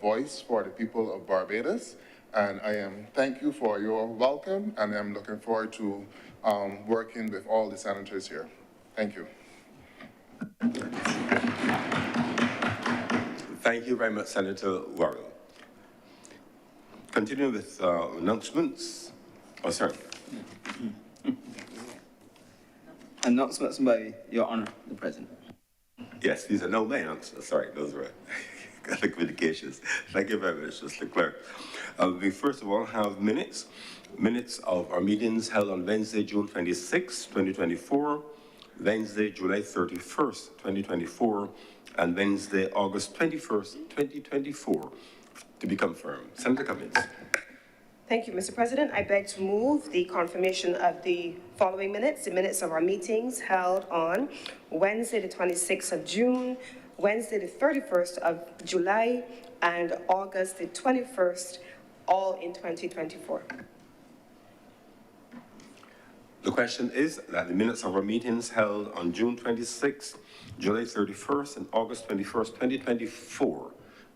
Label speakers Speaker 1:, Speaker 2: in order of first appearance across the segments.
Speaker 1: voice for the people of Barbados. And thank you for your welcome, and I'm looking forward to working with all the senators here. Thank you.
Speaker 2: Thank you very much, Senator Worrell. Continuing with announcements. Oh, sorry.
Speaker 3: Announcements by Your Honor, the President.
Speaker 2: Yes, these are no my announcements. Sorry, those were communications. Thank you very much, Mr. Clerk. We first of all have minutes of our meetings held on Wednesday, June 26, 2024, Wednesday, July 31st, 2024, and Wednesday, August 21st, 2024, to be confirmed. Senator Cummins.
Speaker 4: Thank you, Mr. President. I beg to move the confirmation of the following minutes, the minutes of our meetings held on Wednesday, the 26th of June, Wednesday, the 31st of July, and August, the 21st, all in 2024.
Speaker 2: The question is that the minutes of our meetings held on June 26th, July 31st, and August 21st, 2024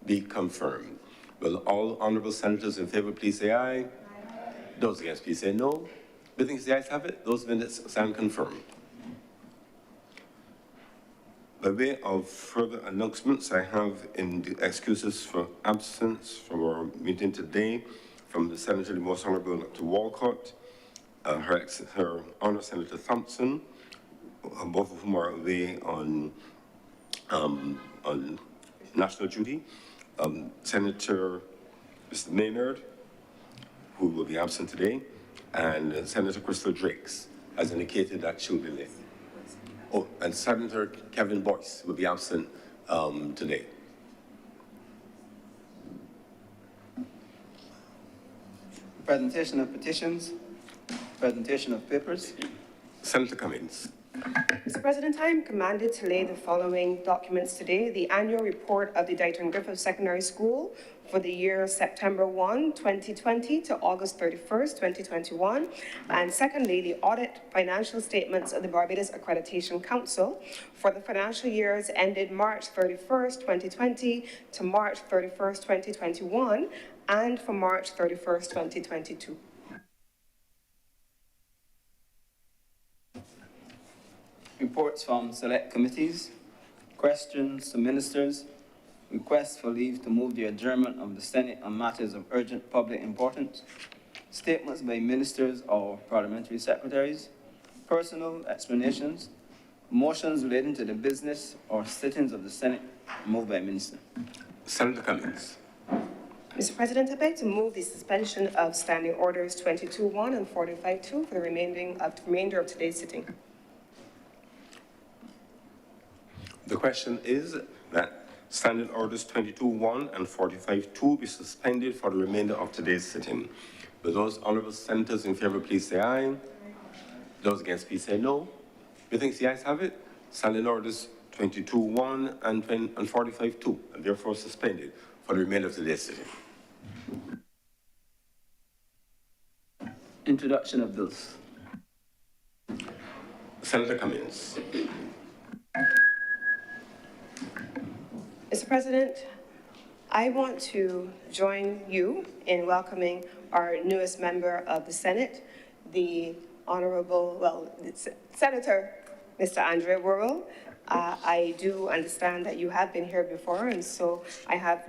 Speaker 2: be confirmed. Will all honorable senators in favor please say aye? Aye. Those against please say no. Bidding the ayes have it, those minutes stand confirmed. By way of further announcements, I have in the excuses for absence from our meeting today from the Senator, the Most Honorable Dr. Walcott, Her Honor Senator Thompson, both of whom are away on national duty. Senator Mr. Maynard, who will be absent today, and Senator Crystal Drakes has indicated that she'll be late. Oh, and Senator Kevin Boyce will be absent today.
Speaker 3: Presentation of petitions, presentation of papers.
Speaker 2: Senator Cummins.
Speaker 4: Mr. President, I am commanded to lay the following documents today: the annual report of the Dighton Griffith Secondary School for the year September 1, 2020 to August 31st, 2021. And secondly, the audit financial statements of the Barbados Accreditation Council for the financial years ended March 31st, 2020 to March 31st, 2021, and for March 31st, 2022.
Speaker 3: Reports from select committees, questions to ministers, requests for leave to move the adjournment of the Senate on matters of urgent public importance, statements by ministers or parliamentary secretaries, personal explanations, motions relating to the business or sittings of the Senate, moved by minister.
Speaker 2: Senator Cummins.
Speaker 4: Mr. President, I beg to move the suspension of Standing Orders 22-1 and 45-2 for the remainder of today's sitting.
Speaker 2: The question is that Standing Orders 22-1 and 45-2 be suspended for the remainder of today's sitting. Will those honorable senators in favor please say aye? Those against please say no. Methinks the ayes have it. Standing Orders 22-1 and 45-2 are therefore suspended for the remainder of today's sitting.
Speaker 3: Introduction of bills.
Speaker 2: Senator Cummins.
Speaker 4: Mr. President, I want to join you in welcoming our newest member of the Senate, the Senator Mr. Andre Worrell. I do understand that you have been here before, and so I have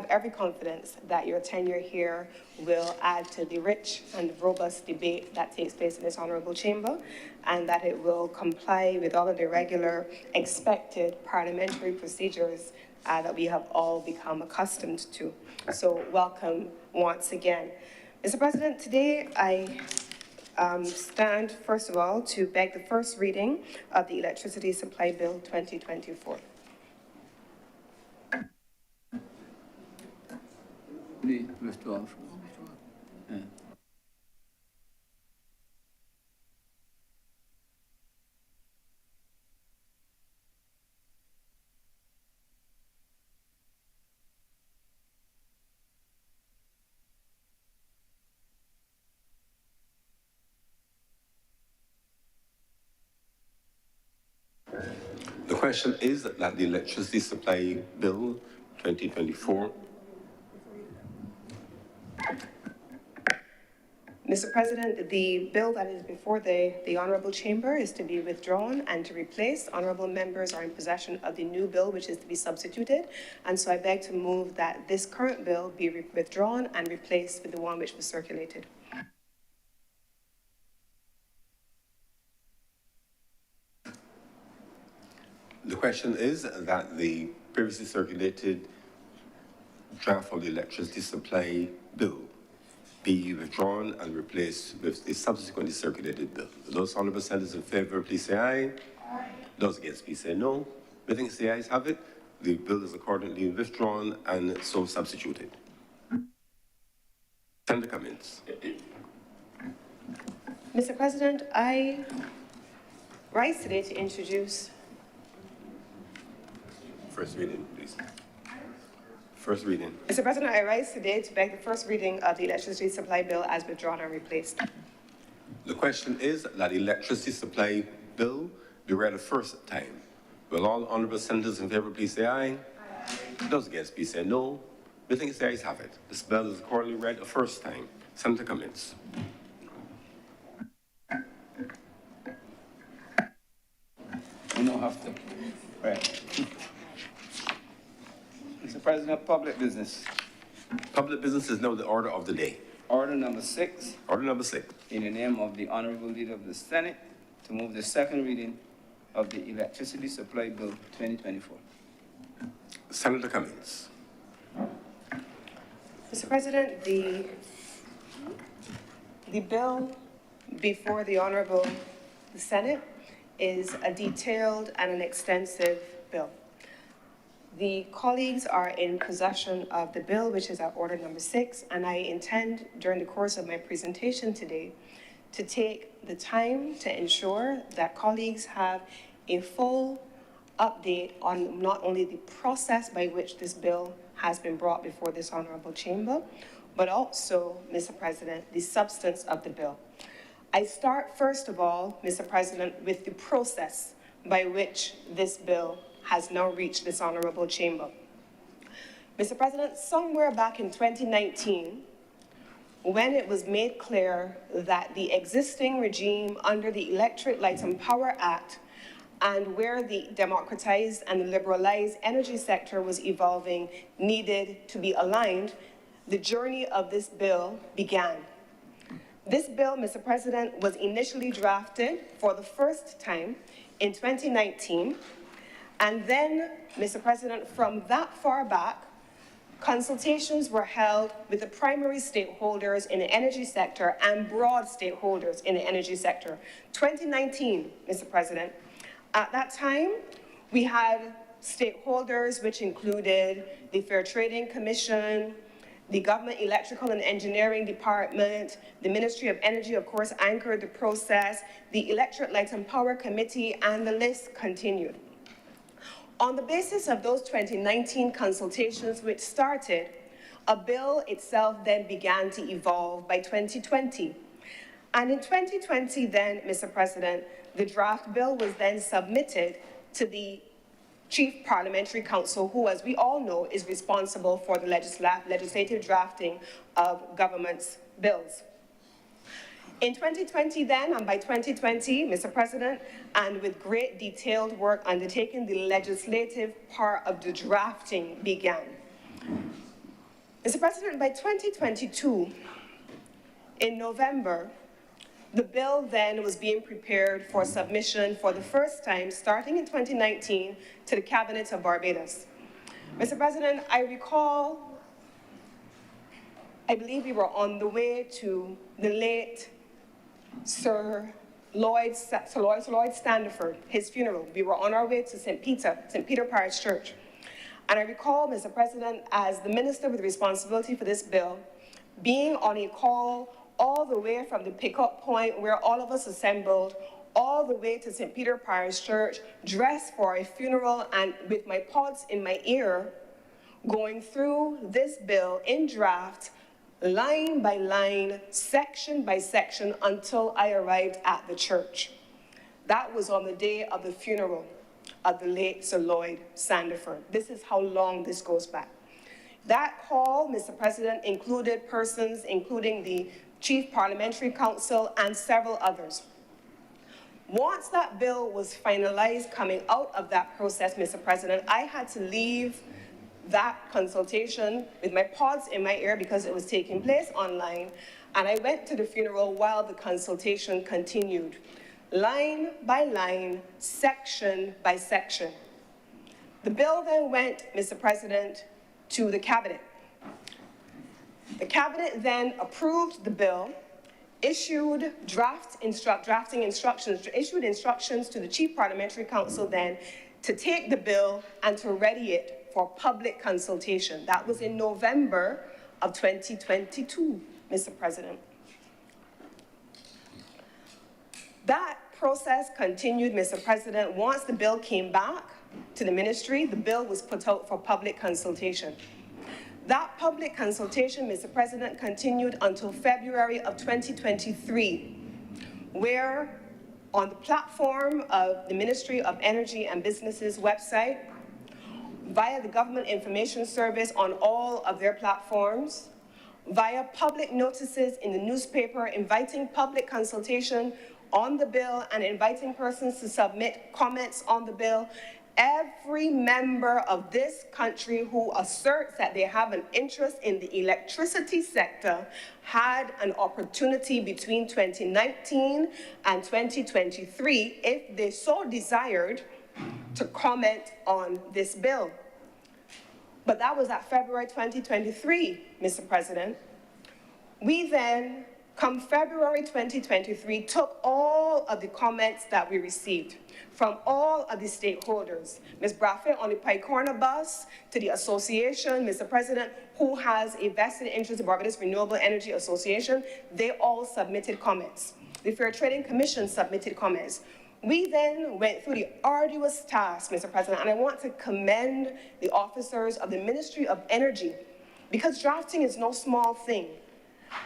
Speaker 4: every confidence that your tenure here will add to the rich and robust debate that takes place in this honorable chamber, and that it will comply with all of the regular expected parliamentary procedures that we have all become accustomed to. So welcome once again. Mr. President, today I stand, first of all, to beg the first reading of the Electricity Supply Bill 2024.
Speaker 3: The withdrawal. Yeah.
Speaker 2: The question is that the Electricity Supply Bill 2024
Speaker 4: Mr. President, the bill that is before the Honourable Chamber is to be withdrawn and to replace. Honourable members are in possession of the new bill, which is to be substituted. And so I beg to move that this current bill be withdrawn and replaced with the one which was circulated.
Speaker 2: The question is that the previously circulated draft of the electricity supply bill be withdrawn and replaced with a subsequently circulated bill. Those honourable senators in favour, please say aye. Aye. Those against, please say no. I think the ayes have it. The bill is accordingly withdrawn and so substituted. Senator Cummins.
Speaker 4: Mr. President, I rise today to introduce.
Speaker 2: First reading, please. First reading.
Speaker 4: Mr. President, I rise today to beg the first reading of the electricity supply bill as withdrawn and replaced.
Speaker 2: The question is that the electricity supply bill be read a first time. Will all honourable senators in favour please say aye? Aye. Those against please say no. I think the ayes have it. This bill is accordingly read a first time. Senator Cummins.
Speaker 3: We don't have to. Right. Mr. President, public business.
Speaker 2: Public business is now the order of the day.
Speaker 3: Order number 6.
Speaker 2: Order number 6.
Speaker 3: In the name of the Honorable Leader of the Senate, to move the second reading of the Electricity Supply Bill 2024.
Speaker 2: Senator Cummins.
Speaker 4: Mr. President, the bill before the Honourable Senate is a detailed and an extensive bill. The colleagues are in possession of the bill, which is at order number 6, and I intend during the course of my presentation today to take the time to ensure that colleagues have a full update on not only the process by which this bill has been brought before this honourable chamber, but also, Mr. President, the substance of the bill. I start, first of all, Mr. President, with the process by which this bill has now reached this honourable chamber. Mr. President, somewhere back in 2019, when it was made clear that the existing regime under the Electric Light and Power Act and where the democratized and the liberalized energy sector was evolving needed to be aligned, the journey of this bill began. This bill, Mr. President, was initially drafted for the first time in 2019. And then, Mr. President, from that far back, consultations were held with the primary stakeholders in the energy sector and broad stakeholders in the energy sector. 2019, Mr. President, at that time, we had stakeholders which included the Fair Trading Commission, the Government Electrical and Engineering Department, the Ministry of Energy, of course, anchored the process, the Electric Light and Power Committee, and the list continued. On the basis of those 2019 consultations which started, a bill itself then began to evolve by 2020. And in 2020 then, Mr. President, the draft bill was then submitted to the Chief Parliamentary Council, who, as we all know, is responsible for the legislative drafting of government's bills. In 2020 then, and by 2020, Mr. President, and with great detailed work undertaken, the legislative part of the drafting began. Mr. President, by 2022, in November, the bill then was being prepared for submission for the first time, starting in 2019, to the Cabinet of Barbados. Mr. President, I recall, I believe we were on the way to the late Sir Lloyd Standiford, his funeral. We were on our way to St. Peter Parish Church. And I recall, Mr. President, as the minister with responsibility for this bill, being on a call all the way from the pickup point where all of us assembled, all the way to St. Peter Parish Church, dressed for a funeral and with my pods in my ear, going through this bill in draft, line by line, section by section, until I arrived at the church. That was on the day of the funeral of the late Sir Lloyd Standiford. This is how long this goes back. That call, Mr. President, included persons, including the Chief Parliamentary Council, and several others. Once that bill was finalized coming out of that process, Mr. President, I had to leave that consultation with my pods in my ear because it was taking place online, and I went to the funeral while the consultation continued, line by line, section by section. The bill then went, Mr. President, to the Cabinet. The Cabinet then approved the bill, issued drafting instructions, issued instructions to the Chief Parliamentary Council then to take the bill and to ready it for public consultation. That was in November of 2022, Mr. President. That process continued, Mr. President. Once the bill came back to the ministry, the bill was put out for public consultation. That public consultation, Mr. President, continued until February of 2023, where on the platform of the Ministry of Energy and Business's website, via the Government Information Service on all of their platforms, via public notices in the newspaper inviting public consultation on the bill and inviting persons to submit comments on the bill, every member of this country who asserts that they have an interest in the electricity sector had an opportunity between 2019 and 2023, if they so desired, to comment on this bill. But that was at February 2023, Mr. President. We then, come February 2023, took all of the comments that we received from all of the stakeholders, Ms. Braffet on the Pike Corner bus, to the association, Mr. President, who has a vested interest in Barbados Renewable Energy Association. They all submitted comments. The Fair Trading Commission submitted comments. We then went through the arduous task, Mr. President, and I want to commend the officers of the Ministry of Energy, because drafting is no small thing.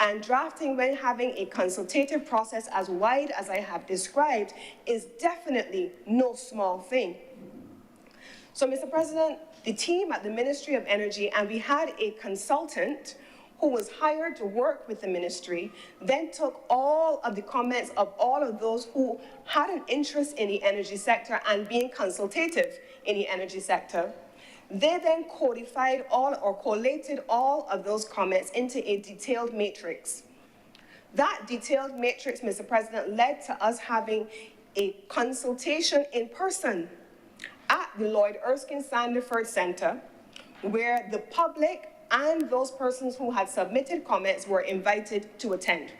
Speaker 4: And drafting, when having a consultative process as wide as I have described, is definitely no small thing. So, Mr. President, the team at the Ministry of Energy, and we had a consultant who was hired to work with the ministry, then took all of the comments of all of those who had an interest in the energy sector and being consultative in the energy sector. They then codified all or collated all of those comments into a detailed matrix. That detailed matrix, Mr. President, led to us having a consultation in person at the Lloyd Erskine Sandiford Center, where the public and those persons who had submitted comments were invited to attend.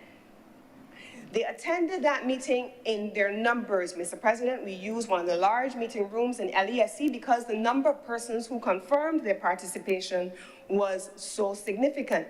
Speaker 4: They attended that meeting in their numbers, Mr. President. We used one of the large meeting rooms in LESC because the number of persons who confirmed their participation was so significant.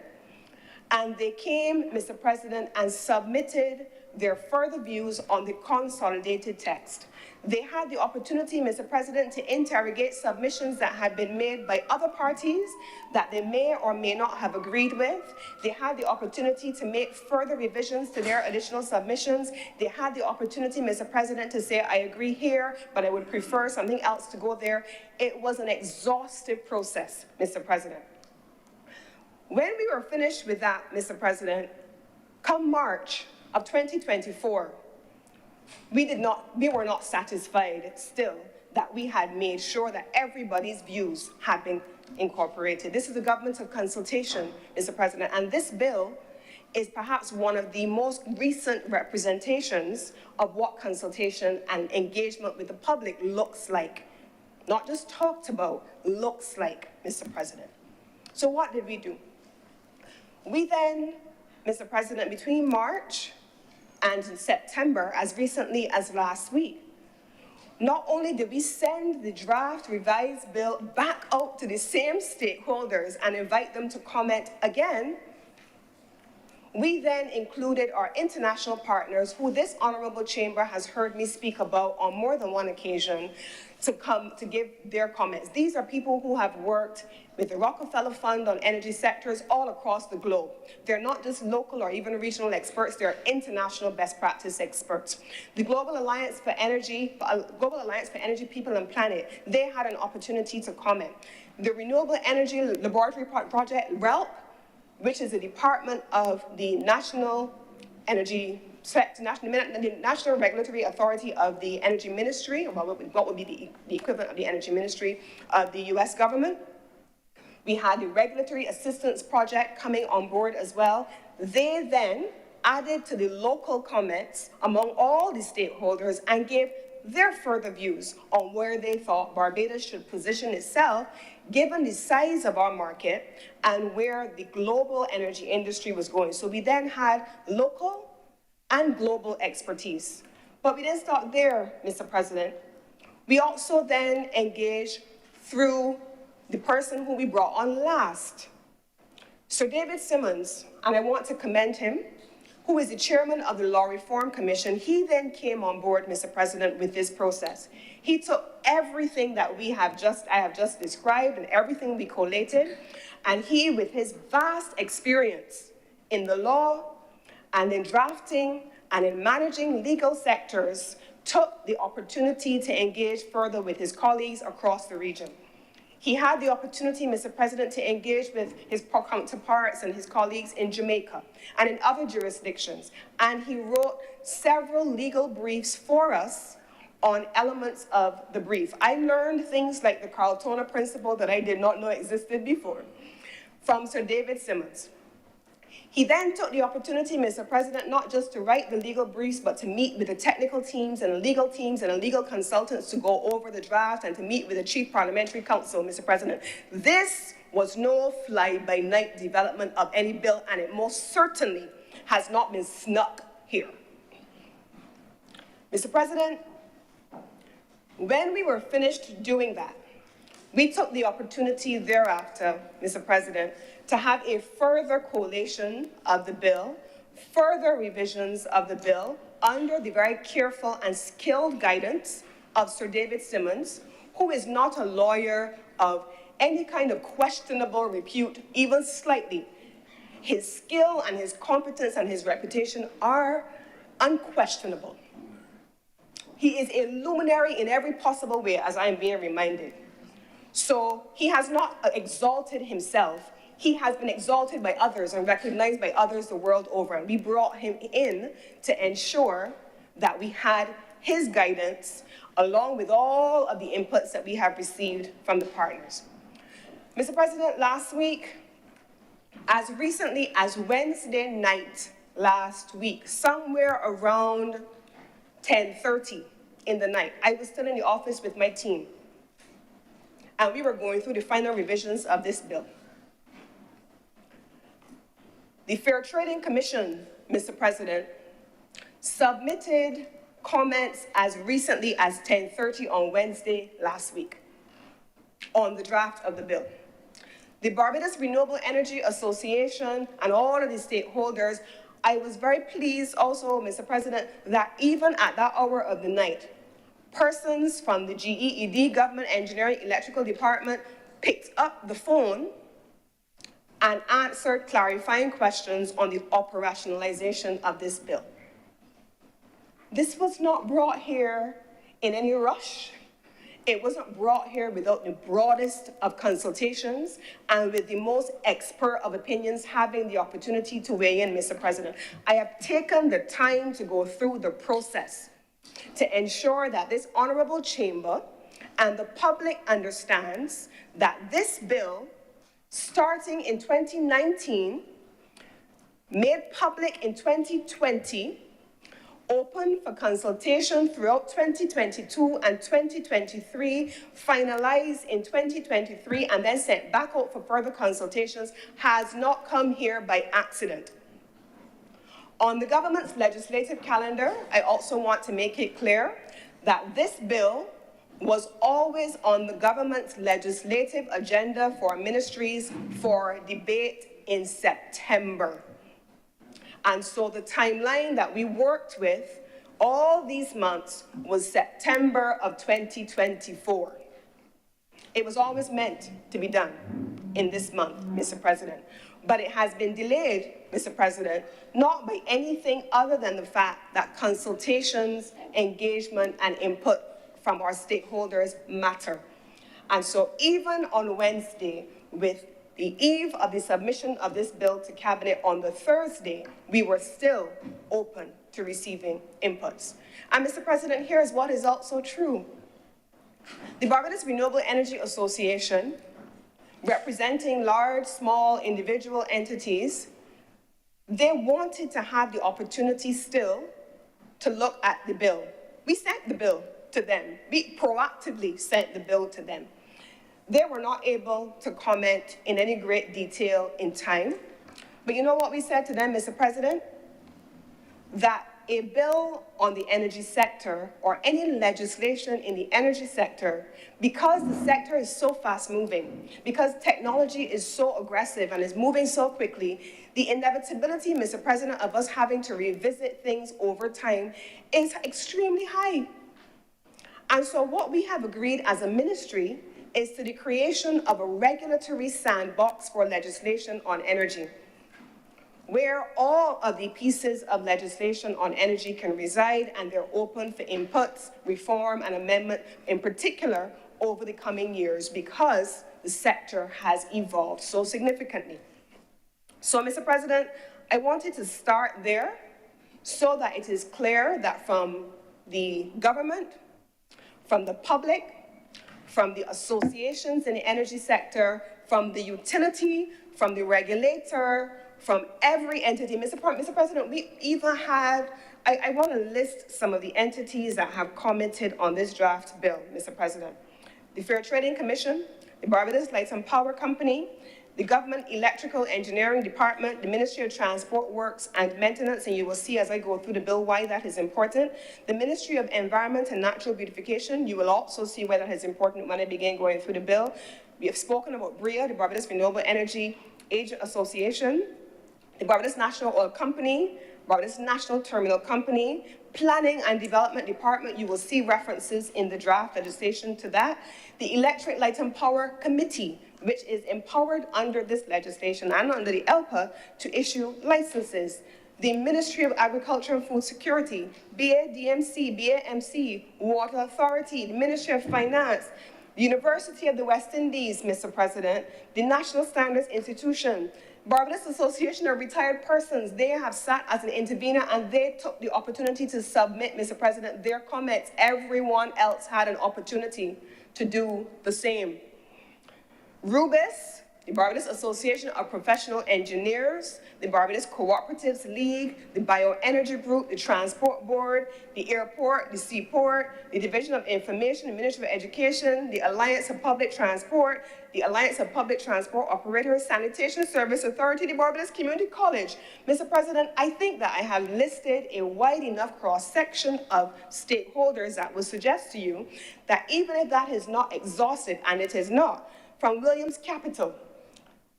Speaker 4: And they came, Mr. President, and submitted their further views on the consolidated text. They had the opportunity, Mr. President, to interrogate submissions that had been made by other parties that they may or may not have agreed with. They had the opportunity to make further revisions to their additional submissions. They had the opportunity, Mr. President, to say, I agree here, but I would prefer something else to go there. It was an exhaustive process, Mr. President. When we were finished with that, Mr. President, come March of 2024, we were not satisfied still that we had made sure that everybody's views had been incorporated. This is a government of consultation, Mr. President, and this bill is perhaps one of the most recent representations of what consultation and engagement with the public looks like. Not just talked about, looks like, Mr. President. So what did we do? We then, Mr. President, between March and September, as recently as last week, not only did we send the draft revised bill back out to the same stakeholders and invite them to comment again, we then included our international partners, who this honorable chamber has heard me speak about on more than one occasion, to come to give their comments. These are people who have worked with the Rockefeller Fund on energy sectors all across the globe. They're not just local or even regional experts, they're international best practice experts. The Global Alliance for Energy, People and Planet, they had an opportunity to comment. The Renewable Energy Laboratory Project, RELP, which is the department of the National Regulatory Authority of the Energy Ministry, or what would be the equivalent of the Energy Ministry of the US government. We had the Regulatory Assistance Project coming on board as well. They then added to the local comments among all the stakeholders and gave their further views on where they thought Barbados should position itself given the size of our market and where the global energy industry was going. So we then had local and global expertise. But we didn't stop there, Mr. President. We also then engaged through the person who we brought on last, Sir David Simmons, and I want to commend him, who is the chairman of the Law Reform Commission. He then came on board, Mr. President, with this process. He took everything that I have just described and everything we collated, and he, with his vast experience in the law and in drafting and in managing legal sectors, took the opportunity to engage further with his colleagues across the region. He had the opportunity, Mr. President, to engage with his counterparts and his colleagues in Jamaica and in other jurisdictions. And he wrote several legal briefs for us on elements of the brief. I learned things like the Carltona principle that I did not know existed before from Sir David Simmons. He then took the opportunity, Mr. President, not just to write the legal briefs, but to meet with the technical teams and the legal consultants to go over the draft and to meet with the Chief Parliamentary Counsel, Mr. President. This was no fly-by-night development of any bill, and it most certainly has not been snuck here. Mr. President, when we were finished doing that, we took the opportunity thereafter, Mr. President, to have a further collation of the bill, further revisions of the bill under the very careful and skilled guidance of Sir David Simmons, who is not a lawyer of any kind of questionable repute, even slightly. His skill and his competence and his reputation are unquestionable. He is a luminary in every possible way, as I am being reminded. So he has not exalted himself. He has been exalted by others and recognized by others the world over. And we brought him in to ensure that we had his guidance along with all of the inputs that we have received from the partners. Mr. President, last week, as recently as Wednesday night last week, somewhere around 10:30 in the night, I was still in the office with my team, and we were going through the final revisions of this bill. The Fair Trading Commission, Mr. President, submitted comments as recently as 10:30 on Wednesday last week on the draft of the bill. The Barbados Renewable Energy Association and all of the stakeholders, I was very pleased also, Mr. President, that even at that hour of the night, persons from the GEED, Government Engineering Electrical Department, picked up the phone and answered clarifying questions on the operationalization of this bill. This was not brought here in any rush. It wasn't brought here without the broadest of consultations and with the most expert of opinions having the opportunity to weigh in, Mr. President. I have taken the time to go through the process to ensure that this honorable chamber and the public understands that this bill, starting in 2019, made public in 2020, open for consultation throughout 2022 and 2023, finalized in 2023, and then sent back out for further consultations, has not come here by accident. On the government's legislative calendar, I also want to make it clear that this bill was always on the government's legislative agenda for ministries for debate in September. And so the timeline that we worked with all these months was September of 2024. It was always meant to be done in this month, Mr. President. But it has been delayed, Mr. President, not by anything other than the fact that consultations, engagement, and input from our stakeholders matter. And so even on Wednesday, with the eve of the submission of this bill to Cabinet on the Thursday, we were still open to receiving inputs. And Mr. President, here's what is also true. The Barbados Renewable Energy Association, representing large, small, individual entities, they wanted to have the opportunity still to look at the bill. We sent the bill to them. We proactively sent the bill to them. They were not able to comment in any great detail in time. But you know what we said to them, Mr. President? That a bill on the energy sector or any legislation in the energy sector, because the sector is so fast moving, because technology is so aggressive and is moving so quickly, the inevitability, Mr. President, of us having to revisit things over time is extremely high. And so what we have agreed as a ministry is to the creation of a regulatory sandbox for legislation on energy, where all of the pieces of legislation on energy can reside, and they're open for inputs, reform, and amendment, in particular, over the coming years, because the sector has evolved so significantly. So, Mr. President, I wanted to start there so that it is clear that from the government, from the public, from the associations in the energy sector, from the utility, from the regulator, from every entity. Mr. President, we even had, I want to list some of the entities that have commented on this draft bill, Mr. President. The Fair Trading Commission, the Barbados Light and Power Company, the Government Electrical Engineering Department, the Ministry of Transport Works and Maintenance, and you will see as I go through the bill why that is important. The Ministry of Environment and Natural Beautification, you will also see why that is important when I begin going through the bill. We have spoken about BREA, the Barbados Renewable Energy Agent Association, the Barbados National Oil Company, Barbados National Terminal Company, Planning and Development Department, you will see references in the draft legislation to that. The Electric Light and Power Committee, which is empowered under this legislation and under the ELPA to issue licenses. The Ministry of Agriculture and Food Security, BADMC, BAMC, Water Authority, the Ministry of Finance, the University of the West Indies, Mr. President, the National Standards Institution, Barbados Association of Retired Persons, they have sat as an intervener and they took the opportunity to submit, Mr. President, their comments. Everyone else had an opportunity to do the same. RUBIS, the Barbados Association of Professional Engineers, the Barbados Cooperatives League, the Bioenergy Group, the Transport Board, the Airport, the Seaport, the Division of Information, the Ministry of Education, the Alliance of Public Transport, the Alliance of Public Transport Operators, Sanitation Service Authority, the Barbados Community College. Mr. President, I think that I have listed a wide enough cross-section of stakeholders that will suggest to you that even if that is not exhaustive, and it is not, from Williams Capital,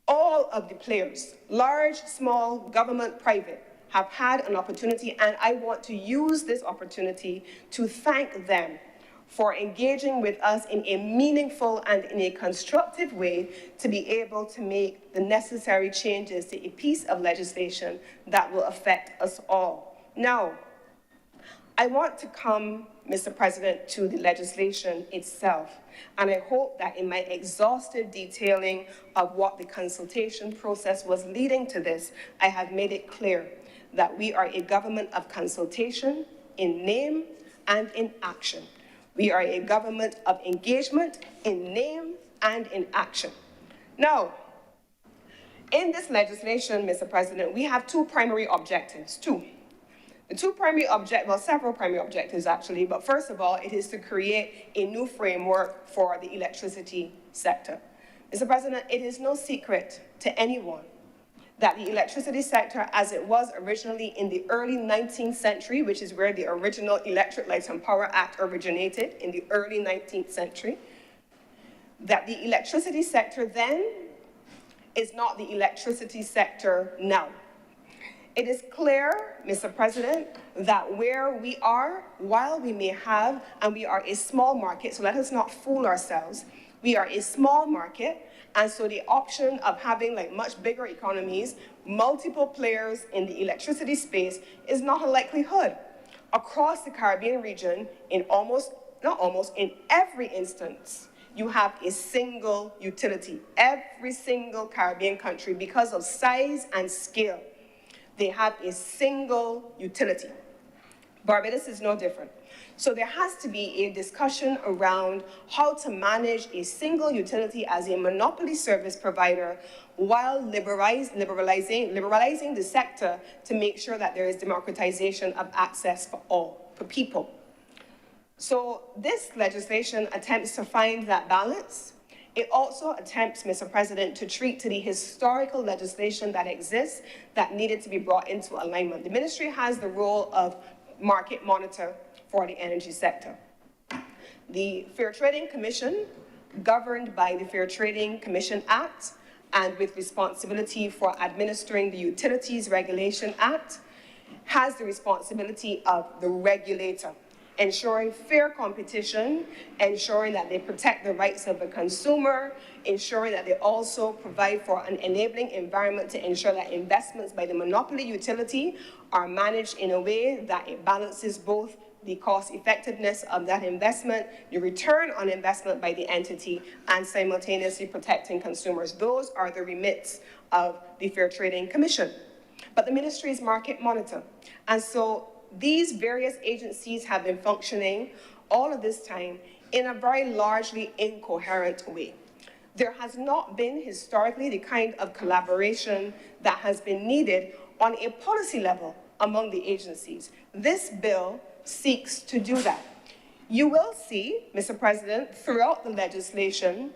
Speaker 4: all of the players, large, small, government, private, have had an opportunity, and I want to use this opportunity to thank them for engaging with us in a meaningful and in a constructive way to be able to make the necessary changes to a piece of legislation that will affect us all. Now, I want to come, Mr. President, to the legislation itself. And I hope that in my exhaustive detailing of what the consultation process was leading to this, I have made it clear that we are a government of consultation in name and in action. We are a government of engagement in name and in action. Now, in this legislation, Mr. President, we have two primary objectives, The two primary several primary objectives actually, but first of all, it is to create a new framework for the electricity sector. Mr. President, it is no secret to anyone that the electricity sector, as it was originally in the early 19th century, which is where the original Electric Light and Power Act originated, in the early 19th century, that the electricity sector then is not the electricity sector now. It is clear, Mr. President, that where we are, while we may have, and we are a small market, so let us not fool ourselves, we are a small market, and so the option of having like much bigger economies, multiple players in the electricity space is not a likelihood. Across the Caribbean region, in every instance, you have a single utility. Every single Caribbean country, because of size and scale, they have a single utility. Barbados is no different. So there has to be a discussion around how to manage a single utility as a monopoly service provider while liberalizing the sector to make sure that there is democratization of access for all, for people. So this legislation attempts to find that balance. It also attempts, Mr. President, to treat to the historical legislation that exists that needed to be brought into alignment. The ministry has the role of market monitor for the energy sector. The Fair Trading Commission, governed by the Fair Trading Commission Act and with responsibility for administering the Utilities Regulation Act, has the responsibility of the regulator, ensuring fair competition, ensuring that they protect the rights of the consumer, ensuring that they also provide for an enabling environment to ensure that investments by the monopoly utility are managed in a way that it balances both the cost effectiveness of that investment, the return on investment by the entity, and simultaneously protecting consumers. Those are the remits of the Fair Trading Commission. But the ministry is market monitor. And so these various agencies have been functioning all of this time in a very largely incoherent way. There has not been historically the kind of collaboration that has been needed on a policy level among the agencies. This bill seeks to do that. You will see, Mr. President, throughout the legislation,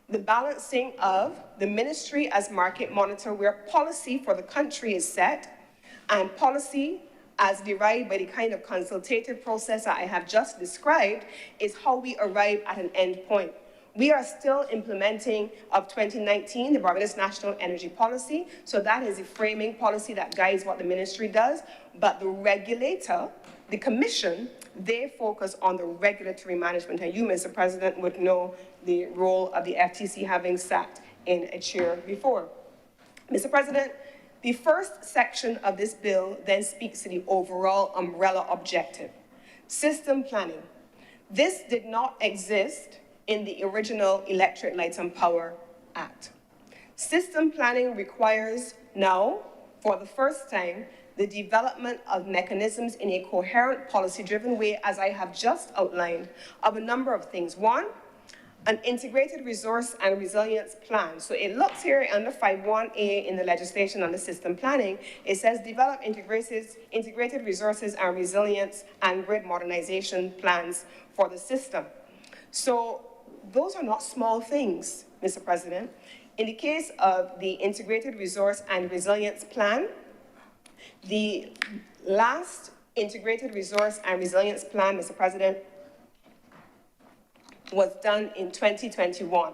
Speaker 4: the balancing of the ministry as market monitor, where policy for the country is set, and policy as derived by the kind of consultative process that I have just described is how we arrive at an end point. We are still implementing of 2019, the Barbados National Energy Policy, so that is a framing policy that guides what the ministry does, but the regulator, the commission, they focus on the regulatory management, and you, Mr. President, would know the role of the FTC having sat in a chair before. Mr. President, the first section of this bill then speaks to the overall umbrella objective, system planning. This did not exist in the original Electric Light and Power Act. System planning requires now, for the first time, the development of mechanisms in a coherent, policy-driven way, as I have just outlined, of a number of things. One, an integrated resource and resilience plan. So it looks here under 5.1a in the legislation on the system planning. It says develop integrated resources and resilience and grid modernization plans for the system. So those are not small things, Mr. President. In the case of the integrated resource and resilience plan, the last integrated resource and resilience plan, Mr. President, was done in 2021.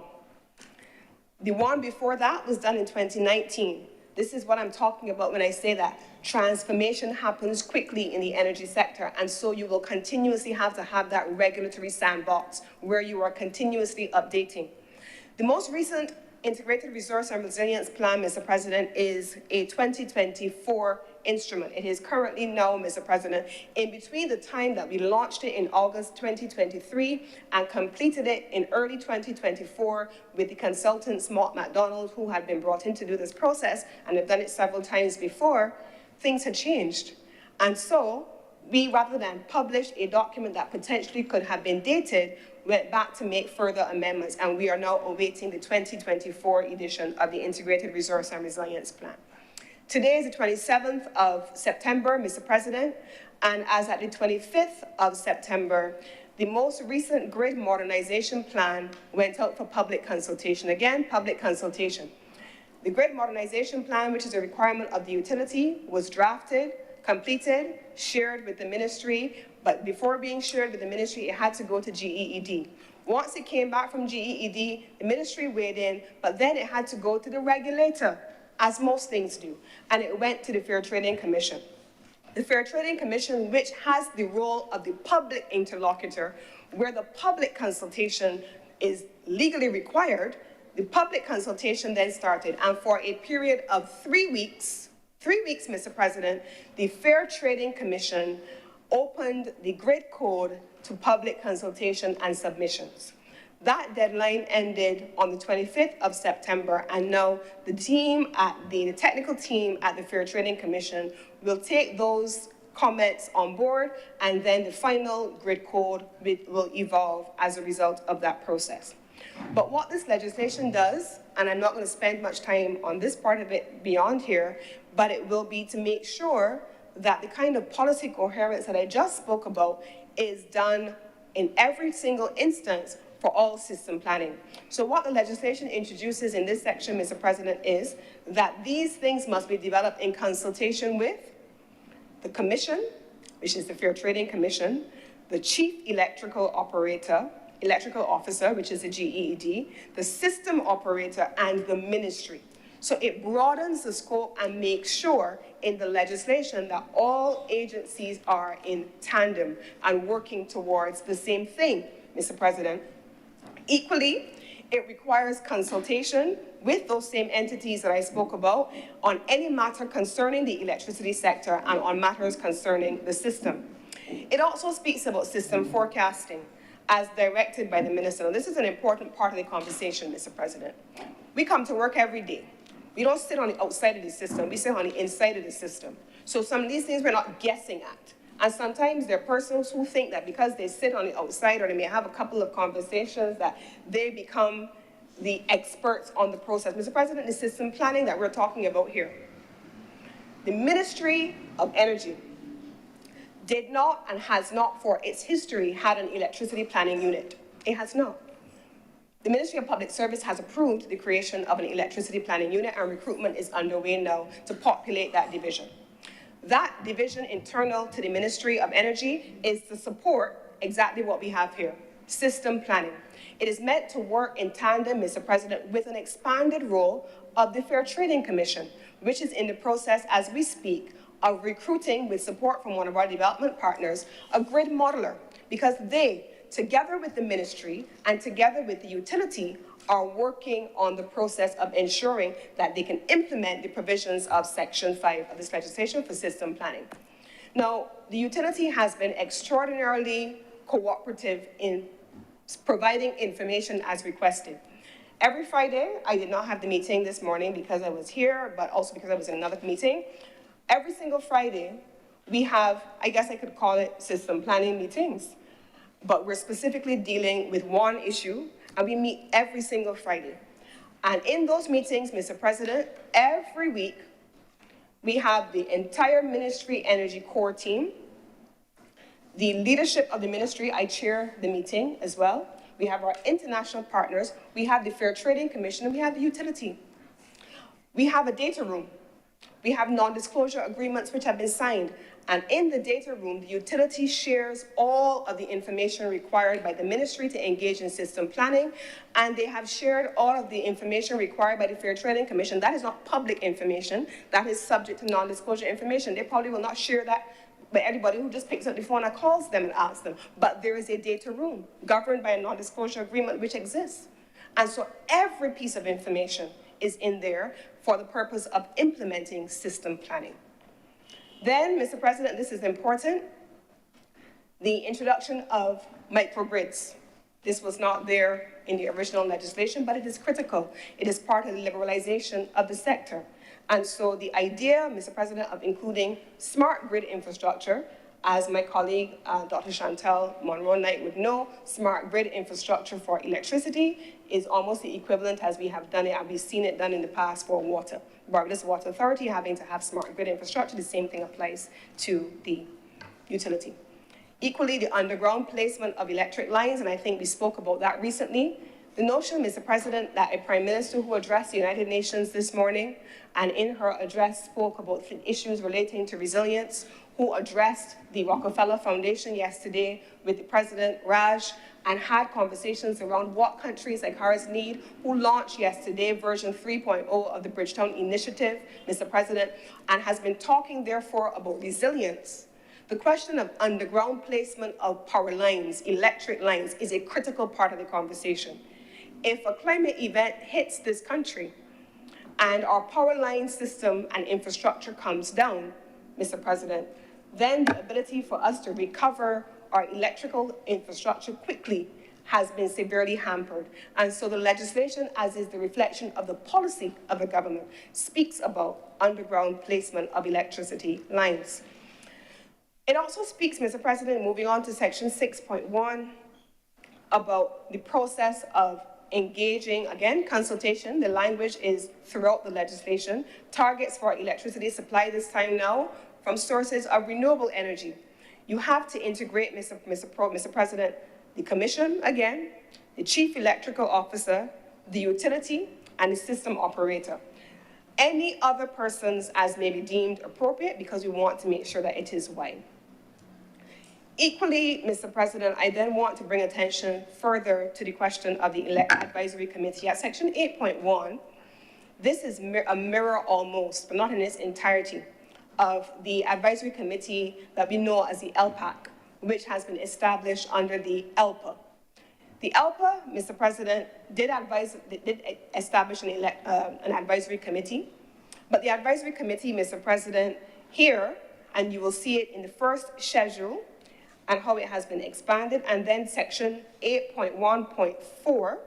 Speaker 4: The one before that was done in 2019. This is what I'm talking about when I say that transformation happens quickly in the energy sector, and so you will continuously have to have that regulatory sandbox where you are continuously updating. The most recent Integrated Resource and Resilience Plan, Mr. President, is a 2024 instrument. It is currently now, Mr. President, in between the time that we launched it in August 2023 and completed it in early 2024 with the consultants, Mott MacDonald, who had been brought in to do this process and have done it several times before, things had changed. And so we, rather than publish a document that potentially could have been dated, went back to make further amendments, and we are now awaiting the 2024 edition of the Integrated Resource and Resilience Plan. Today is the 27th of September, Mr. President, and as at the 25th of September, the most recent grid modernization plan went out for public consultation. Again, public consultation. The grid modernization plan, which is a requirement of the utility, was drafted, completed, shared with the ministry, but before being shared with the ministry, it had to go to GEED. Once it came back from GEED, the ministry weighed in, but then it had to go to the regulator, as most things do, and it went to the Fair Trading Commission. The Fair Trading Commission, which has the role of the public interlocutor, where the public consultation is legally required, the public consultation then started, and for a period of 3 weeks, Mr. President, the Fair Trading Commission opened the grid code to public consultation and submissions. That deadline ended on the 25th of September, and now the technical team at the Fair Trading Commission will take those comments on board, and then the final grid code will evolve as a result of that process. But what this legislation does, and I'm not going to spend much time on this part of it beyond here, but it will be to make sure that the kind of policy coherence that I just spoke about is done in every single instance for all system planning. So what the legislation introduces in this section, Mr. President, is that these things must be developed in consultation with the Commission, which is the Fair Trading Commission, the Chief Electrical Officer, which is the GEED, the System Operator, and the Ministry. So it broadens the scope and makes sure in the legislation that all agencies are in tandem and working towards the same thing, Mr. President. Equally, it requires consultation with those same entities that I spoke about on any matter concerning the electricity sector and on matters concerning the system. It also speaks about system forecasting as directed by the minister. Now, this is an important part of the conversation, Mr. President. We come to work every day. We don't sit on the outside of the system, we sit on the inside of the system. So some of these things we're not guessing at. And sometimes there are persons who think that because they sit on the outside or they may have a couple of conversations that they become the experts on the process. Mr. President, the system planning that we're talking about here, the Ministry of Energy did not and has not for its history had an electricity planning unit. It has not. The Ministry of Public Service has approved the creation of an electricity planning unit, and recruitment is underway now to populate that division. That division internal to the Ministry of Energy is to support exactly what we have here, system planning. It is meant to work in tandem, Mr. President, with an expanded role of the Fair Trading Commission, which is in the process as we speak of recruiting, with support from one of our development partners, a grid modeler, because they, together with the ministry and together with the utility, are working on the process of ensuring that they can implement the provisions of Section 5 of this legislation for system planning. Now, the utility has been extraordinarily cooperative in providing information as requested. Every Friday, I did not have the meeting this morning because I was here, but also because I was in another meeting. Every single Friday, we have, I guess I could call it system planning meetings, but we're specifically dealing with one issue, and we meet every single Friday. And in those meetings, Mr. President, every week, we have the entire Ministry Energy Core team, the leadership of the ministry. I chair the meeting as well. We have our international partners, we have the Fair Trading Commission, and we have the utility. We have a data room. We have non-disclosure agreements which have been signed. And in the data room, the utility shares all of the information required by the ministry to engage in system planning, and they have shared all of the information required by the Fair Trading Commission. That is not public information. That is subject to non-disclosure information. They probably will not share that by anybody who just picks up the phone and calls them and asks them. But there is a data room governed by a non-disclosure agreement which exists. And so every piece of information is in there for the purpose of implementing system planning. Then, Mr. President, this is important, the introduction of microgrids. This was not there in the original legislation, but it is critical. It is part of the liberalization of the sector. And so the idea, Mr. President, of including smart grid infrastructure, as my colleague, Dr. Chantel Monroe-Knight would know, smart grid infrastructure for electricity is almost the equivalent as we have done it, and we've seen it done in the past for water. Barbados Water Authority having to have smart grid infrastructure, the same thing applies to the utility. Equally, the underground placement of electric lines, and I think we spoke about that recently. The notion, Mr. President, that a Prime Minister who addressed the United Nations this morning and in her address spoke about issues relating to resilience, who addressed the Rockefeller Foundation yesterday with the President Raj and had conversations around what countries like ours need, who launched yesterday version 3.0 of the Bridgetown Initiative, Mr. President, and has been talking therefore about resilience. The question of underground placement of power lines, electric lines, is a critical part of the conversation. If a climate event hits this country and our power line system and infrastructure comes down, Mr. President, then the ability for us to recover our electrical infrastructure quickly has been severely hampered. And so the legislation, as is the reflection of the policy of the government, speaks about underground placement of electricity lines. It also speaks, Mr. President, moving on to section 6.1, about the process of engaging, again, consultation. The language is throughout the legislation. Targets for electricity supply this time now from sources of renewable energy. You have to integrate, Mr. President, the commission, again, the chief electrical officer, the utility, and the system operator. Any other persons as may be deemed appropriate, because we want to make sure that it is wide. Equally, Mr. President, I then want to bring attention further to the question of the advisory committee. At section 8.1, this is a mirror almost, but not in its entirety, of the advisory committee that we know as the LPAC, which has been established under the ELPA. The ELPA, Mr. President, did establish an advisory committee, but the advisory committee, Mr. President, here, and you will see it in the first schedule, and how it has been expanded, and then section 8.1.4,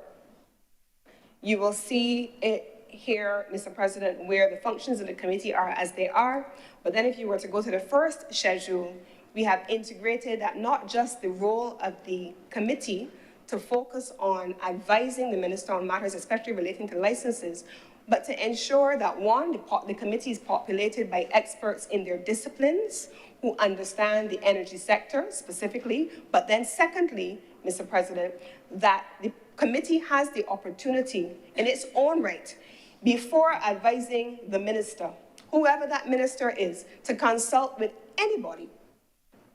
Speaker 4: you will see it here, Mr. President, where the functions of the committee are as they are. But then if you were to go to the first schedule, we have integrated that not just the role of the committee to focus on advising the minister on matters especially relating to licenses, but to ensure that, one, the committee is populated by experts in their disciplines who understand the energy sector specifically, but then secondly, Mr. President, that the committee has the opportunity in its own right, before advising the minister, whoever that minister is, to consult with anybody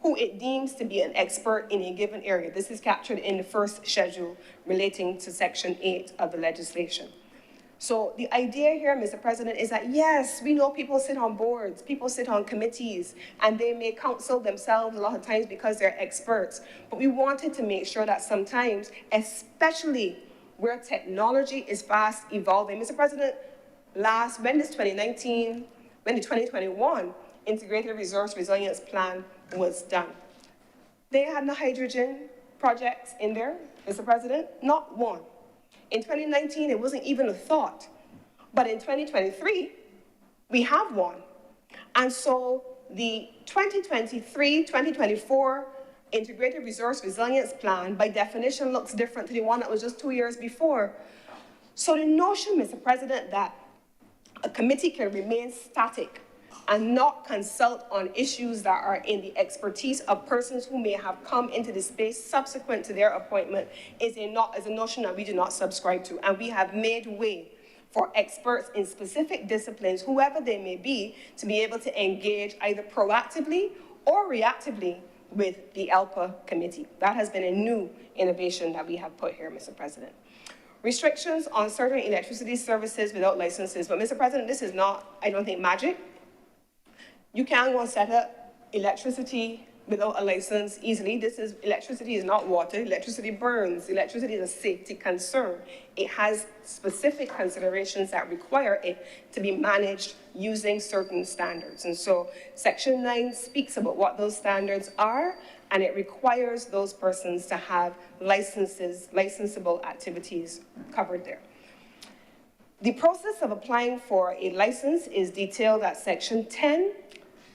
Speaker 4: who it deems to be an expert in a given area. This is captured in the first schedule relating to section 8 of the legislation. So the idea here, Mr. President, is that yes, we know people sit on boards, people sit on committees, and they may counsel themselves a lot of times because they're experts. But we wanted to make sure that sometimes, especially where technology is fast evolving, Mr. President, when the 2021 Integrated Resource Resilience Plan was done, they had no hydrogen projects in there, Mr. President, not one. In 2019, it wasn't even a thought. But in 2023, we have one. And so the 2023-2024 Integrated Resource Resilience Plan, by definition, looks different to the one that was just 2 years before. So the notion, Mr. President, that a committee can remain static and not consult on issues that are in the expertise of persons who may have come into the space subsequent to their appointment is a notion that we do not subscribe to. And we have made way for experts in specific disciplines, whoever they may be, to be able to engage either proactively or reactively with the ELPA committee. That has been a new innovation that we have put here, Mr. President. Restrictions on certain electricity services without licenses. But Mr. President, this is not, I don't think, magic. You can't go and set up electricity without a license easily. Electricity is not water. Electricity burns. Electricity is a safety concern. It has specific considerations that require it to be managed using certain standards. And so Section 9 speaks about what those standards are, and it requires those persons to have licensable activities covered there. The process of applying for a license is detailed at Section 10.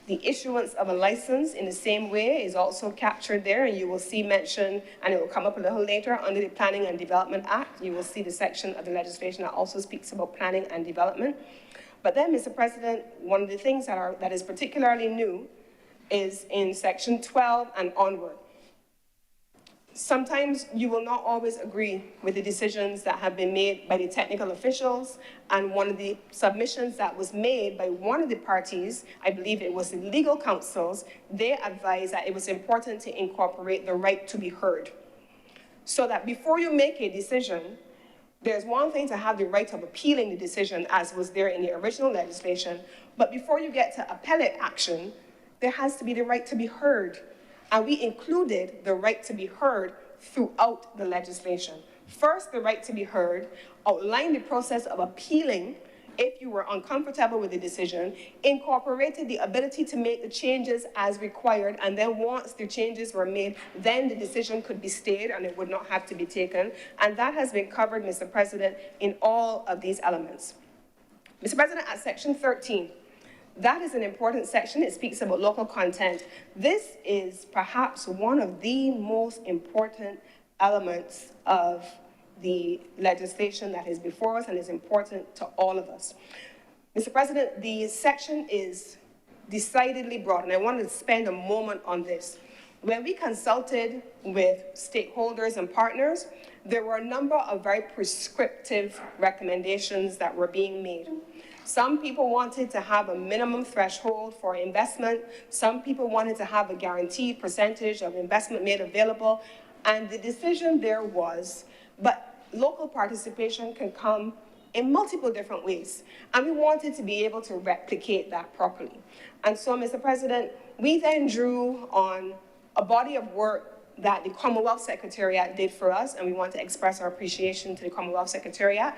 Speaker 4: The issuance of a license in the same way is also captured there, and you will see mention, and it will come up a little later, under the Planning and Development Act. You will see the section of the legislation that also speaks about planning and development. But then, Mr. President, one of the things that is particularly new is in Section 12 and onward. Sometimes you will not always agree with the decisions that have been made by the technical officials, and one of the submissions that was made by one of the parties, I believe it was the legal counsels, they advised that it was important to incorporate the right to be heard. So that before you make a decision, there's one thing to have the right of appealing the decision, as was there in the original legislation, but before you get to appellate action, there has to be the right to be heard. And we included the right to be heard throughout the legislation. First, the right to be heard, outlined the process of appealing if you were uncomfortable with the decision, incorporated the ability to make the changes as required, and then once the changes were made, then the decision could be stayed and it would not have to be taken. And that has been covered, Mr. President, in all of these elements. Mr. President, at section 13, that is an important section. It speaks about local content. This is perhaps one of the most important elements of the legislation that is before us and is important to all of us. Mr. President, the section is decidedly broad, and I wanted to spend a moment on this. When we consulted with stakeholders and partners, there were a number of very prescriptive recommendations that were being made. Some people wanted to have a minimum threshold for investment. Some people wanted to have a guaranteed percentage of investment made available. And the decision there was, but local participation can come in multiple different ways. And we wanted to be able to replicate that properly. And so, Mr. President, we then drew on a body of work that the Commonwealth Secretariat did for us, and we want to express our appreciation to the Commonwealth Secretariat.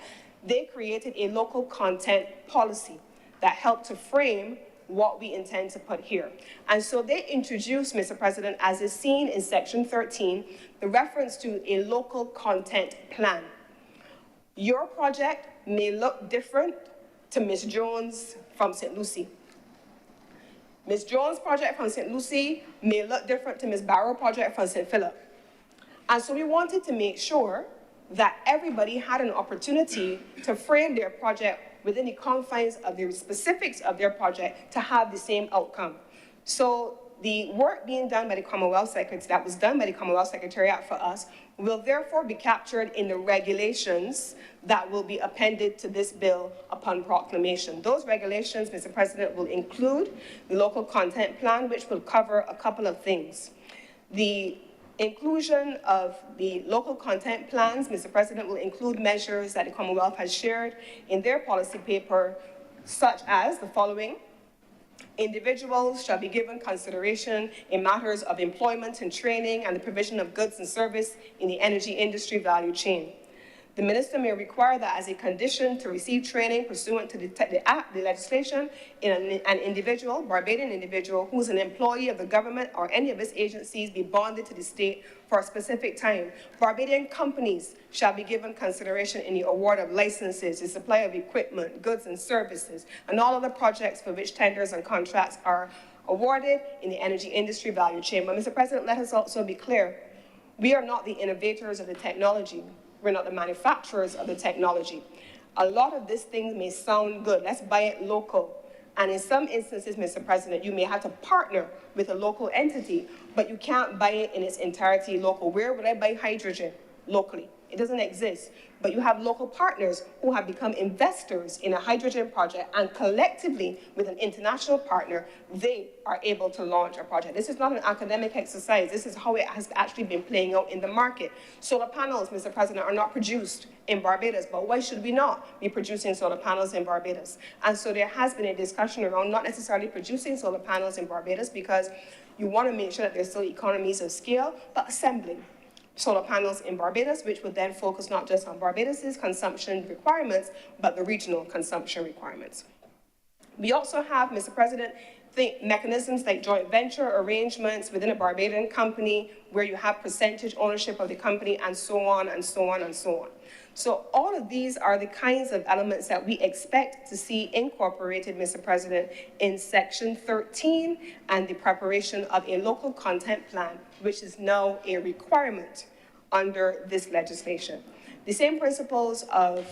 Speaker 4: They created a local content policy that helped to frame what we intend to put here. And so they introduced, Mr. President, as is seen in section 13, the reference to a local content plan. Your project may look different to Ms. Jones from St. Lucie. Ms. Jones' project from St. Lucie may look different to Ms. Barrow project from St. Philip. And so we wanted to make sure that everybody had an opportunity to frame their project within the confines of the specifics of their project to have the same outcome. So the work being done by the Commonwealth Secretariat, that was done by the Commonwealth Secretariat for us, will therefore be captured in the regulations that will be appended to this bill upon proclamation. Those regulations, Mr. President, will include the local content plan, which will cover a couple of things. The inclusion of the local content plans, Mr. President, will include measures that the Commonwealth has shared in their policy paper, such as the following. Individuals shall be given consideration in matters of employment and training and the provision of goods and service in the energy industry value chain. The minister may require that as a condition to receive training pursuant to the legislation, in an individual, Barbadian individual, who is an employee of the government or any of its agencies be bonded to the state for a specific time. Barbadian companies shall be given consideration in the award of licenses, the supply of equipment, goods and services, and all other projects for which tenders and contracts are awarded in the energy industry value chain. But Mr. President, let us also be clear. We are not the innovators of the technology. We're not the manufacturers of the technology. A lot of these things may sound good. Let's buy it local. And in some instances, Mr. President, you may have to partner with a local entity, but you can't buy it in its entirety local. Where would I buy hydrogen? Locally. It doesn't exist. But you have local partners who have become investors in a hydrogen project, and collectively, with an international partner, they are able to launch a project. This is not an academic exercise. This is how it has actually been playing out in the market. Solar panels, Mr. President, are not produced in Barbados, but why should we not be producing solar panels in Barbados? And so there has been a discussion around not necessarily producing solar panels in Barbados, because you want to make sure that there's still economies of scale, but assembling solar panels in Barbados, which would then focus not just on Barbados's consumption requirements, but the regional consumption requirements. We also have, Mr. President, mechanisms like joint venture arrangements within a Barbadian company where you have percentage ownership of the company, and so on and so on and so on. So all of these are the kinds of elements that we expect to see incorporated, Mr. President, in Section 13 and the preparation of a local content plan, which is now a requirement under this legislation. The same principles of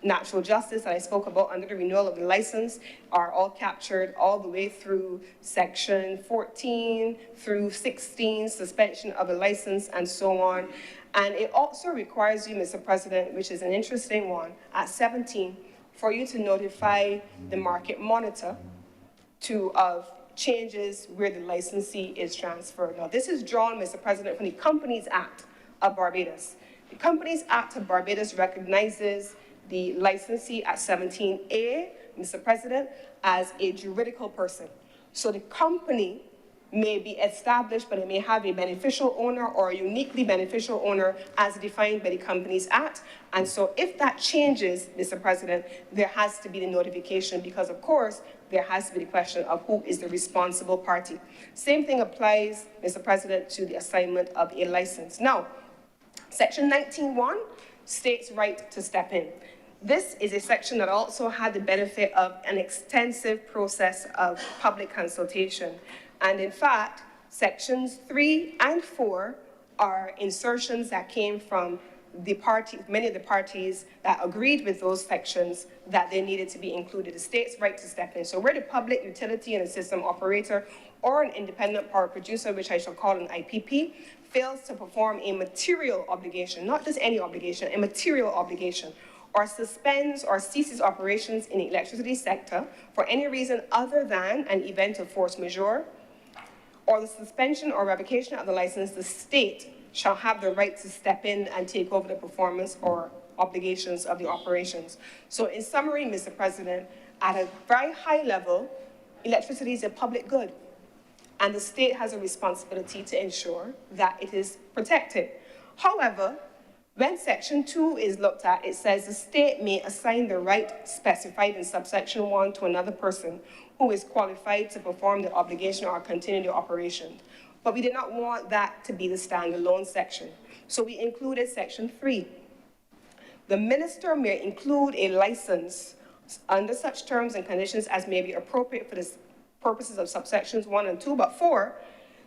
Speaker 4: natural justice that I spoke about under the renewal of the license are all captured all the way through Section 14 through 16, suspension of a license, and so on. And it also requires you, Mr. President, which is an interesting one, at 17, for you to notify the market monitor of changes where the licensee is transferred. Now, this is drawn, Mr. President, from the Companies Act of Barbados. The Companies Act of Barbados recognizes the licensee at 17A, Mr. President, as a juridical person. So the company may be established, but it may have a beneficial owner or a uniquely beneficial owner as defined by the Companies Act. And so if that changes, Mr. President, there has to be the notification because, of course, there has to be the question of who is the responsible party. Same thing applies, Mr. President, to the assignment of a license. Now, Section 19.1 states right to step in. This is a section that also had the benefit of an extensive process of public consultation. And in fact, sections 3 and 4 are insertions that came from the party, many of the parties that agreed with those sections that they needed to be included. The state's right to step in. So where the public utility and a system operator or an independent power producer, which I shall call an IPP, fails to perform a material obligation, not just any obligation, a material obligation, or suspends or ceases operations in the electricity sector for any reason other than an event of force majeure, or the suspension or revocation of the license, the state shall have the right to step in and take over the performance or obligations of the operations. So in summary, Mr. President, at a very high level, electricity is a public good, and the state has a responsibility to ensure that it is protected. However, when Section 2 is looked at, it says the state may assign the right specified in subsection 1 to another person who is qualified to perform the obligation or continue the operation. But we did not want that to be the standalone section. So we included Section 3. The minister may include a license under such terms and conditions as may be appropriate for the purposes of subsections 1 and 2, but 4,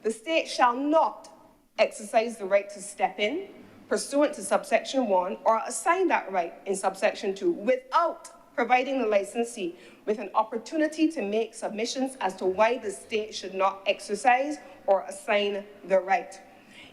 Speaker 4: the state shall not exercise the right to step in pursuant to subsection 1 or assign that right in subsection 2 without providing the licensee with an opportunity to make submissions as to why the state should not exercise or assign the right.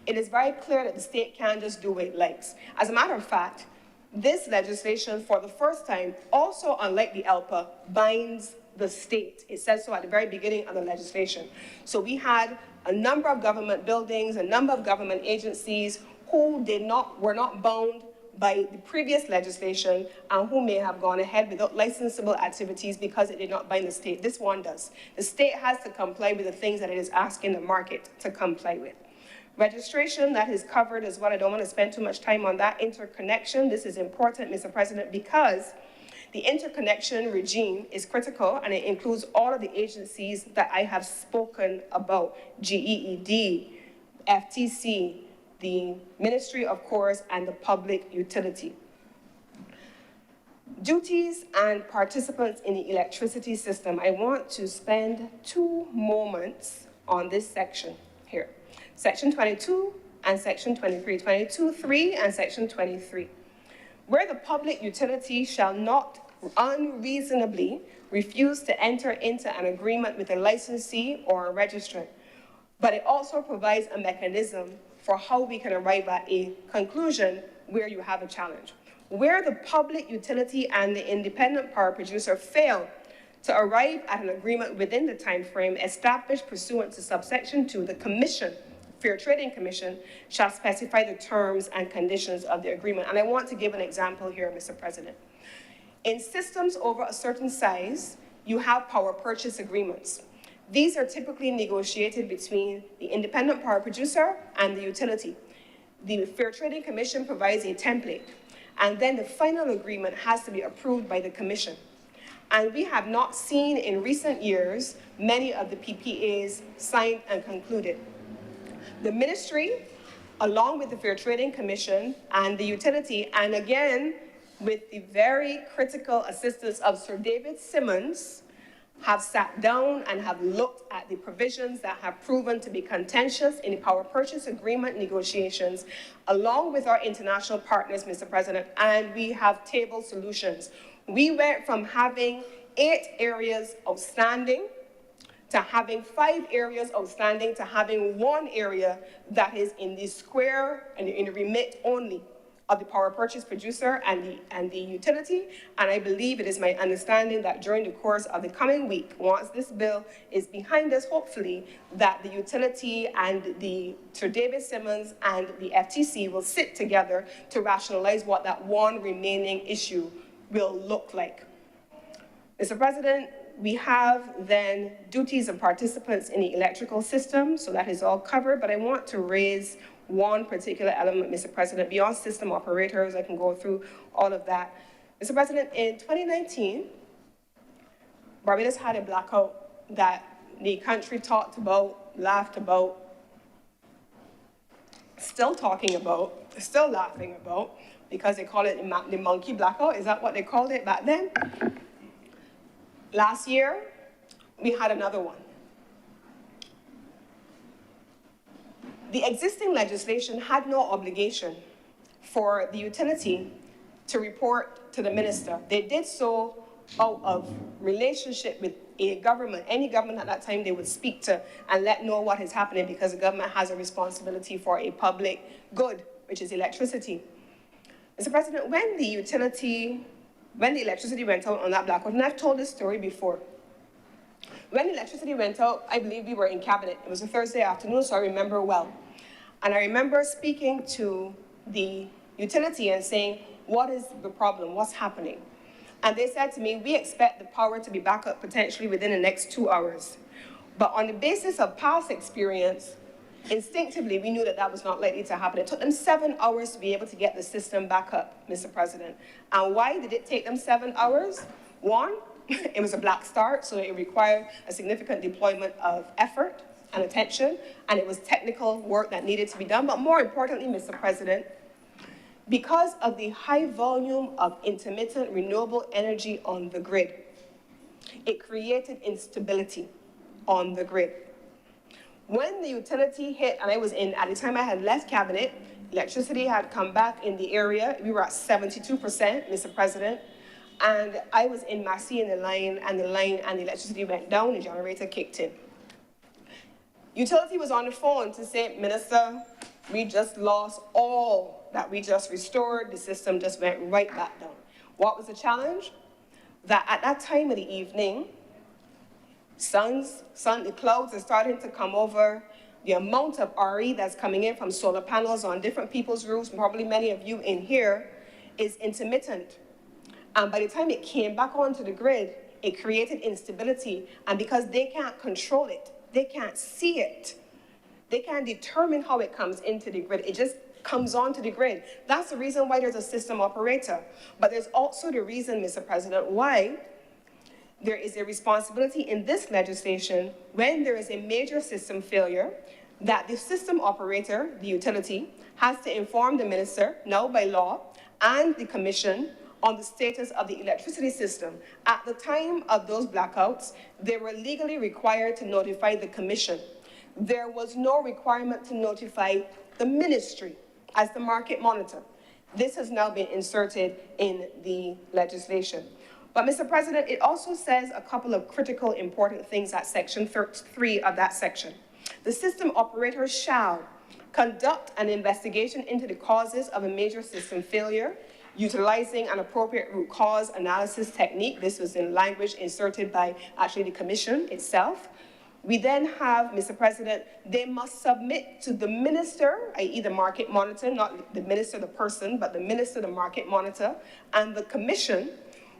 Speaker 4: It is very clear that the state can't just do what it likes. As a matter of fact, this legislation, for the first time, also unlike the ELPA, binds the state. It says so at the very beginning of the legislation. So we had a number of government buildings, a number of government agencies who were not bound by the previous legislation and who may have gone ahead without licensable activities because it did not bind the state. This one does. The state has to comply with the things that it is asking the market to comply with. Registration, that is covered as well. I don't want to spend too much time on that. Interconnection, this is important, Mr. President, because the interconnection regime is critical and it includes all of the agencies that I have spoken about: GEED, FTC, the Ministry of Course, and the public utility. Duties and participants in the electricity system. I want to spend 2 moments on this section here. Section 22 and Section 23, 22.3 and Section 23. Where the public utility shall not unreasonably refuse to enter into an agreement with a licensee or a registrant, but it also provides a mechanism for how we can arrive at a conclusion where you have a challenge. Where the public utility and the independent power producer fail to arrive at an agreement within the time frame established pursuant to subsection 2, the Commission, Fair Trading Commission, shall specify the terms and conditions of the agreement. And I want to give an example here, Mr. President. In systems over a certain size, you have power purchase agreements. These are typically negotiated between the independent power producer and the utility. The Fair Trading Commission provides a template, and then the final agreement has to be approved by the Commission. And we have not seen in recent years many of the PPAs signed and concluded. The ministry, along with the Fair Trading Commission and the utility, and again, with the very critical assistance of Sir David Simmons, have sat down and have looked at the provisions that have proven to be contentious in the power purchase agreement negotiations, along with our international partners, Mr. President, and we have tabled solutions. We went from having 8 areas outstanding to having 5 areas outstanding to having 1 area that is in the square and in the remit only of the power purchase producer and the utility. And I believe it is my understanding that during the course of the coming week, once this bill is behind us, hopefully, that the utility and the Sir David Simmons and the FTC will sit together to rationalize what that one remaining issue will look like. Mr. President, we have then duties of participants in the electrical system, so that is all covered, but I want to raise one particular element, Mr. President, beyond system operators. I can go through all of that. Mr. President, in 2019, Barbados had a blackout that the country talked about, laughed about, still talking about, still laughing about, because they call it the monkey blackout. Is that what they called it back then? Last year, we had another one. The existing legislation had no obligation for the utility to report to the minister. They did so out of relationship with a government. Any government at that time they would speak to and let know what is happening, because the government has a responsibility for a public good, which is electricity. Mr. President, when the electricity went out on that blackout, and I've told this story before, when the electricity went out, I believe we were in cabinet. It was a Thursday afternoon, so I remember well. And I remember speaking to the utility and saying, what is the problem? What's happening? And they said to me, we expect the power to be back up potentially within the next 2 hours. But on the basis of past experience, instinctively, we knew that that was not likely to happen. It took them 7 hours to be able to get the system back up, Mr. President. And why did it take them 7 hours? One, it was a black start, so it required a significant deployment of effort and attention, and it was technical work that needed to be done. But more importantly, Mr. President, because of the high volume of intermittent renewable energy on the grid, it created instability on the grid. When the utility hit, and I was in, at the time I had left cabinet, electricity had come back in the area. We were at 72%, Mr. President, and I was in Massey in the line, and the electricity went down, the generator kicked in. Utility was on the phone to say, Minister, we just lost all that we just restored. The system just went right back down. What was the challenge? That at that time of the evening, the clouds are starting to come over. The amount of RE that's coming in from solar panels on different people's roofs, probably many of you in here, is intermittent. And by the time it came back onto the grid, it created instability. And because they can't control it, they can't see it, they can't determine how it comes into the grid. It just comes onto the grid. That's the reason why there's a system operator. But there's also the reason, Mr. President, why there is a responsibility in this legislation when there is a major system failure that the system operator, the utility, has to inform the minister, now by law, and the commission on the status of the electricity system. At the time of those blackouts, they were legally required to notify the commission. There was no requirement to notify the ministry as the market monitor. This has now been inserted in the legislation. But Mr. President, it also says a couple of critical important things at section 3 of that section. The system operator shall conduct an investigation into the causes of a major system failure, utilizing an appropriate root cause analysis technique. This was in language inserted by actually the commission itself. We then have, Mr. President, they must submit to the minister, i.e. the market monitor, not the minister, the person, but the minister, the market monitor, and the commission,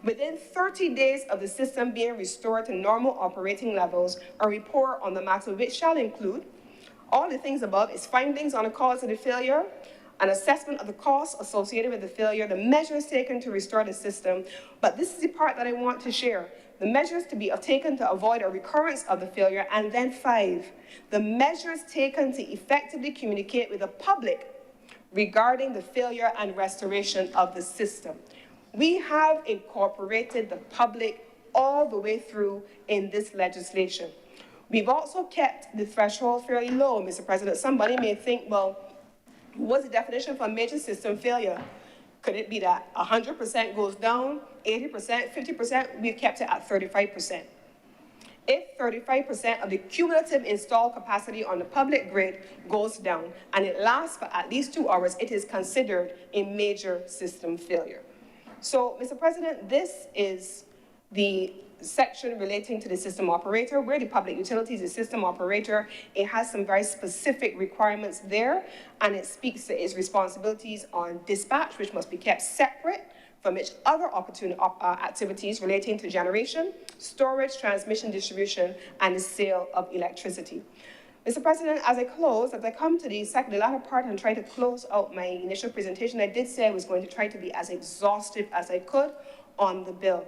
Speaker 4: within 30 days of the system being restored to normal operating levels, a report on the matter, which shall include all the things above, its findings on the cause of the failure, an assessment of the costs associated with the failure, the measures taken to restore the system. But this is the part that I want to share. The measures to be taken to avoid a recurrence of the failure, and then 5, the measures taken to effectively communicate with the public regarding the failure and restoration of the system. We have incorporated the public all the way through in this legislation. We've also kept the threshold fairly low, Mr. President. Somebody may think, well, what's the definition for major system failure? Could it be that 100% goes down, 80%, 50%? We've kept it at 35%. If 35% of the cumulative installed capacity on the public grid goes down and it lasts for at least 2 hours, it is considered a major system failure. So, Mr. President, this is the section relating to the system operator. Where the public utility is a system operator, it has some very specific requirements there, and it speaks to its responsibilities on dispatch, which must be kept separate from which other activities relating to generation, storage, transmission, distribution, and the sale of electricity. Mr. President, as I come to the latter part and try to close out my initial presentation, I did say I was going to try to be as exhaustive as I could on the bill.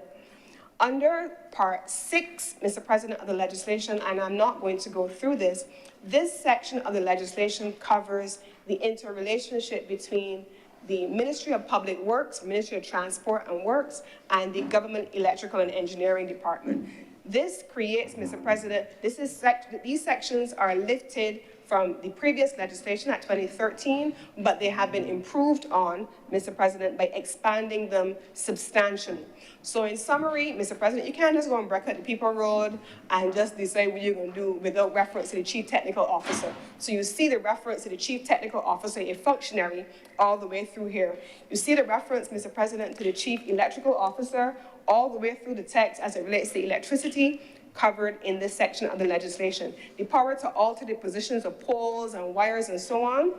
Speaker 4: Under Part 6, Mr. President, of the legislation, and I'm not going to go through this, this section of the legislation covers the interrelationship between the Ministry of Public Works, Ministry of Transport and Works, and the Government Electrical and Engineering Department. This creates, Mr. President, these sections are lifted from the previous legislation at 2013, but they have been improved on, Mr. President, by expanding them substantially. So in summary, Mr. President, you can't just go and break out the People Road and just decide what you're going to do without reference to the Chief Technical Officer. So you see the reference to the Chief Technical Officer, a functionary, all the way through here. You see the reference, Mr. President, to the Chief Electrical Officer, all the way through the text as it relates to electricity, covered in this section of the legislation. The power to alter the positions of poles and wires and so on,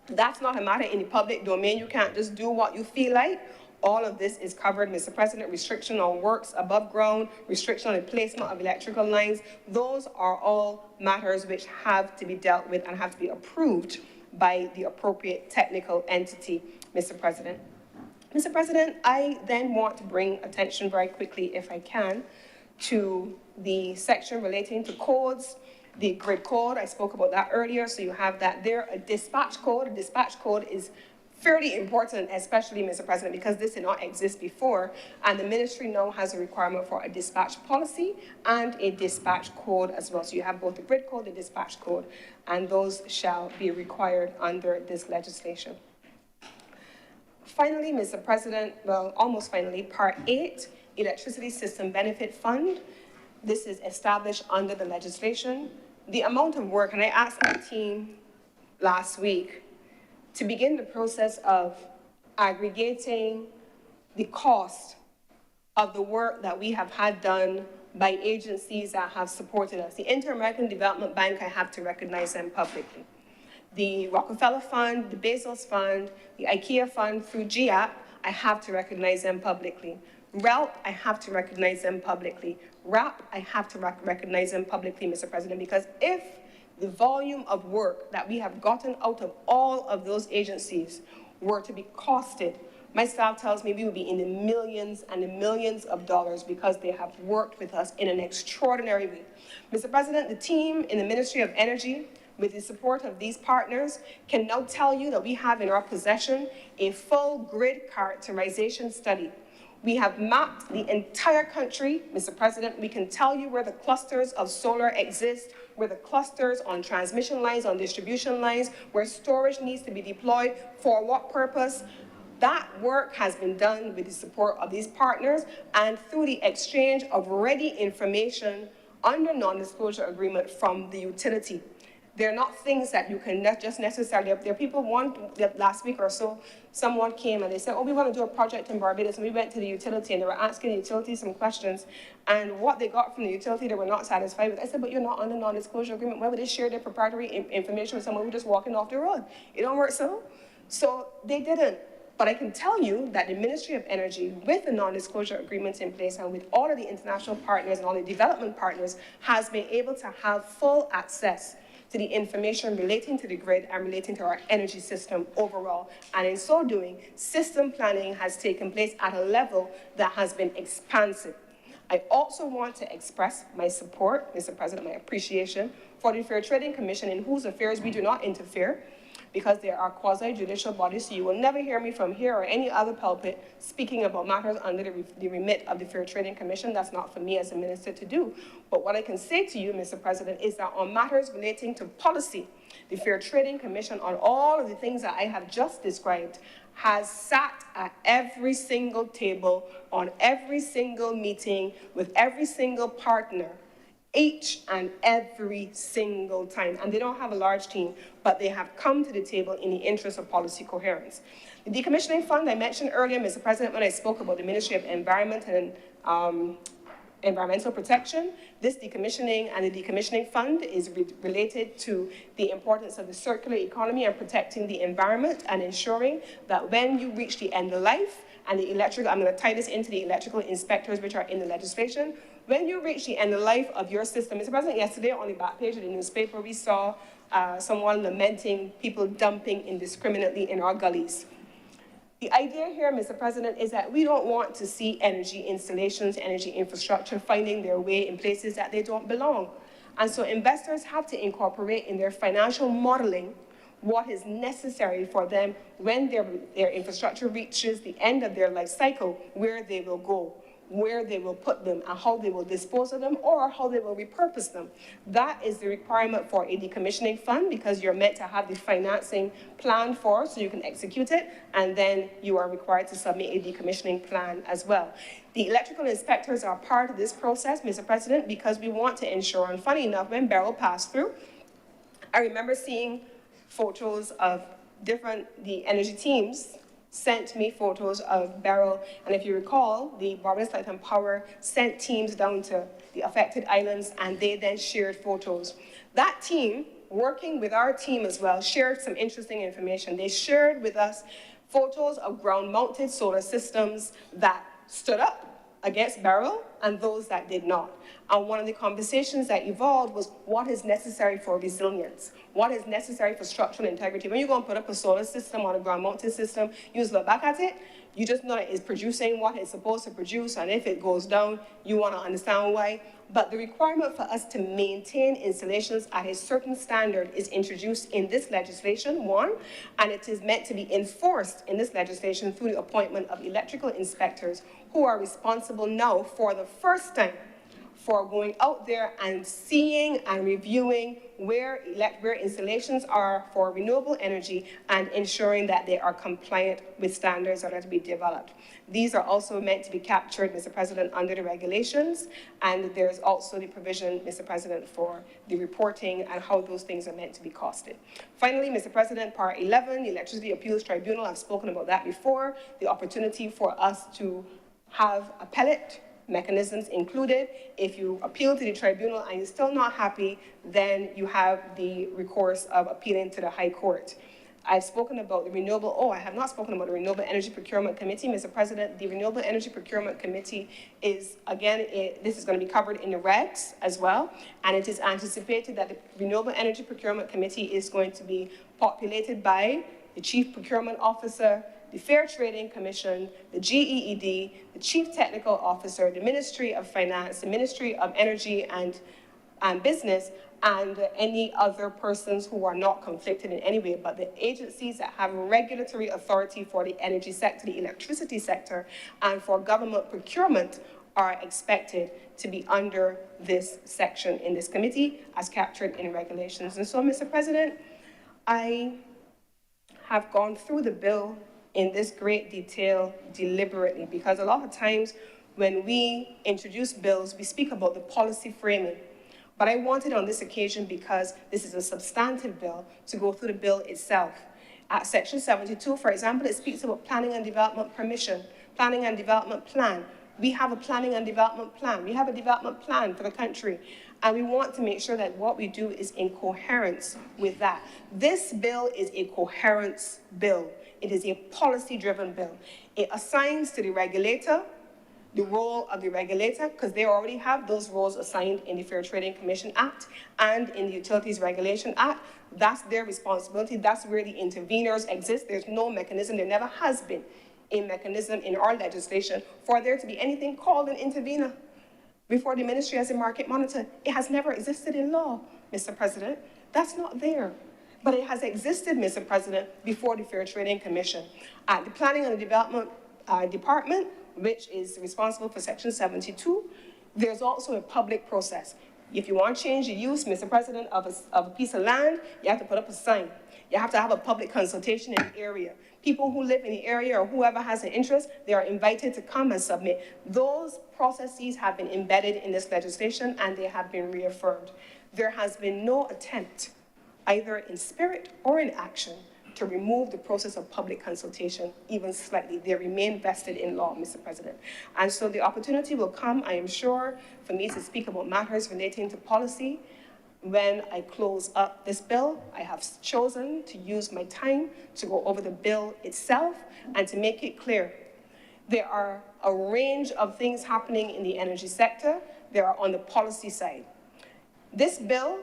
Speaker 4: that's not a matter in the public domain. You can't just do what you feel like. All of this is covered, Mr. President. Restriction on works above ground, restriction on the placement of electrical lines. Those are all matters which have to be dealt with and have to be approved by the appropriate technical entity, Mr. President. Mr. President, I then want to bring attention very quickly, if I can, to the section relating to codes, the grid code. I spoke about that earlier, so you have that there. A dispatch code is fairly important, especially, Mr. President, because this did not exist before, and the ministry now has a requirement for a dispatch policy and a dispatch code as well. So you have both the grid code and the dispatch code, and those shall be required under this legislation. Finally, Mr. President, well, almost finally, Part 8, Electricity System Benefit Fund. This is established under the legislation. The amount of work, and I asked our team last week to begin the process of aggregating the cost of the work that we have had done by agencies that have supported us. The Inter-American Development Bank, I have to recognize them publicly. The Rockefeller Fund, the Bezos Fund, the IKEA Fund through GIAP, I have to recognize them publicly. RELP, I have to recognize them publicly. RAP, I have to recognize them publicly, Mr. President, because if the volume of work that we have gotten out of all of those agencies were to be costed, my staff tells me we would be in the millions and the millions of dollars because they have worked with us in an extraordinary way. Mr. President, the team in the Ministry of Energy, with the support of these partners, can now tell you that we have in our possession a full grid characterization study. We have mapped the entire country, Mr. President. We can tell you where the clusters of solar exist, where the clusters on transmission lines, on distribution lines, where storage needs to be deployed, for what purpose. That work has been done with the support of these partners and through the exchange of ready information under non-disclosure agreement from the utility. They're not things that you can just necessarily, there are people, last week or so, someone came and they said, oh, we want to do a project in Barbados, and we went to the utility and they were asking the utility some questions, and what they got from the utility they were not satisfied with. I said, but you're not under non-disclosure agreement. Why would they share their proprietary information with someone who's just walking off the road? It don't work so. So they didn't. But I can tell you that the Ministry of Energy, with the non-disclosure agreements in place and with all of the international partners and all the development partners, has been able to have full access to the information relating to the grid and relating to our energy system overall. And in so doing, system planning has taken place at a level that has been expansive. I also want to express my support, Mr. President, my appreciation for the Fair Trading Commission, in whose affairs we do not interfere, because they are quasi-judicial bodies, so you will never hear me from here or any other pulpit speaking about matters under the remit of the Fair Trading Commission. That's not for me as a minister to do. But what I can say to you, Mr. President, is that on matters relating to policy, the Fair Trading Commission, on all of the things that I have just described, has sat at every single table, on every single meeting, with every single partner, each and every single time. And they don't have a large team, but they have come to the table in the interest of policy coherence. The decommissioning fund I mentioned earlier, Mr. President, when I spoke about the Ministry of Environment and environmental protection. This decommissioning and the decommissioning fund is related to the importance of the circular economy and protecting the environment and ensuring that when you reach the end of life, and the electrical, I'm going to tie this into the electrical inspectors which are in the legislation, when you reach the end of life of your system. Mr. President, yesterday on the back page of the newspaper, we saw someone lamenting people dumping indiscriminately in our gullies. The idea here, Mr. President, is that we don't want to see energy installations, energy infrastructure finding their way in places that they don't belong. And so investors have to incorporate in their financial modeling what is necessary for them when their infrastructure reaches the end of their life cycle, where they will go, where they will put them, and how they will dispose of them, or how they will repurpose them. That is the requirement for a decommissioning fund, because you're meant to have the financing planned for so you can execute it, and then you are required to submit a decommissioning plan as well. The electrical inspectors are part of this process, Mr. President, because we want to ensure, and funny enough, when Beryl passed through, I remember seeing photos of the energy teams sent me photos of Beryl, and if you recall, the Barbados Light and Power sent teams down to the affected islands, and they then shared photos. That team, working with our team as well, shared some interesting information. They shared with us photos of ground-mounted solar systems that stood up against Beryl and those that did not. And one of the conversations that evolved was what is necessary for resilience, what is necessary for structural integrity. When you go and put up a solar system on a ground-mounted system, you just look back at it, you just know that it's producing what it's supposed to produce, and if it goes down, you want to understand why. But the requirement for us to maintain installations at a certain standard is introduced in this legislation, one, and it is meant to be enforced in this legislation through the appointment of electrical inspectors who are responsible now for the first time for going out there and seeing and reviewing where installations are for renewable energy and ensuring that they are compliant with standards that are to be developed. These are also meant to be captured, Mr. President, under the regulations, and there's also the provision, Mr. President, for the reporting and how those things are meant to be costed. Finally, Mr. President, Part 11, the Electricity Appeals Tribunal, I've spoken about that before, the opportunity for us to have appellate mechanisms included. If you appeal to the tribunal and you're still not happy, then you have the recourse of appealing to the High Court. I've spoken about the I have not spoken about the Renewable Energy Procurement Committee, Mr. President. The Renewable Energy Procurement Committee is, again, this is going to be covered in the regs as well, and it is anticipated that the Renewable Energy Procurement Committee is going to be populated by the Chief Procurement Officer, the Fair Trading Commission, the GEED, the Chief Technical Officer, the Ministry of Finance, the Ministry of Energy and Business, and any other persons who are not conflicted in any way, but the agencies that have regulatory authority for the energy sector, the electricity sector, and for government procurement are expected to be under this section in this committee as captured in regulations. And so, Mr. President, I have gone through the bill in this great detail deliberately, because a lot of times when we introduce bills, we speak about the policy framing. But I wanted on this occasion, because this is a substantive bill, to go through the bill itself. At Section 72, for example, it speaks about planning and development permission, planning and development plan. We have a planning and development plan. We have a development plan for the country. And we want to make sure that what we do is in coherence with that. This bill is a coherence bill. It is a policy-driven bill. It assigns to the regulator the role of the regulator, because they already have those roles assigned in the Fair Trading Commission Act and in the Utilities Regulation Act. That's their responsibility. That's where the interveners exist. There's no mechanism. There never has been a mechanism in our legislation for there to be anything called an intervener before the ministry as a market monitor. It has never existed in law, Mr. President. That's not there. But it has existed, Mr. President, before the Fair Trading Commission. At the Planning and the Development Department, which is responsible for Section 72, there's also a public process. If you want to change the use, Mr. President, of a piece of land, you have to put up a sign. You have to have a public consultation in the area. People who live in the area or whoever has an interest, they are invited to come and submit. Those processes have been embedded in this legislation and they have been reaffirmed. There has been no attempt, either in spirit or in action, to remove the process of public consultation even slightly. They remain vested in law, Mr. President. And so the opportunity will come, I am sure, for me to speak about matters relating to policy. When I close up this bill, I have chosen to use my time to go over the bill itself and to make it clear. There are a range of things happening in the energy sector. There are on the policy side. This bill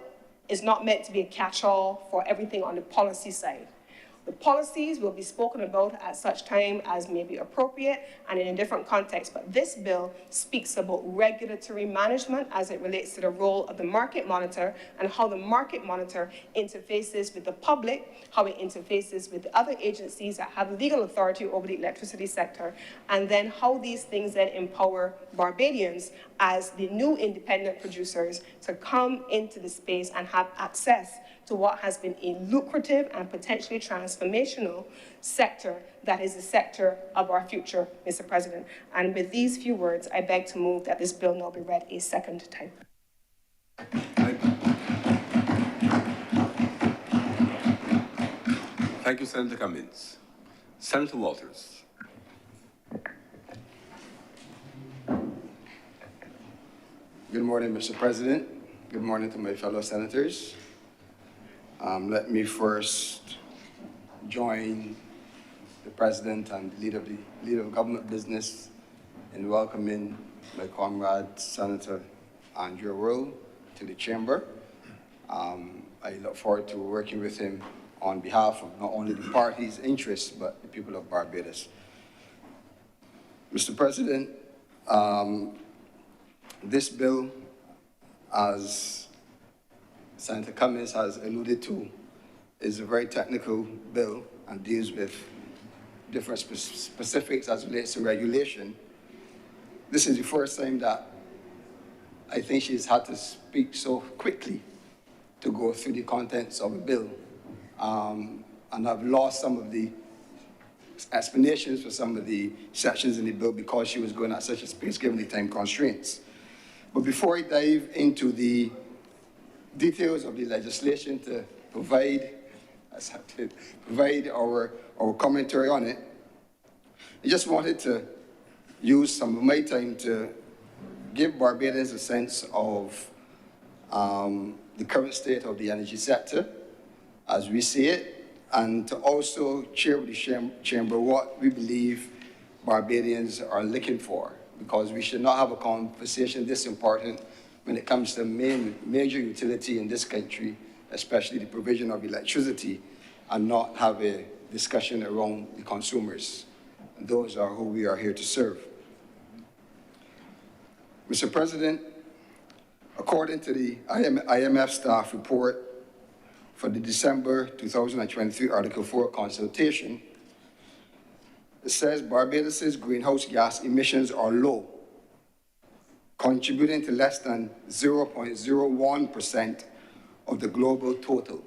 Speaker 4: is not meant to be a catch-all for everything on the policy side. The policies will be spoken about at such time as may be appropriate and in a different context, but this bill speaks about regulatory management as it relates to the role of the market monitor and how the market monitor interfaces with the public, how it interfaces with the other agencies that have legal authority over the electricity sector, and then how these things then empower Barbadians as the new independent producers to come into the space and have access to what has been a lucrative and potentially transformational sector that is the sector of our future, Mr. President. And with these few words, I beg to move that this bill now be read a second time.
Speaker 2: Thank you, Senator Cummins. Senator Walters.
Speaker 5: Good morning, Mr. President. Good morning to my fellow senators. Let me first join the President and the leader of government business in welcoming my comrade, Senator Andrew Worrell, to the chamber. I look forward to working with him on behalf of not only the party's interests, but the people of Barbados. Mr. President, this bill, as Senator Cummins has alluded to, is a very technical bill and deals with different specifics as it relates to regulation. This is the first time that I think she's had to speak so quickly to go through the contents of a bill. And I've lost some of the explanations for some of the sections in the bill because she was going at such a pace given the time constraints. But before I dive into the details of the legislation to provide our commentary on it, I just wanted to use some of my time to give Barbadians a sense of the current state of the energy sector as we see it, and to also share with the chamber what we believe Barbadians are looking for, because we should not have a conversation this important when it comes to major utility in this country, especially the provision of electricity, and not have a discussion around the consumers. And those are who we are here to serve. Mr. President, according to the IMF staff report for the December 2023 Article 4 consultation, it says Barbados's greenhouse gas emissions are low, contributing to less than 0.01% of the global total.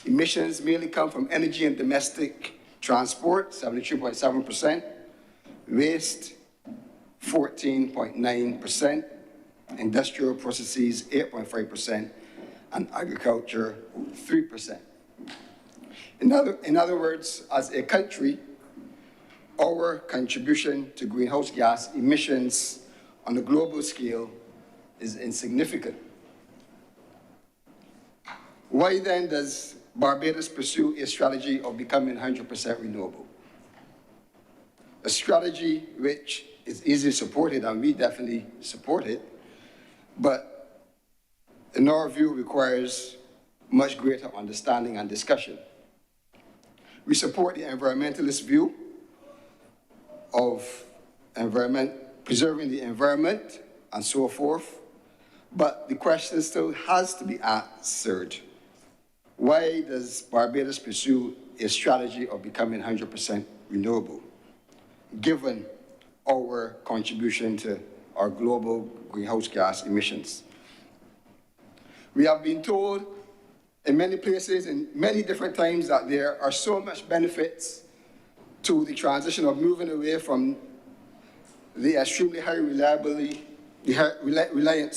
Speaker 5: Emissions mainly come from energy and domestic transport, 73.7%, waste, 14.9%, industrial processes, 8.5%, and agriculture, 3%. In other words, as a country, our contribution to greenhouse gas emissions on a global scale is insignificant. Why then does Barbados pursue a strategy of becoming 100% renewable? A strategy which is easily supported, and we definitely support it, but in our view requires much greater understanding and discussion. We support the environmentalist view of preserving the environment and so forth, but the question still has to be answered. Why does Barbados pursue a strategy of becoming 100% renewable, given our contribution to our global greenhouse gas emissions? We have been told in many places, in many different times, that there are so much benefits to the transition of moving away from the extremely high reliance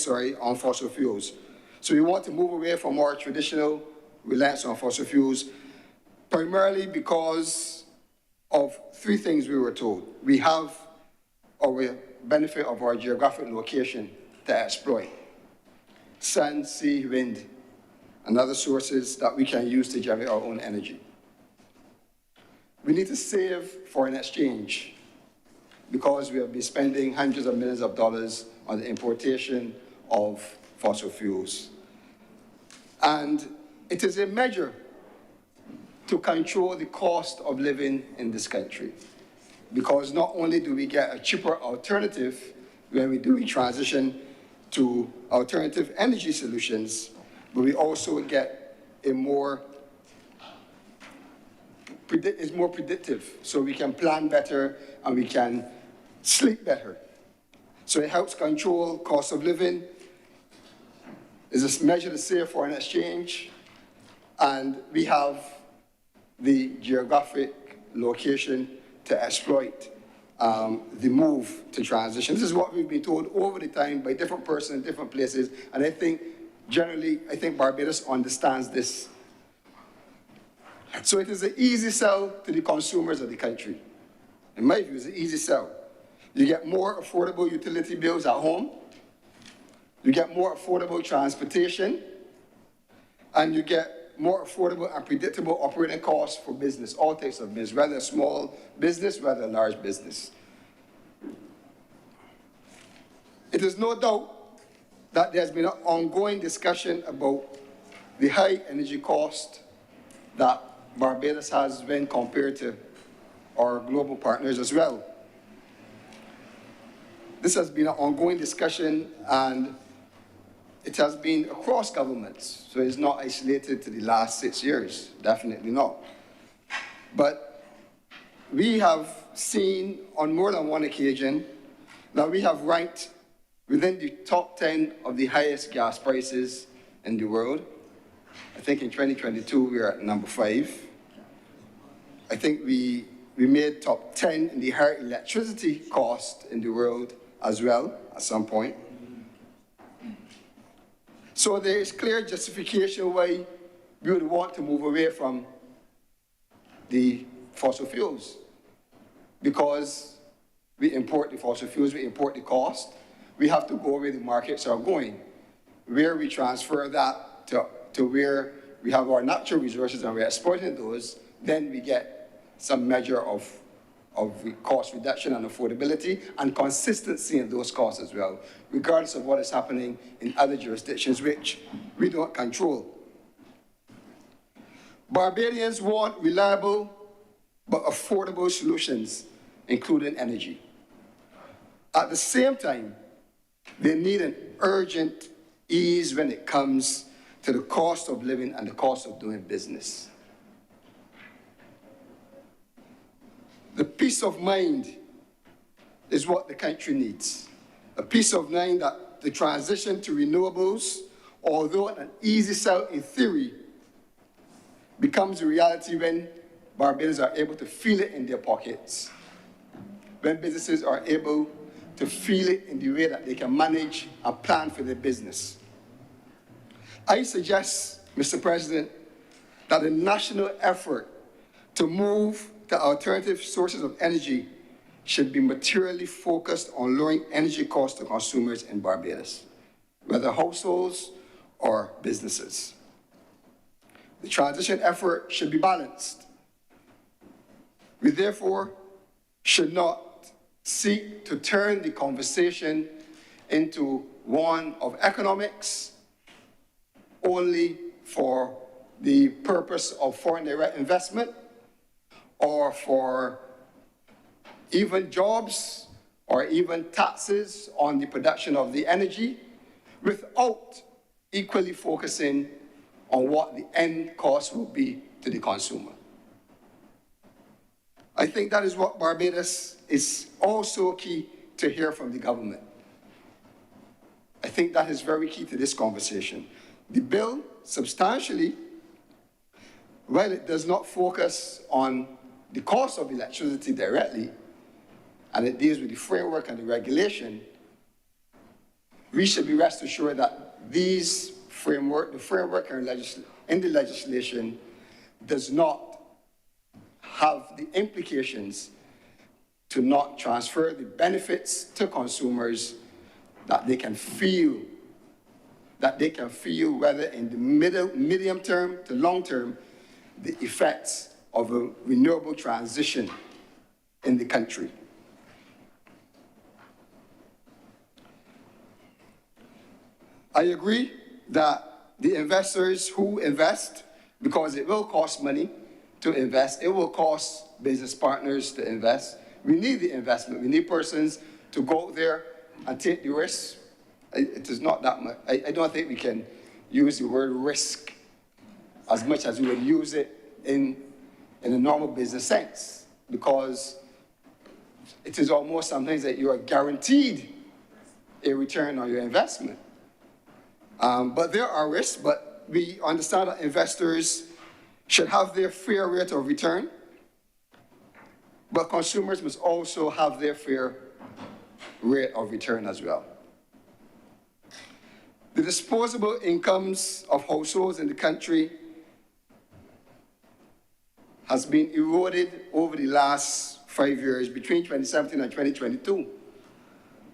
Speaker 5: on fossil fuels. So we want to move away from our traditional reliance on fossil fuels primarily because of three things we were told. We have our benefit of our geographic location to exploit: sun, sea, wind, and other sources that we can use to generate our own energy. We need to save foreign exchange because we have been spending hundreds of millions of dollars on the importation of fossil fuels. And it is a measure to control the cost of living in this country, because not only do we get a cheaper alternative when we do transition to alternative energy solutions, but we also get a more predictive, so we can plan better and we can sleep better. So it helps control cost of living. It's a measure to save foreign exchange, and we have the geographic location to exploit the move to transition. This is what we've been told over the time by different persons in different places, and I think generally, Barbados understands this. So it is an easy sell to the consumers of the country. In my view, it's an easy sell. You get more affordable utility bills at home, you get more affordable transportation, and you get more affordable and predictable operating costs for business, all types of business, whether a small business, whether a large business. It is no doubt that there's been an ongoing discussion about the high energy cost that Barbados has when compared to our global partners as well. This has been an ongoing discussion, and it has been across governments, so it's not isolated to the last 6 years, definitely not. But we have seen on more than one occasion that we have ranked within the top 10 of the highest gas prices in the world. I think in 2022 we are at number 5. I think we made top 10 in the higher electricity cost in the world as well at some point. So there is clear justification why we would want to move away from the fossil fuels, because we import the fossil fuels, we import the cost. We have to go where the markets are going. Where we transfer that to where we have our natural resources and we're exploiting those, then we get some measure of cost reduction and affordability and consistency in those costs as well, regardless of what is happening in other jurisdictions which we don't control. Barbadians want reliable but affordable solutions, including energy. At the same time, they need an urgent ease when it comes to the cost of living and the cost of doing business. The peace of mind is what the country needs. A peace of mind that the transition to renewables, although an easy sell in theory, becomes a reality when Barbadians are able to feel it in their pockets, when businesses are able to feel it in the way that they can manage and plan for their business. I suggest, Mr. President, that a national effort to move to alternative sources of energy should be materially focused on lowering energy costs to consumers in Barbados, whether households or businesses. The transition effort should be balanced. We therefore should not seek to turn the conversation into one of economics only for the purpose of foreign direct investment or for even jobs or even taxes on the production of the energy, without equally focusing on what the end cost will be to the consumer. I think that is what Barbados is also key to hear from the government. I think that is very key to this conversation. The bill, substantially, while it does not focus on the cost of electricity directly, and it deals with the framework and the regulation, we should be rest assured that the framework in the legislation does not have the implications to not transfer the benefits to consumers that they can feel, whether in the medium term to long term, the effects of a renewable transition in the country. I agree that the investors who invest, because it will cost money to invest, it will cost business partners to invest. We need the investment. We need persons to go out there and take the risk. It is not that much. I don't think we can use the word risk as much as we would use it in a normal business sense, because it is almost sometimes that you are guaranteed a return on your investment. But there are risks, but we understand that investors should have their fair rate of return, but consumers must also have their fair rate of return as well. The disposable incomes of households in the country has been eroded over the last 5 years, between 2017 and 2022.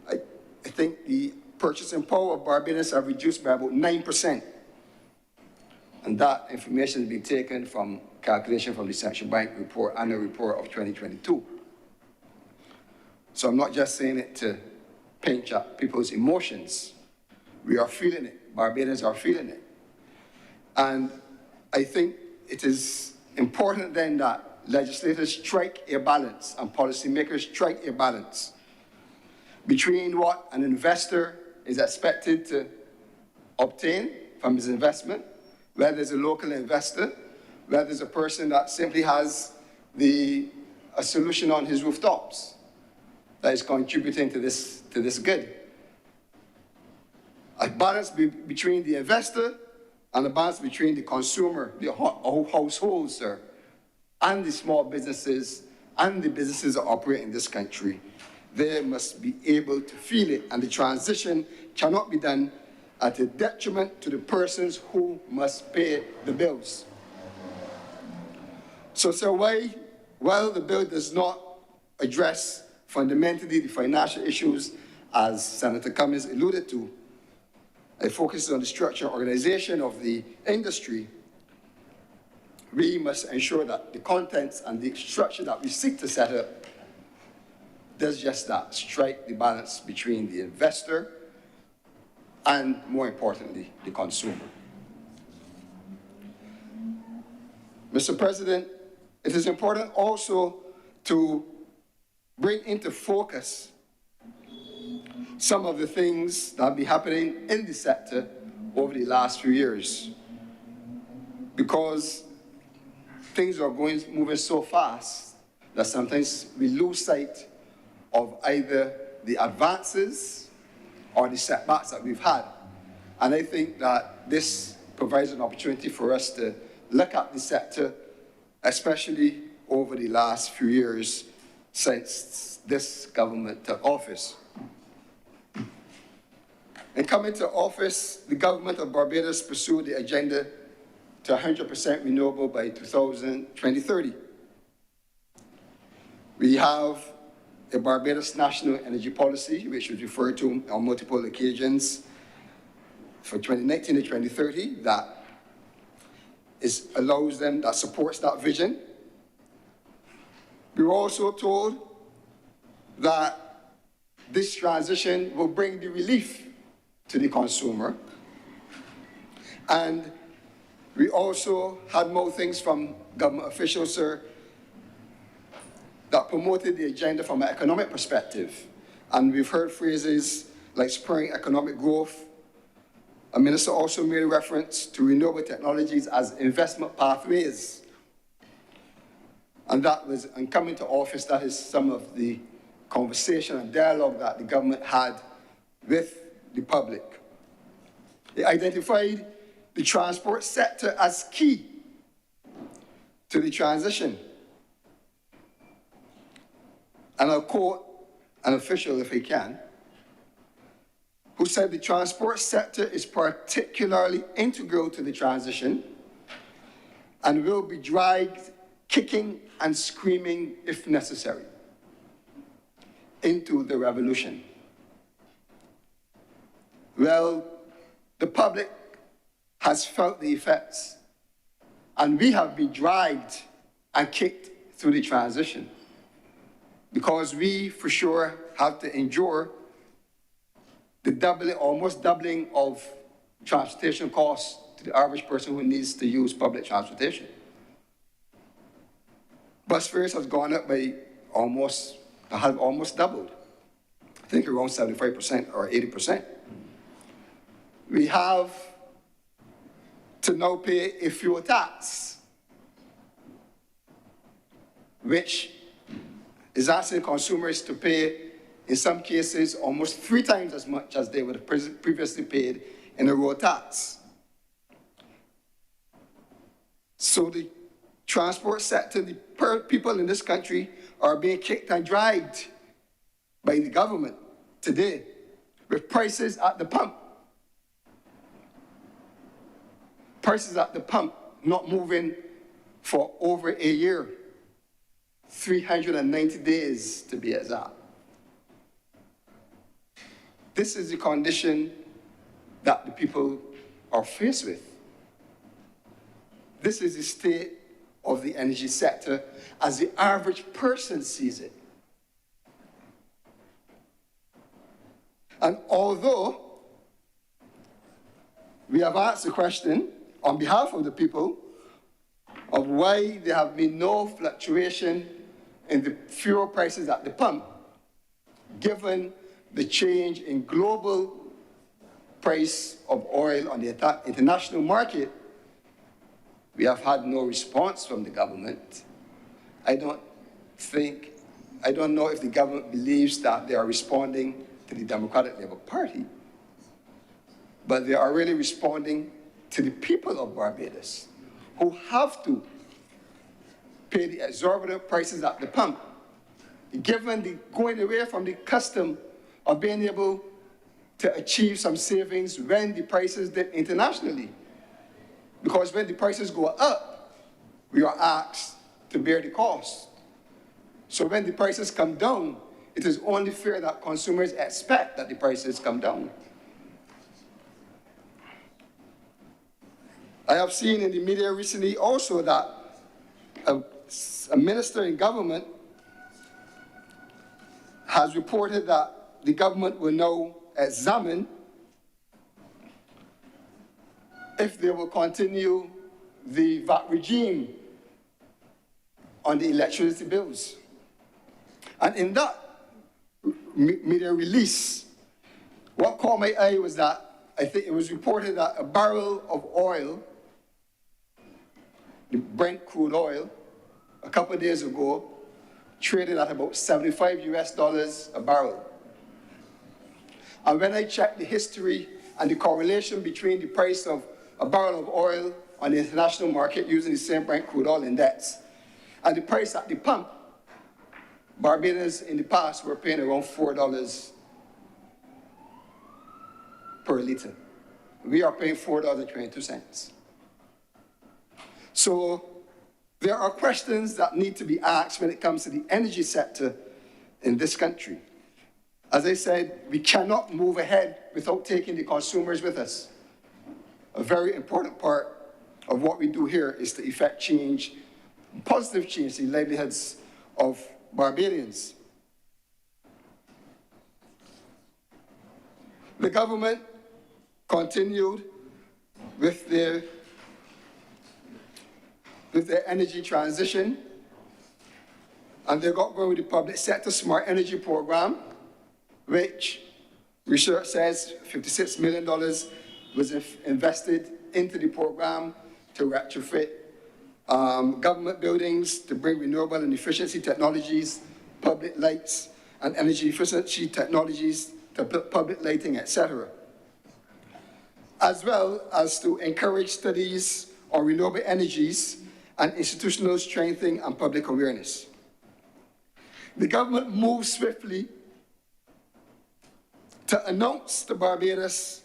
Speaker 5: I think the purchasing power of Barbadians have reduced by about 9%. And that information has been taken from calculation from the Central Bank report, annual report of 2022. So I'm not just saying it to pinch at people's emotions. We are feeling it. Barbadians are feeling it. And I think it is important then that legislators strike a balance and policymakers strike a balance between what an investor is expected to obtain from his investment, whether there's a local investor, whether there's a person that simply has a solution on his rooftops that is contributing to this good. A balance between the investor and a balance between the consumer, the households, and the small businesses and the businesses that operate in this country. They must be able to feel it, and the transition cannot be done at a detriment to the persons who must pay the bills. So while the bill does not address fundamentally the financial issues, as Senator Cummings alluded to, it focuses on the structure and organization of the industry. We must ensure that the contents and the structure that we seek to set up does just that, strike the balance between the investor and, more importantly, the consumer. Mr. President, it is important also to bring into focus some of the things that have been happening in the sector over the last few years, because things are moving so fast that sometimes we lose sight of either the advances or the setbacks that we've had. And I think that this provides an opportunity for us to look at the sector, especially over the last few years since this government took office. In coming to office, the government of Barbados pursued the agenda to 100% renewable by 2030. We have a Barbados National Energy Policy, which was referred to on multiple occasions for 2019 to 2030, that supports that vision. We were also told that this transition will bring the relief to the consumer. And we also had more things from government officials, sir, that promoted the agenda from an economic perspective. And we've heard phrases like spurring economic growth. A minister also made reference to renewable technologies as investment pathways. And that was, in coming to office, that is some of the conversation and dialogue that the government had with the public. It identified the transport sector as key to the transition. And I'll quote an official, if he can, who said the transport sector is particularly integral to the transition and will be dragged kicking and screaming if necessary into the revolution. Well, the public has felt the effects, and we have been dragged and kicked through the transition because we, for sure, have to endure the doubling, almost doubling of transportation costs to the average person who needs to use public transportation. Bus fares has gone up by almost doubled. I think around 75% or 80%. We have to now pay a fuel tax, which is asking consumers to pay, in some cases, almost 3 times as much as they would have previously paid in a road tax. So the transport sector, the people in this country are being kicked and dragged by the government today with prices at the pump. Prices at the pump not moving for over a year, 390 days to be exact. This is the condition that the people are faced with. This is the state of the energy sector as the average person sees it. And although we have asked the question on behalf of the people of why there have been no fluctuation in the fuel prices at the pump, given the change in global price of oil on the international market, we have had no response from the government. I don't know if the government believes that they are responding to the Democratic Labour Party, but they are really responding to the people of Barbados who have to pay the exorbitant prices at the pump, given the going away from the custom of being able to achieve some savings when the prices dip internationally. Because when the prices go up, we are asked to bear the cost. So when the prices come down, it is only fair that consumers expect that the prices come down. I have seen in the media recently also that a minister in government has reported that the government will now examine if they will continue the VAT regime on the electricity bills. And in that media release, what caught my eye was that I think it was reported that a barrel of oil, the Brent crude oil, a couple of days ago, traded at about $75 a barrel. And when I checked the history and the correlation between the price of a barrel of oil on the international market using the same Brent crude oil index and the price at the pump, Barbadians in the past were paying around $4 per liter. We are paying $4.22. So there are questions that need to be asked when it comes to the energy sector in this country. As I said, we cannot move ahead without taking the consumers with us. A very important part of what we do here is to effect change, positive change in the livelihoods of Barbadians. The government continued with their energy transition, and they got going with the public sector smart energy program, which research says $56 million was invested into the program to retrofit government buildings to bring renewable and efficiency technologies, public lights, and energy efficiency technologies to public lighting, etc., as well as to encourage studies on renewable energies and institutional strengthening and public awareness. The government moved swiftly to announce to Barbados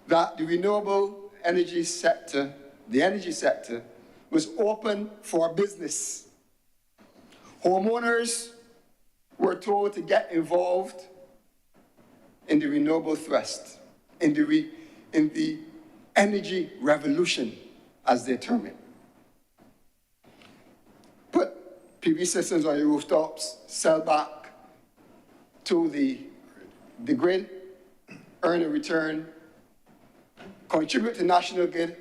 Speaker 5: that the renewable energy sector, the energy sector, was open for business. Homeowners were told to get involved in the renewable thrust, in the energy revolution, as they term it. Put PV systems on your rooftops, sell back to the grid, earn a return, contribute to national grid,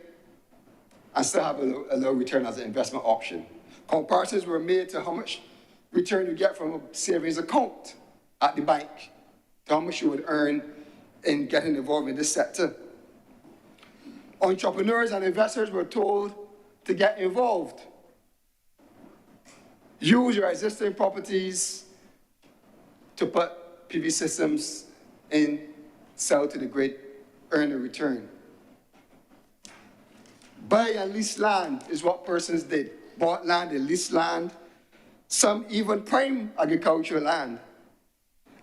Speaker 5: and still have a low return as an investment option. Comparisons were made to how much return you get from a savings account at the bank, to how much you would earn in getting involved in this sector. Entrepreneurs and investors were told to get involved. Use your existing properties to put PV systems in, sell to the grid, earn a return. Buy and lease land is what persons did. Bought land, they leased land, some even prime agricultural land,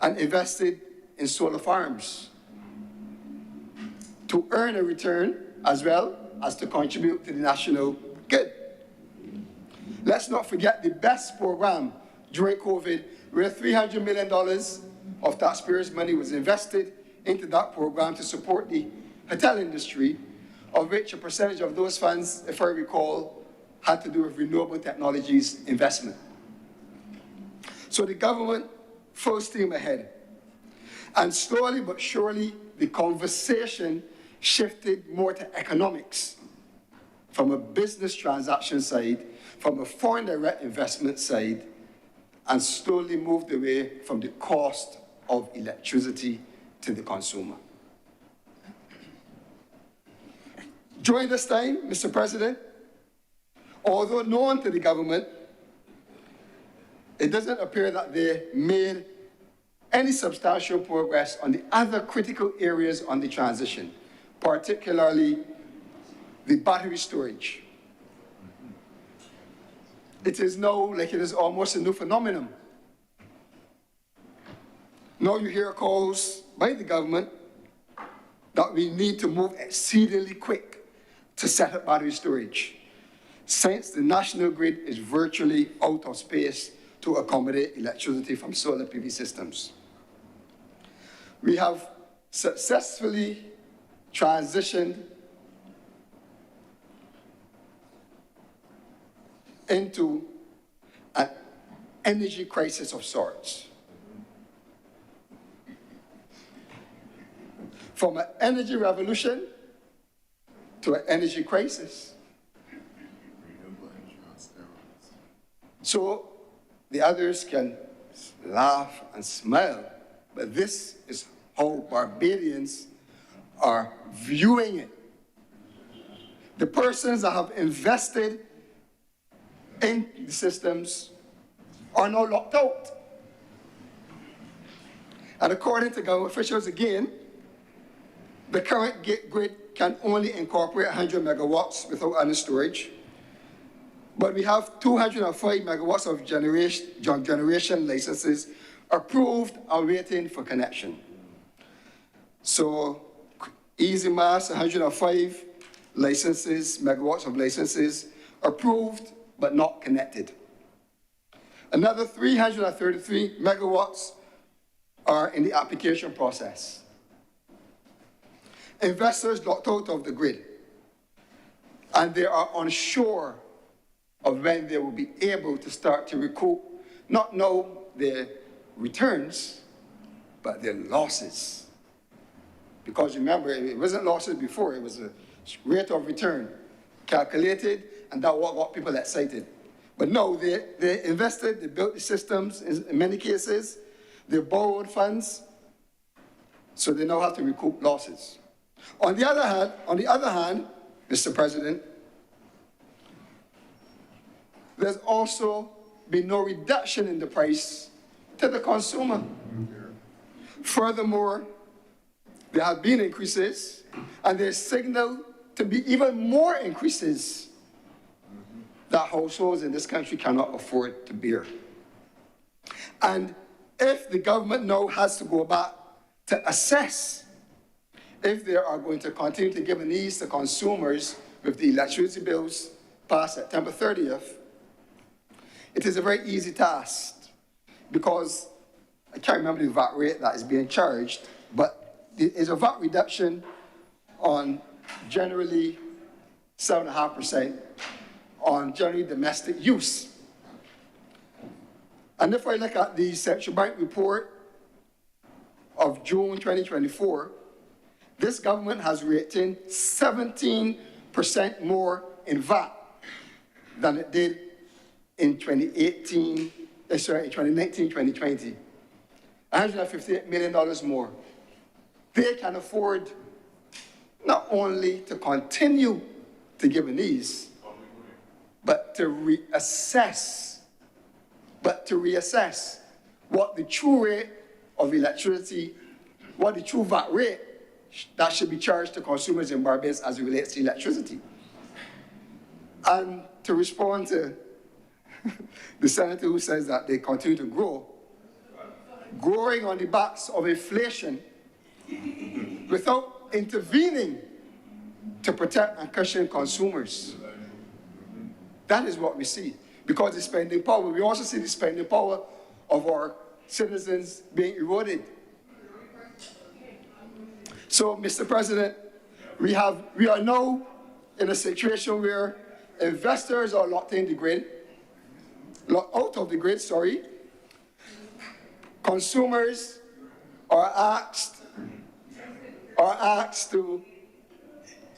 Speaker 5: and invested in solar farms to earn a return as well as to contribute to the national good. Let's not forget the BEST program during COVID, where $300 million of taxpayers' money was invested into that program to support the hotel industry, of which a percentage of those funds, if I recall, had to do with renewable technologies investment. So the government full steam ahead. And slowly but surely, the conversation shifted more to economics, from a business transaction side, from a foreign direct investment side, and slowly moved away from the cost of electricity to the consumer. During this time, Mr. President, although known to the government, it doesn't appear that they made any substantial progress on the other critical areas on the transition, particularly the battery storage. It is now like it is almost a new phenomenon. Now you hear calls by the government that we need to move exceedingly quick to set up battery storage, since the national grid is virtually out of space to accommodate electricity from solar PV systems. We have successfully transitioned into an energy crisis of sorts. From an energy revolution to an energy crisis. So the others can laugh and smile, but this is how Barbadians are viewing it. The persons that have invested in the systems are now locked out. And according to government officials, again, the current grid can only incorporate 100 megawatts without any storage. But we have 205 megawatts of generation licenses approved and waiting for connection. So easy math, 105 licenses, megawatts of licenses approved but not connected. Another 333 megawatts are in the application process. Investors locked out of the grid, and they are unsure of when they will be able to start to recoup, not now their returns, but their losses. Because remember, it wasn't losses before, it was a rate of return calculated, and that what got people excited. But no, they invested, they built the systems in many cases, they borrowed funds, so they now have to recoup losses. On the other hand, Mr. President, there's also been no reduction in the price to the consumer. Furthermore, there have been increases, and there's signal to be even more increases that households in this country cannot afford to bear. And if the government now has to go back to assess if they are going to continue to give an ease to consumers with the electricity bills past September 30th, it is a very easy task because I can't remember the VAT rate that is being charged, but there is a VAT reduction on generally 7.5% on generally domestic use. And if I look at the Central Bank report of June 2024, this government has retained 17% more in VAT than it did in 2019, 2020. $158 million more. They can afford not only to continue to give these, but to reassess what the true rate of electricity, what the true VAT rate that should be charged to consumers in Barbados as it relates to electricity. And to respond to the senator who says that they continue to grow, growing on the backs of inflation without intervening to protect and cushion consumers. That is what we see. Because the spending power, we also see the spending power of our citizens being eroded. So, Mr. President, we are now in a situation where investors are locked in the grid, out of the grid, sorry. Consumers are asked to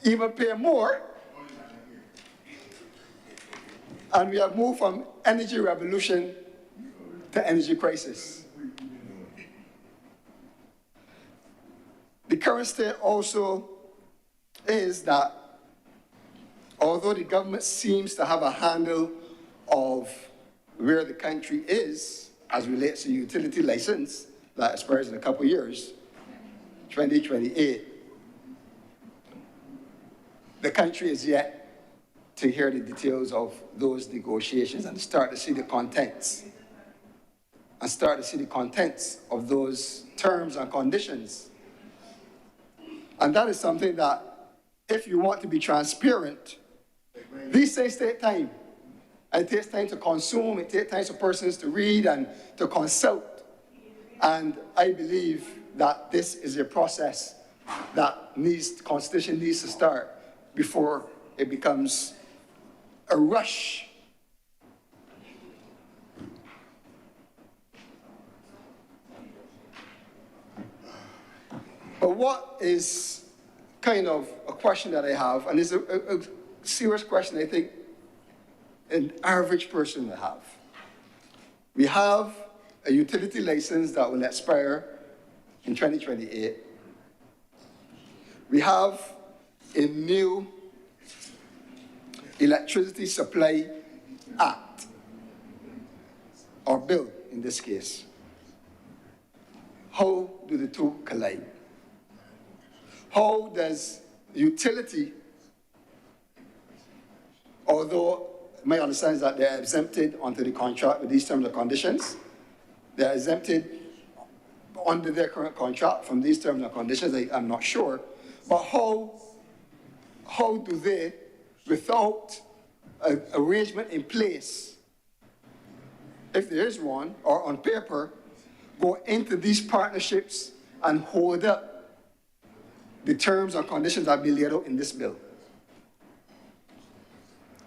Speaker 5: even pay more. And we have moved from energy revolution to energy crisis. The current state also is that although the government seems to have a handle of where the country is as relates to utility license, that expires in a couple of years, 2028, the country is yet to hear the details of those negotiations and start to see the contents. And start to see the contents of those terms and conditions. And that is something that, if you want to be transparent, these things take time. And it takes time to consume, it takes time for persons to read and to consult. And I believe that this is a process that the Constitution needs to start before it becomes a rush. But what is kind of a question that I have, and it's a serious question I think an average person will have. We have a utility license that will expire in 2028. We have a new Electricity Supply Act, or bill in this case. How do the two collide? How does utility, although my understanding is that they're exempted onto the contract with these terms and conditions, they're exempted under their current contract from these terms and conditions, I'm not sure, but how do they, without an arrangement in place, if there is one, or on paper, go into these partnerships and hold up the terms and conditions that be laid out in this bill?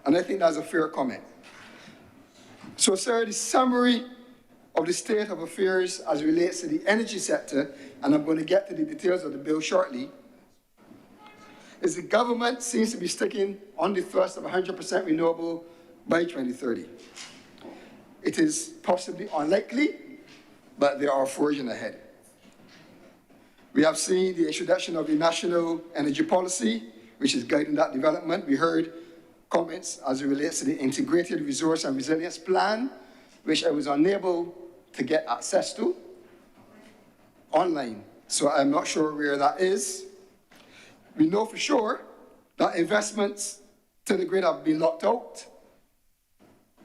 Speaker 5: And I think that's a fair comment. So, sir, the summary of the state of affairs as it relates to the energy sector, and I'm going to get to the details of the bill shortly, is the government seems to be sticking on the thrust of 100% renewable by 2030. It is possibly unlikely, but there are forging ahead. We have seen the introduction of the National Energy Policy, which is guiding that development. We heard comments as it relates to the Integrated Resource and Resilience Plan, which I was unable to get access to online. So I'm not sure where that is. We know for sure that investments to the grid have been locked out,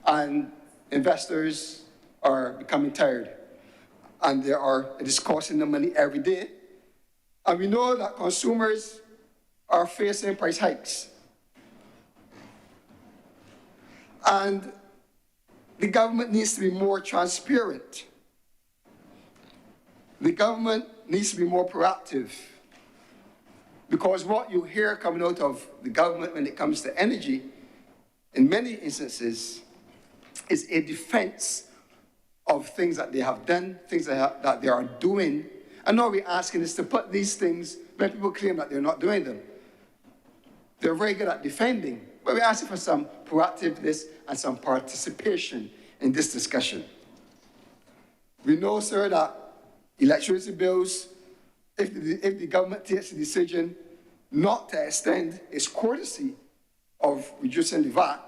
Speaker 5: and investors are becoming tired. And it is costing them money every day. And we know that consumers are facing price hikes. And the government needs to be more transparent. The government needs to be more proactive. Because what you hear coming out of the government when it comes to energy, in many instances, is a defense of things that they have done, things that they are doing. And all we're asking is to put these things when people claim that they're not doing them. They're very good at defending, but we're asking for some proactiveness and some participation in this discussion. We know, sir, that electricity bills, if the government takes the decision not to extend its courtesy of reducing the VAT,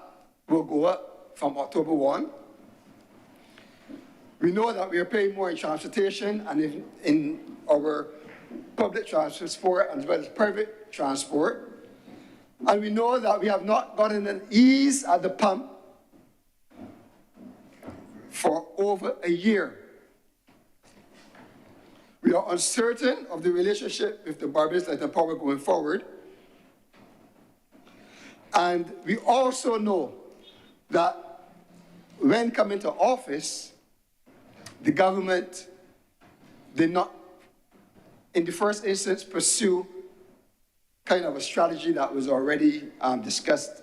Speaker 5: will go up from October 1. We know that we are paying more in transportation and in our public transport as well as private transport. And we know that we have not gotten an ease at the pump for over a year. We are uncertain of the relationship with the Barbados Light and Power going forward. And we also know that when coming to office, the government did not, in the first instance, pursue kind of a strategy that was already discussed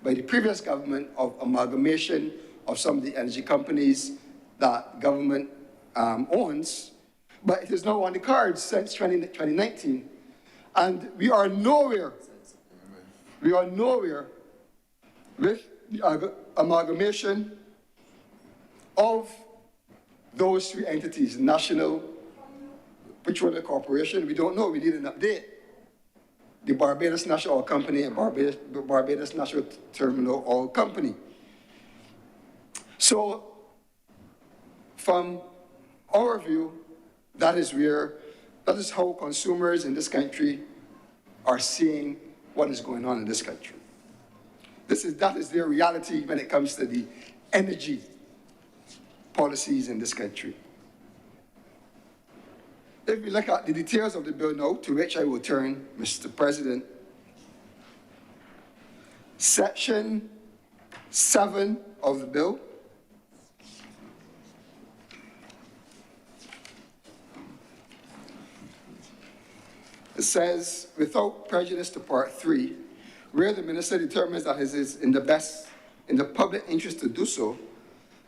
Speaker 5: by the previous government of amalgamation of some of the energy companies that government owns. But it is now on the cards since 2019. And we are nowhere with the amalgamation of those three entities, National Petroleum Corporation. We don't know, we need an update. The Barbados National Oil Company and Barbados National Terminal Oil Company. So, from our view, that is how consumers in this country are seeing what is going on in this country. That is their reality when it comes to the energy policies in this country. If we look at the details of the bill now, to which I will turn, Mr. President, Section 7 of the bill it says, without prejudice to Part 3, where the minister determines that it is in the public interest to do so,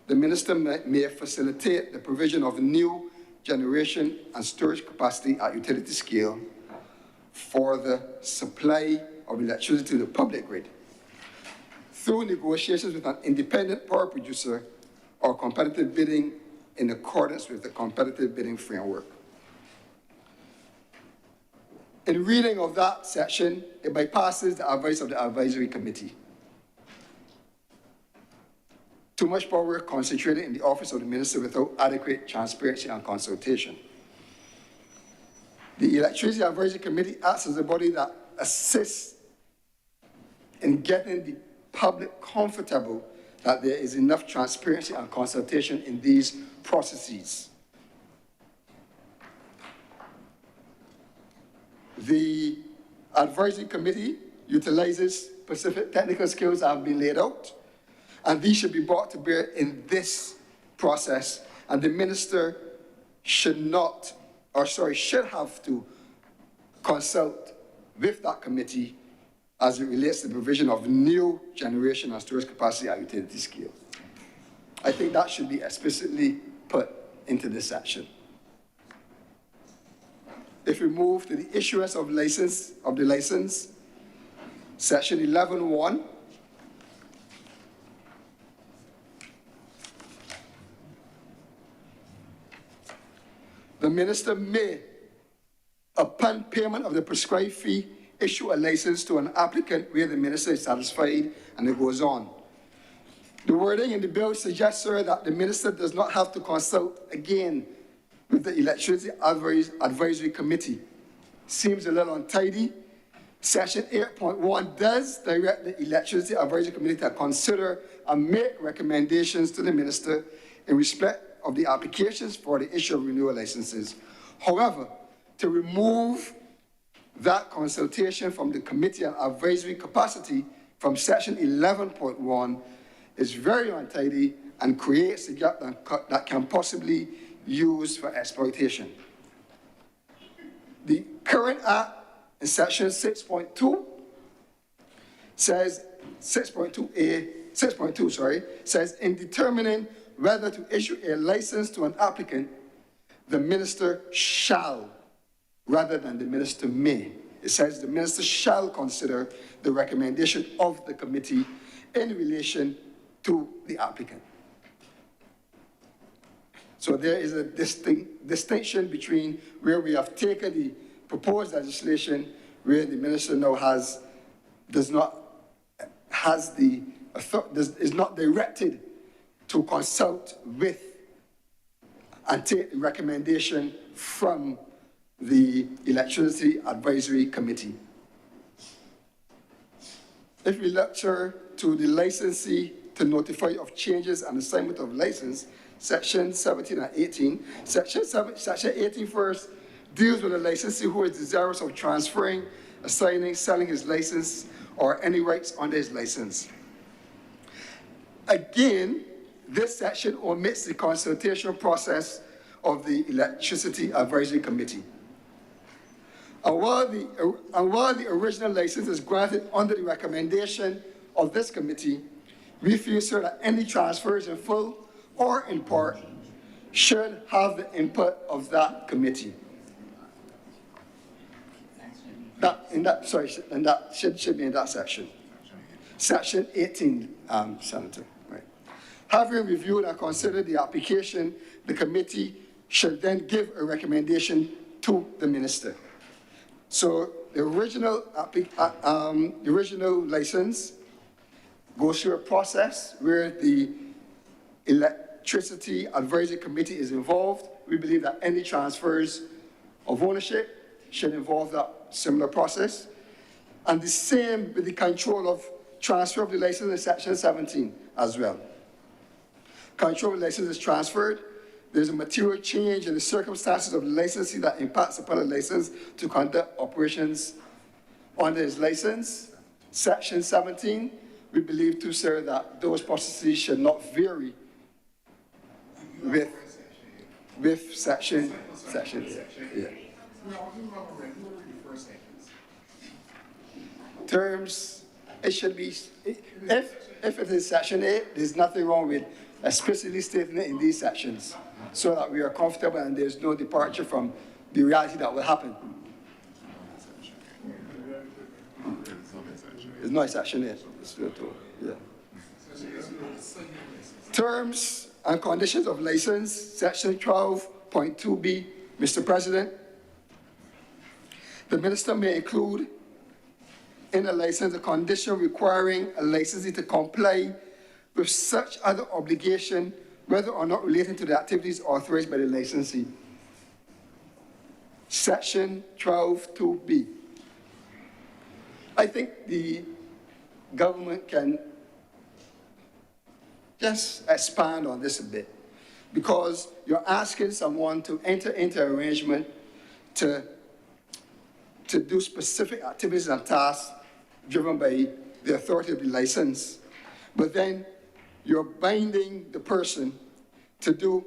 Speaker 5: the minister may facilitate the provision of new generation and storage capacity at utility scale for the supply of electricity to the public grid through negotiations with an independent power producer or competitive bidding in accordance with the competitive bidding framework. In reading of that section, it bypasses the advice of the advisory committee. Too much power concentrated in the office of the minister without adequate transparency and consultation. The Electricity Advisory Committee acts as a body that assists in getting the public comfortable that there is enough transparency and consultation in these processes. The advisory committee utilizes specific technical skills that have been laid out, and these should be brought to bear in this process, and the minister should have to consult with that committee as it relates to the provision of new generation and storage capacity at utility scale. I think that should be explicitly put into this section. If we move to the issuance of the license, section 11.1, the minister may, upon payment of the prescribed fee, issue a license to an applicant where the minister is satisfied, and it goes on. The wording in the bill suggests, sir, that the minister does not have to consult again with the Electricity Advisory Committee. Seems a little untidy. Section 8.1 does direct the Electricity Advisory Committee to consider and make recommendations to the minister in respect of the applications for the issue of renewal licenses. However, to remove that consultation from the committee and advisory capacity from section 11.1 is very untidy and creates a gap that can possibly use for exploitation. The current act in section 6.2 says, 6.2, says in determining whether to issue a license to an applicant, the minister shall, rather than the minister may. It says the minister shall consider the recommendation of the committee in relation to the applicant. So there is a distinction between where we have taken the proposed legislation, where the minister now is not directed to consult with and take the recommendation from the Electricity Advisory Committee. If we lecture to the licensee to notify of changes and assignment of license, Section 17 and 18. Section 18 first deals with a licensee who is desirous of transferring, assigning, selling his license, or any rights under his license. Again, this section omits the consultation process of the Electricity Advisory Committee. And while the original license is granted under the recommendation of this committee, we feel, sir, that any transfers in full or in part should have the input of that committee. That should be in that section. Section 18, Senator. Right. Having reviewed and considered the application, the committee should then give a recommendation to the minister. So the original license goes through a process where the Electricity Advisory Committee is involved. We believe that any transfers of ownership should involve that similar process. And the same with the control of transfer of the license in Section 17 as well. Control of the license is transferred. There's a material change in the circumstances of the licensee that impacts upon the license to conduct operations under his license. Section 17, we believe too, sir, that those processes should not vary with section. Yeah. Terms, it should be, if it is Section 8, there's nothing wrong with explicitly stating it in these sections, so that we are comfortable and there's no departure from the reality that will happen. It's not Section 8. It's yeah. Terms and conditions of license, Section 12.2b, Mr. President. The minister may include in a license a condition requiring a licensee to comply with such other obligation, whether or not relating to the activities authorized by the licensee. Section 12.2b. I think the government can just expand on this a bit, because you're asking someone to enter into an arrangement to do specific activities and tasks driven by the authority of the license, but then you're binding the person to do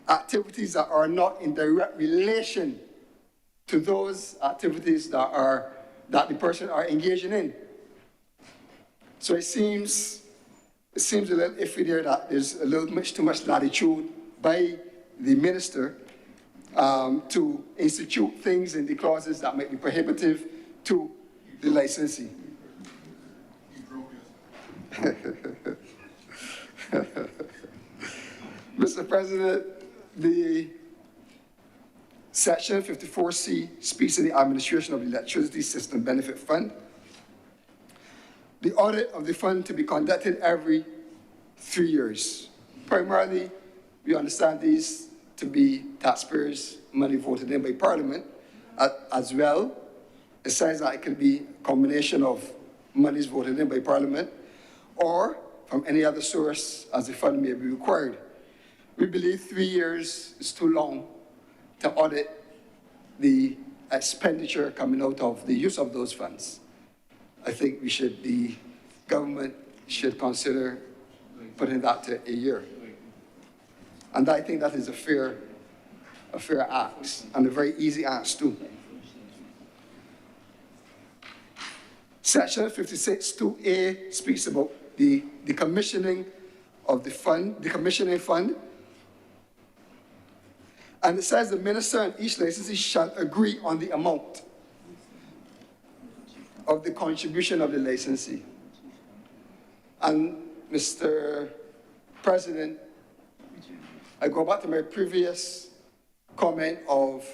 Speaker 5: activities that are not in direct relation to those activities that the person are engaging in. So it seems a little iffy there that there's a little too much latitude by the minister to institute things in the clauses that might be prohibitive to the licensee. Mr. President, the Section 54C speaks to the administration of the Electricity System Benefit Fund. The audit of the fund to be conducted every 3 years. Primarily, we understand these to be taxpayers' money voted in by Parliament as well. It says that it can be a combination of monies voted in by Parliament or from any other source as the fund may be required. We believe 3 years is too long to audit the expenditure coming out of the use of those funds. I think the government should consider putting that to a year. And I think that is a fair ask, and a very easy ask too. Section 56(2)A speaks about the commissioning of the commissioning fund. And it says the minister and each licensee shall agree on the amount of the contribution of the licensee. And Mr. President, I go back to my previous comment of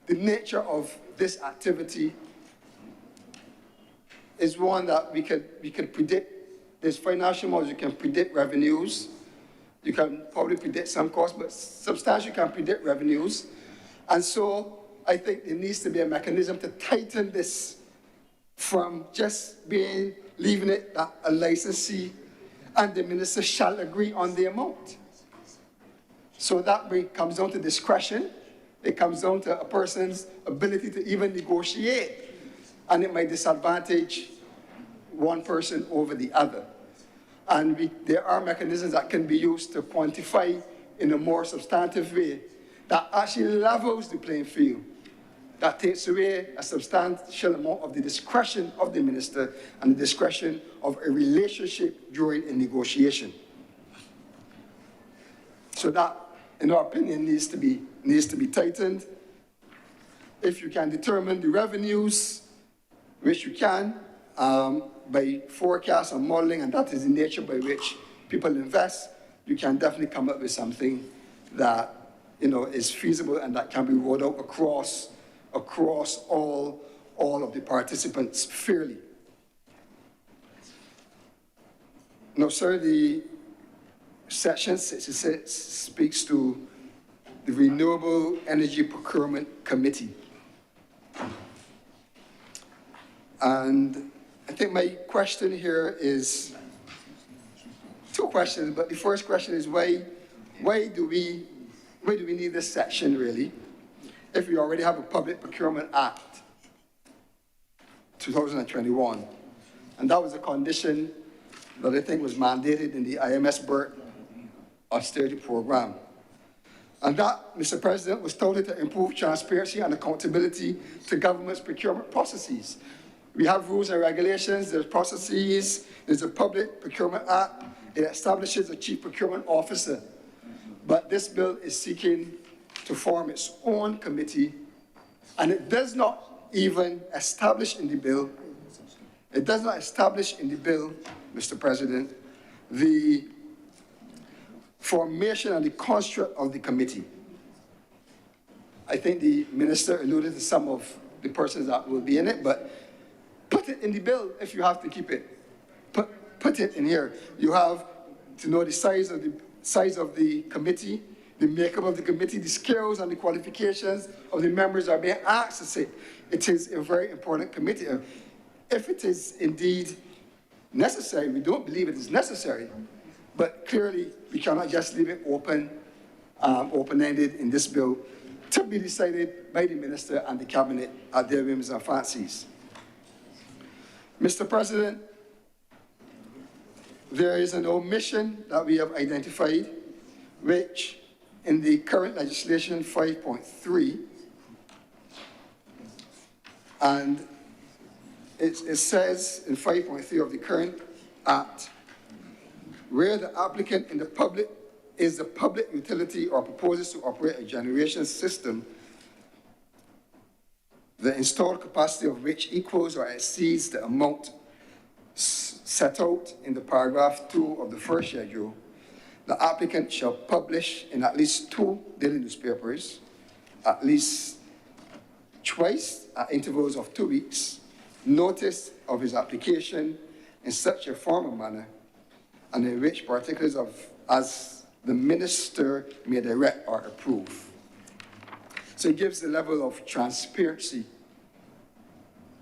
Speaker 5: the nature of this activity is one that we could predict. There's financial models, you can predict revenues. You can probably predict some costs, but substantially you can predict revenues. And so I think there needs to be a mechanism to tighten this from just leaving it that a licensee and the minister shall agree on the amount. So that comes down to discretion. It comes down to a person's ability to even negotiate. And it might disadvantage one person over the other. And there are mechanisms that can be used to quantify in a more substantive way that actually levels the playing field, that takes away a substantial amount of the discretion of the minister and the discretion of a relationship during a negotiation. So that, in our opinion, needs to be tightened. If you can determine the revenues, which you can, by forecast and modeling, and that is the nature by which people invest, you can definitely come up with something that is feasible and that can be rolled out across all of the participants fairly. Now, sir, the section 66 speaks to the Renewable Energy Procurement Committee. And I think my question here is two questions, but the first question is why do we need this section really, if we already have a Public Procurement Act 2021, and that was a condition that I think was mandated in the IMS-BERT austerity program. And that, Mr. President, was touted to improve transparency and accountability to government's procurement processes. We have rules and regulations, there's processes, there's a Public Procurement Act, it establishes a Chief Procurement Officer. But this bill is seeking to form its own committee, and it does not even establish in the bill, Mr. President, the formation and the construct of the committee. I think the minister alluded to some of the persons that will be in it, but put it in the bill if you have to keep it. Put it in here. You have to know the size of the committee, the makeup of the committee, the skills and the qualifications of the members are being asked to sit. It is a very important committee. If it is indeed necessary, we don't believe it is necessary, but clearly we cannot just leave it open-ended in this bill to be decided by the minister and the cabinet at their whims and fancies. Mr. President, there is an omission that we have identified, which in the current legislation 5.3, and it says in 5.3 of the current act, where the applicant in the public is the public utility or proposes to operate a generation system, the installed capacity of which equals or exceeds the amount set out in the paragraph 2 of the first schedule, the applicant shall publish in at least 2 daily newspapers, at least twice at intervals of 2 weeks, notice of his application in such a form and manner, and in which particulars as the minister may direct or approve. So it gives the level of transparency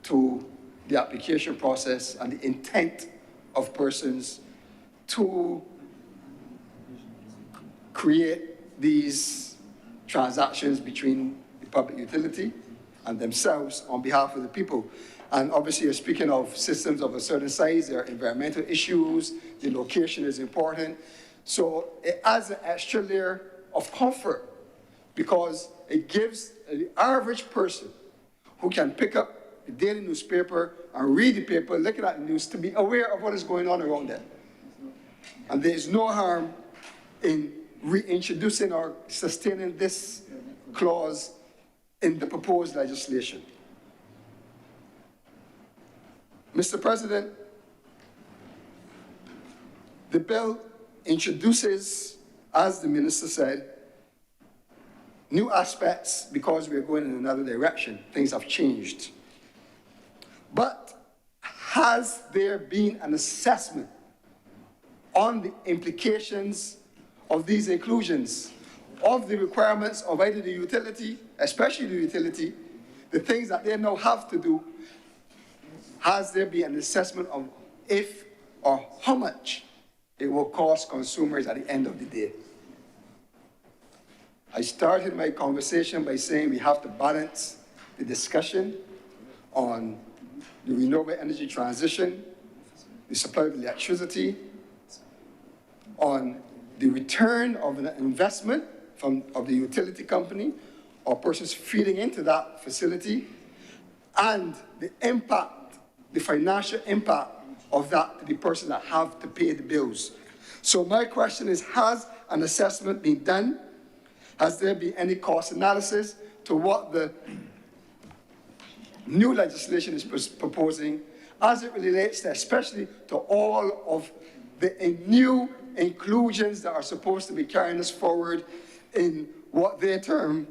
Speaker 5: to the application process and the intent of persons to create these transactions between the public utility and themselves on behalf of the people. And obviously you're speaking of systems of a certain size, there are environmental issues, the location is important. So it adds an extra layer of comfort because it gives the average person who can pick up the daily newspaper and read the paper, looking at the news, to be aware of what is going on around them. And there is no harm in reintroducing or sustaining this clause in the proposed legislation. Mr. President, the bill introduces, as the minister said, new aspects because we're going in another direction. Things have changed. But has there been an assessment on the implications of these inclusions, of the requirements of either the utility, especially the utility, the things that they now have to do? Has there been an assessment of if or how much it will cost consumers at the end of the day? I started my conversation by saying we have to balance the discussion on the renewable energy transition, the supply of electricity, on the return of an investment of the utility company or persons feeding into that facility, and the impact, the financial impact of that to the person that have to pay the bills. So my question is, has an assessment been done? Has there been any cost analysis to what the new legislation is proposing as it relates to, especially to all of the new inclusions that are supposed to be carrying us forward in what they term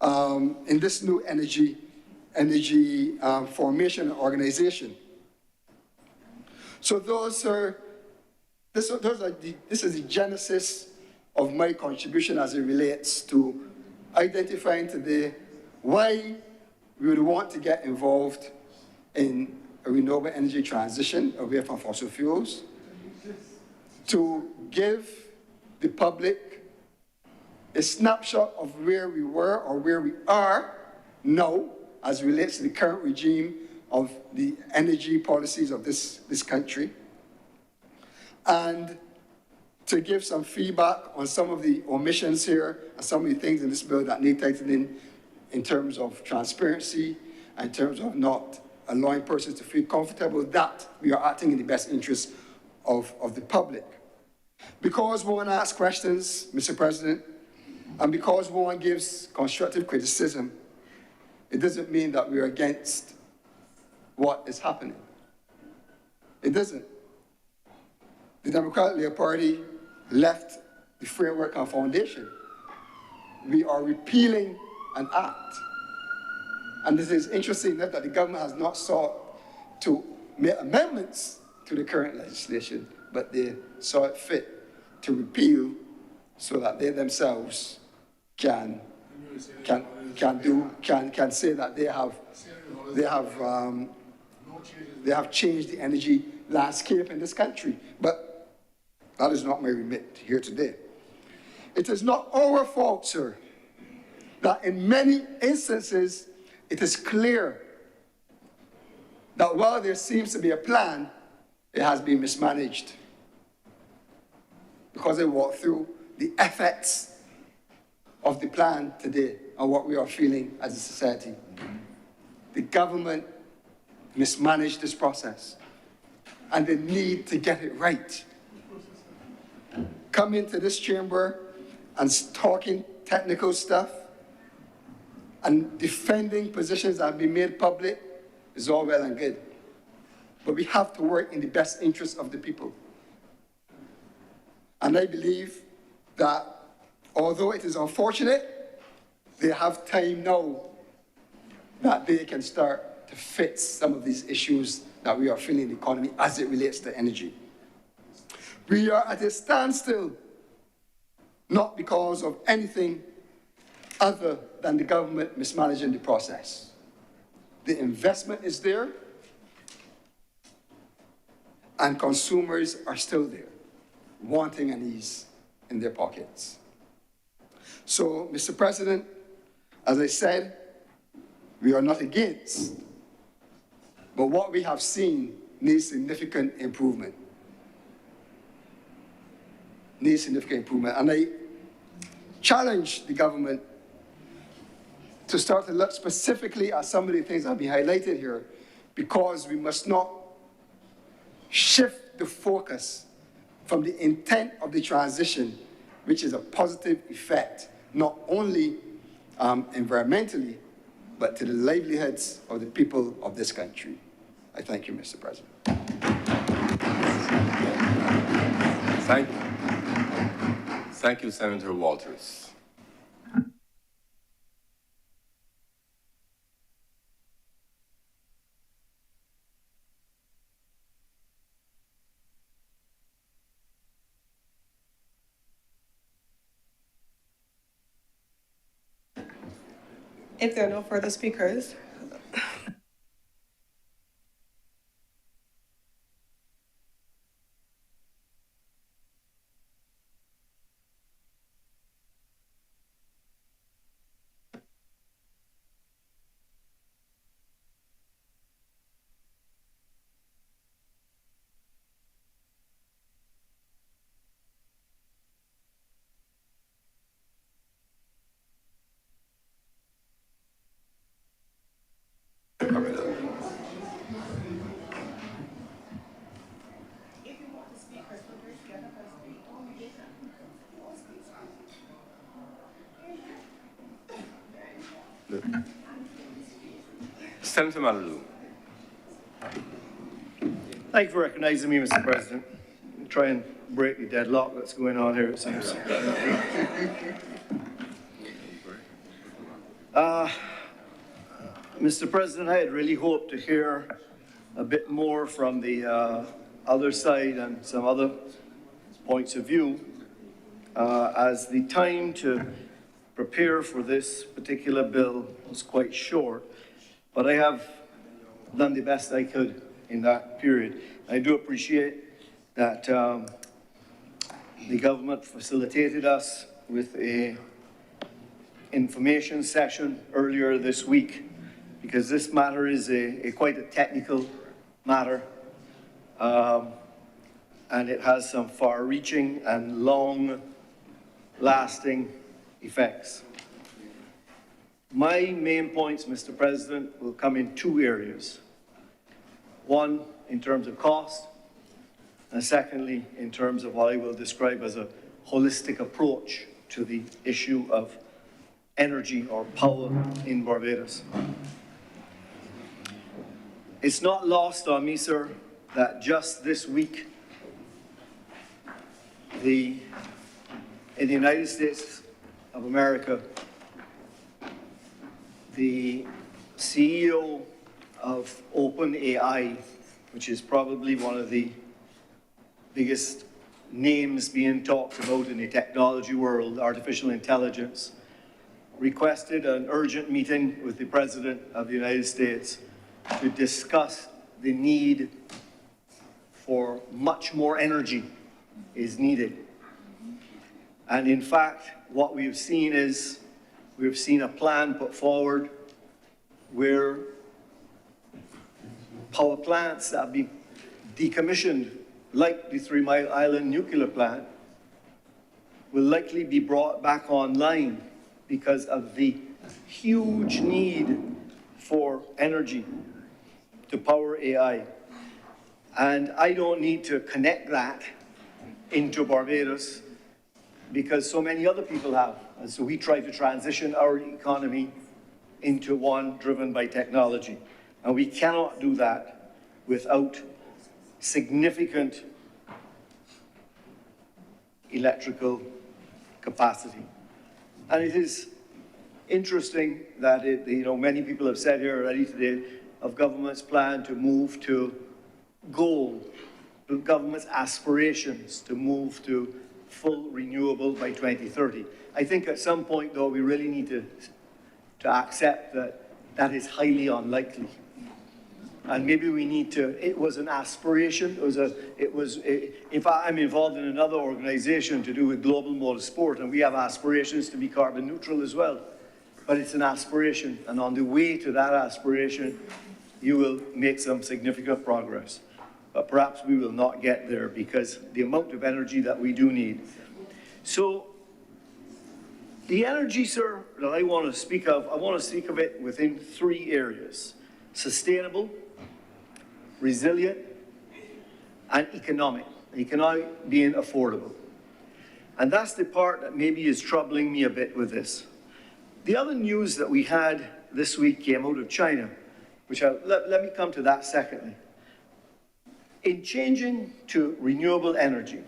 Speaker 5: in this new energy formation and organization? So this is the genesis of my contribution as it relates to identifying today why we would want to get involved in a renewable energy transition away from fossil fuels, to give the public a snapshot of where we were or where we are now as it relates to the current regime of the energy policies of this country, and to give some feedback on some of the omissions here and some of the things in this bill that need tightening in terms of transparency, and in terms of not allowing persons to feel comfortable that we are acting in the best interest of the public. Because one asks questions, Mr. President, and because one gives constructive criticism, it doesn't mean that we're against what is happening. It doesn't. The Democratic Labour Party left the framework and foundation. We are repealing an act. And this is interesting enough that the government has not sought to make amendments to the current legislation, but they saw it fit to repeal so that they themselves can say that they have changed the energy landscape in this country. But that is not my remit here today. It is not our fault, sir, that in many instances it is clear that while there seems to be a plan, it has been mismanaged. Because I walked through the effects of the plan today and what we are feeling as a society. The government mismanaged this process, and they need to get it right. Come into this chamber and talking technical stuff and defending positions that have been made public is all well and good. But we have to work in the best interest of the people. And I believe that although it is unfortunate, they have time now that they can start to fix some of these issues that we are feeling in the economy as it relates to energy. We are at a standstill, not because of anything other than the government mismanaging the process. The investment is there, and consumers are still there, wanting an ease in their pockets. So, Mr. President, as I said, we are not against, but what we have seen needs significant improvement. needs significant improvement. And I challenge the government to start to look specifically at some of the things that have been highlighted here, because we must not shift the focus from the intent of the transition, which is a positive effect, not only environmentally, but to the livelihoods of the people of this country. I thank you, Mr. President.
Speaker 2: Thank you, Senator Walters.
Speaker 4: If there are no further speakers,
Speaker 2: Senator Malou.
Speaker 6: Thank you for recognizing me, Mr. President. I'll try and break the deadlock that's going on here, it seems. Mr. President, I had really hoped to hear a bit more from the other side and some other points of view, as the time to prepare for this particular bill was quite short, but I have done the best I could in that period. I do appreciate that the government facilitated us with an information session earlier this week, because this matter is quite a technical matter, and it has some far-reaching and long-lasting effects. My main points, Mr. President, will come in two areas. One, in terms of cost, and secondly, in terms of what I will describe as a holistic approach to the issue of energy or power in Barbados. It's not lost on me, sir, that just this week, in the United States of America, the CEO of OpenAI, which is probably one of the biggest names being talked about in the technology world, artificial intelligence, requested an urgent meeting with the President of the United States to discuss the need for much more energy is needed. And in fact, what we've seen is, we've seen a plan put forward where power plants that have been decommissioned, like the 3 Mile Island nuclear plant, will likely be brought back online because of the huge need for energy to power AI. And I don't need to connect that into Barbados, because so many other people have. And so we try to transition our economy into one driven by technology. And we cannot do that without significant electrical capacity. And it is interesting that many people have said here already today of government's plan to move to goal, the government's aspirations to move to full renewable by 2030. I think at some point, though, we really need to accept that that is highly unlikely. And maybe we need to, it was an aspiration, in fact, I'm involved in another organization to do with global motorsport, and we have aspirations to be carbon neutral as well. But it's an aspiration, and on the way to that aspiration, you will make some significant progress. But perhaps we will not get there, because the amount of energy that we do need So the energy, sir, that I want to speak of, I want to speak of it within 3 areas: sustainable, resilient, and economic. Economic being affordable. And that's the part that maybe is troubling me a bit with this. The other news that we had this week came out of China, which let me come to that secondly. In changing to renewable energy,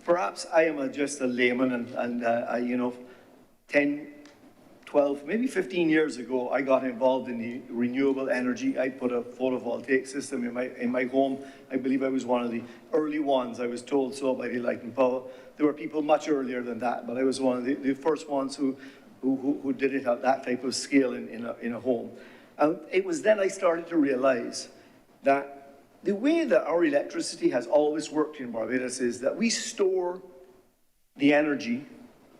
Speaker 6: perhaps I am just a layman and 10, 12, maybe 15 years ago, I got involved in the renewable energy. I put a photovoltaic system in my home. I believe I was one of the early ones. I was told so by the Light and Power. There were people much earlier than that, but I was one of the first ones who did it at that type of scale in a home. And it was then I started to realize that the way that our electricity has always worked in Barbados is that we store the energy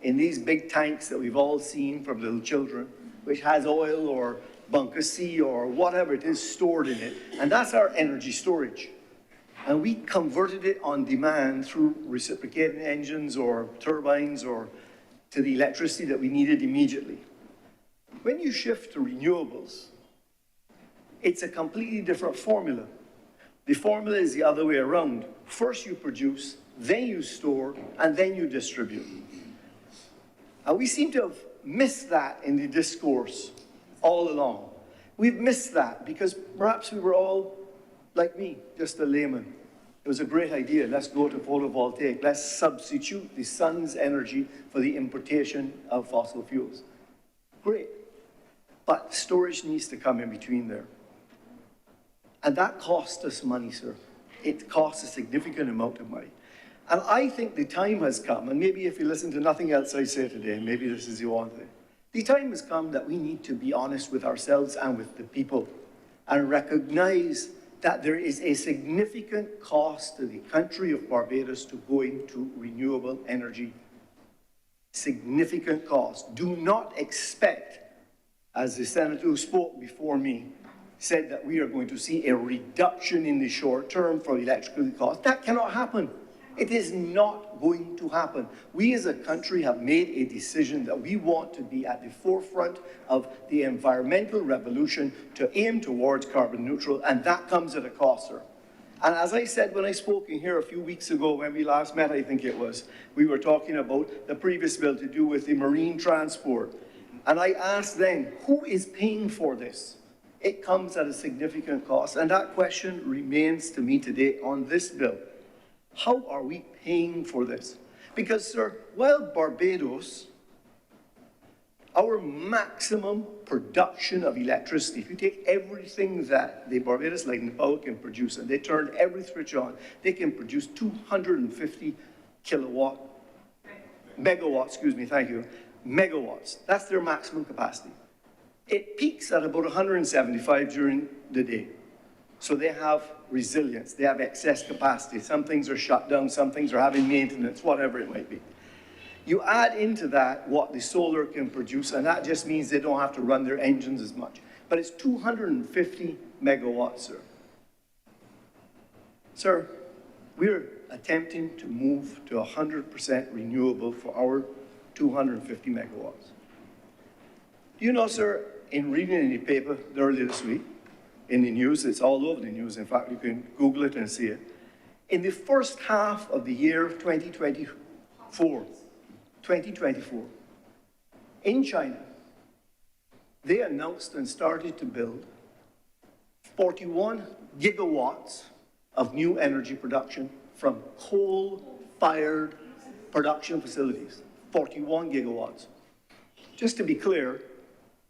Speaker 6: in these big tanks that we've all seen from little children, which has oil or bunker C or whatever it is stored in it. And that's our energy storage. And we converted it on demand through reciprocating engines or turbines or to the electricity that we needed immediately. When you shift to renewables, it's a completely different formula. The formula is the other way around. First you produce, then you store, and then you distribute. And we seem to have missed that in the discourse all along. We've missed that because perhaps we were all, like me, just a layman. It was a great idea. Let's go to photovoltaic. Let's substitute the sun's energy for the importation of fossil fuels. Great. But storage needs to come in between there. And that costs us money, sir. It costs a significant amount of money. And I think the time has come, and maybe if you listen to nothing else I say today, maybe this is the one thing. The time has come that we need to be honest with ourselves and with the people and recognize that there is a significant cost to the country of Barbados to going to renewable energy. Significant cost. Do not expect, as the senator who spoke before me said, that we are going to see a reduction in the short term for electrical costs. That cannot happen. It is not going to happen. We as a country have made a decision that we want to be at the forefront of the environmental revolution to aim towards carbon neutral, and that comes at a cost, sir. And as I said when I spoke in here a few weeks ago, when we last met, I think it was, we were talking about the previous bill to do with the marine transport. And I asked then, who is paying for this? It comes at a significant cost. And that question remains to me today on this bill. How are we paying for this? Because, sir, while Barbados, our maximum production of electricity, if you take everything that the Barbados Light and Power can produce, and they turn every switch on, they can produce 250 megawatts, excuse me, thank you, megawatts. That's their maximum capacity. It peaks at about 175 during the day. So they have resilience, they have excess capacity. Some things are shut down, some things are having maintenance, whatever it might be. You add into that what the solar can produce, and that just means they don't have to run their engines as much. But it's 250 megawatts, sir. Sir, we're attempting to move to 100% renewable for our 250 megawatts. Do you know, sir, in reading in the paper earlier this week, in the news, it's all over the news. In fact, you can Google it and see it. In the first half of the year 2024, in China, they announced and started to build 41 gigawatts of new energy production from coal-fired production facilities. 41 gigawatts. Just to be clear,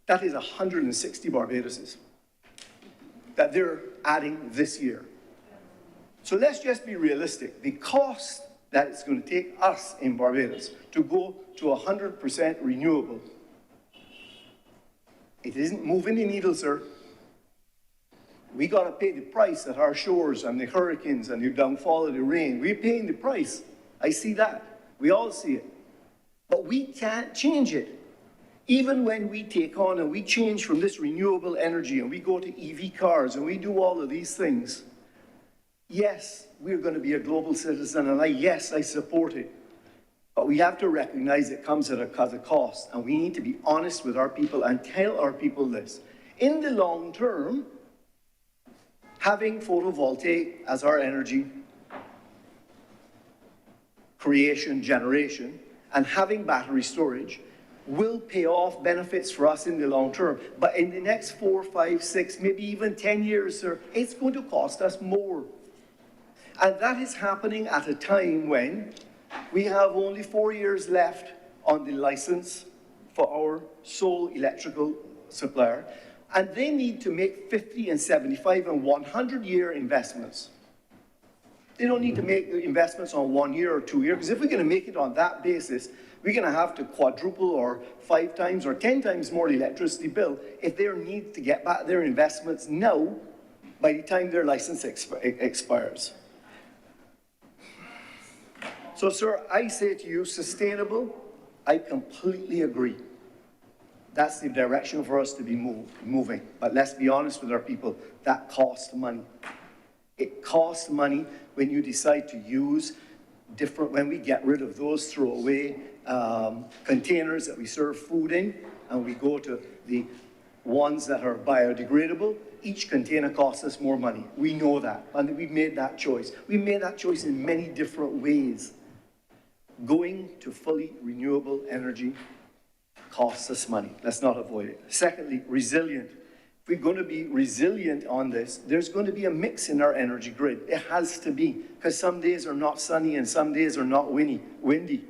Speaker 6: that is 160 Barbadoses that they're adding this year. So let's just be realistic. The cost that it's going to take us in Barbados to go to 100% renewable, it isn't moving the needle, sir. We got to pay the price at our shores and the hurricanes and the downfall of the rain. We're paying the price. I see that. We all see it. But we can't change it. Even when we take on and we change from this renewable energy and we go to EV cars and we do all of these things, yes, we're going to be a global citizen, and yes, I support it. But we have to recognize it comes at a cost, and we need to be honest with our people and tell our people this. In the long term, having photovoltaic as our energy creation, generation, and having battery storage will pay off benefits for us in the long term. But in the next 4, 5, 6, maybe even 10 years, sir, it's going to cost us more. And that is happening at a time when we have only 4 years left on the license for our sole electrical supplier, and they need to make 50 and 75 and 100-year investments. They don't need to make investments on 1 year or 2 years, because if we're going to make it on that basis, we're going to have to quadruple or 5 times or 10 times more electricity bill if they need to get back their investments now by the time their license expires. So, sir, I say to you, sustainable, I completely agree. That's the direction for us to be moving. But let's be honest with our people, that costs money. It costs money when you decide to use when we get rid of those throwaway containers that we serve food in, and we go to the ones that are biodegradable. Each container costs us more money. We know that, and we've made that choice. We made that choice in many different ways. Going to fully renewable energy costs us money. Let's not avoid it. Secondly, resilient. If we're going to be resilient on this, there's going to be a mix in our energy grid. It has to be, because some days are not sunny and some days are not windy.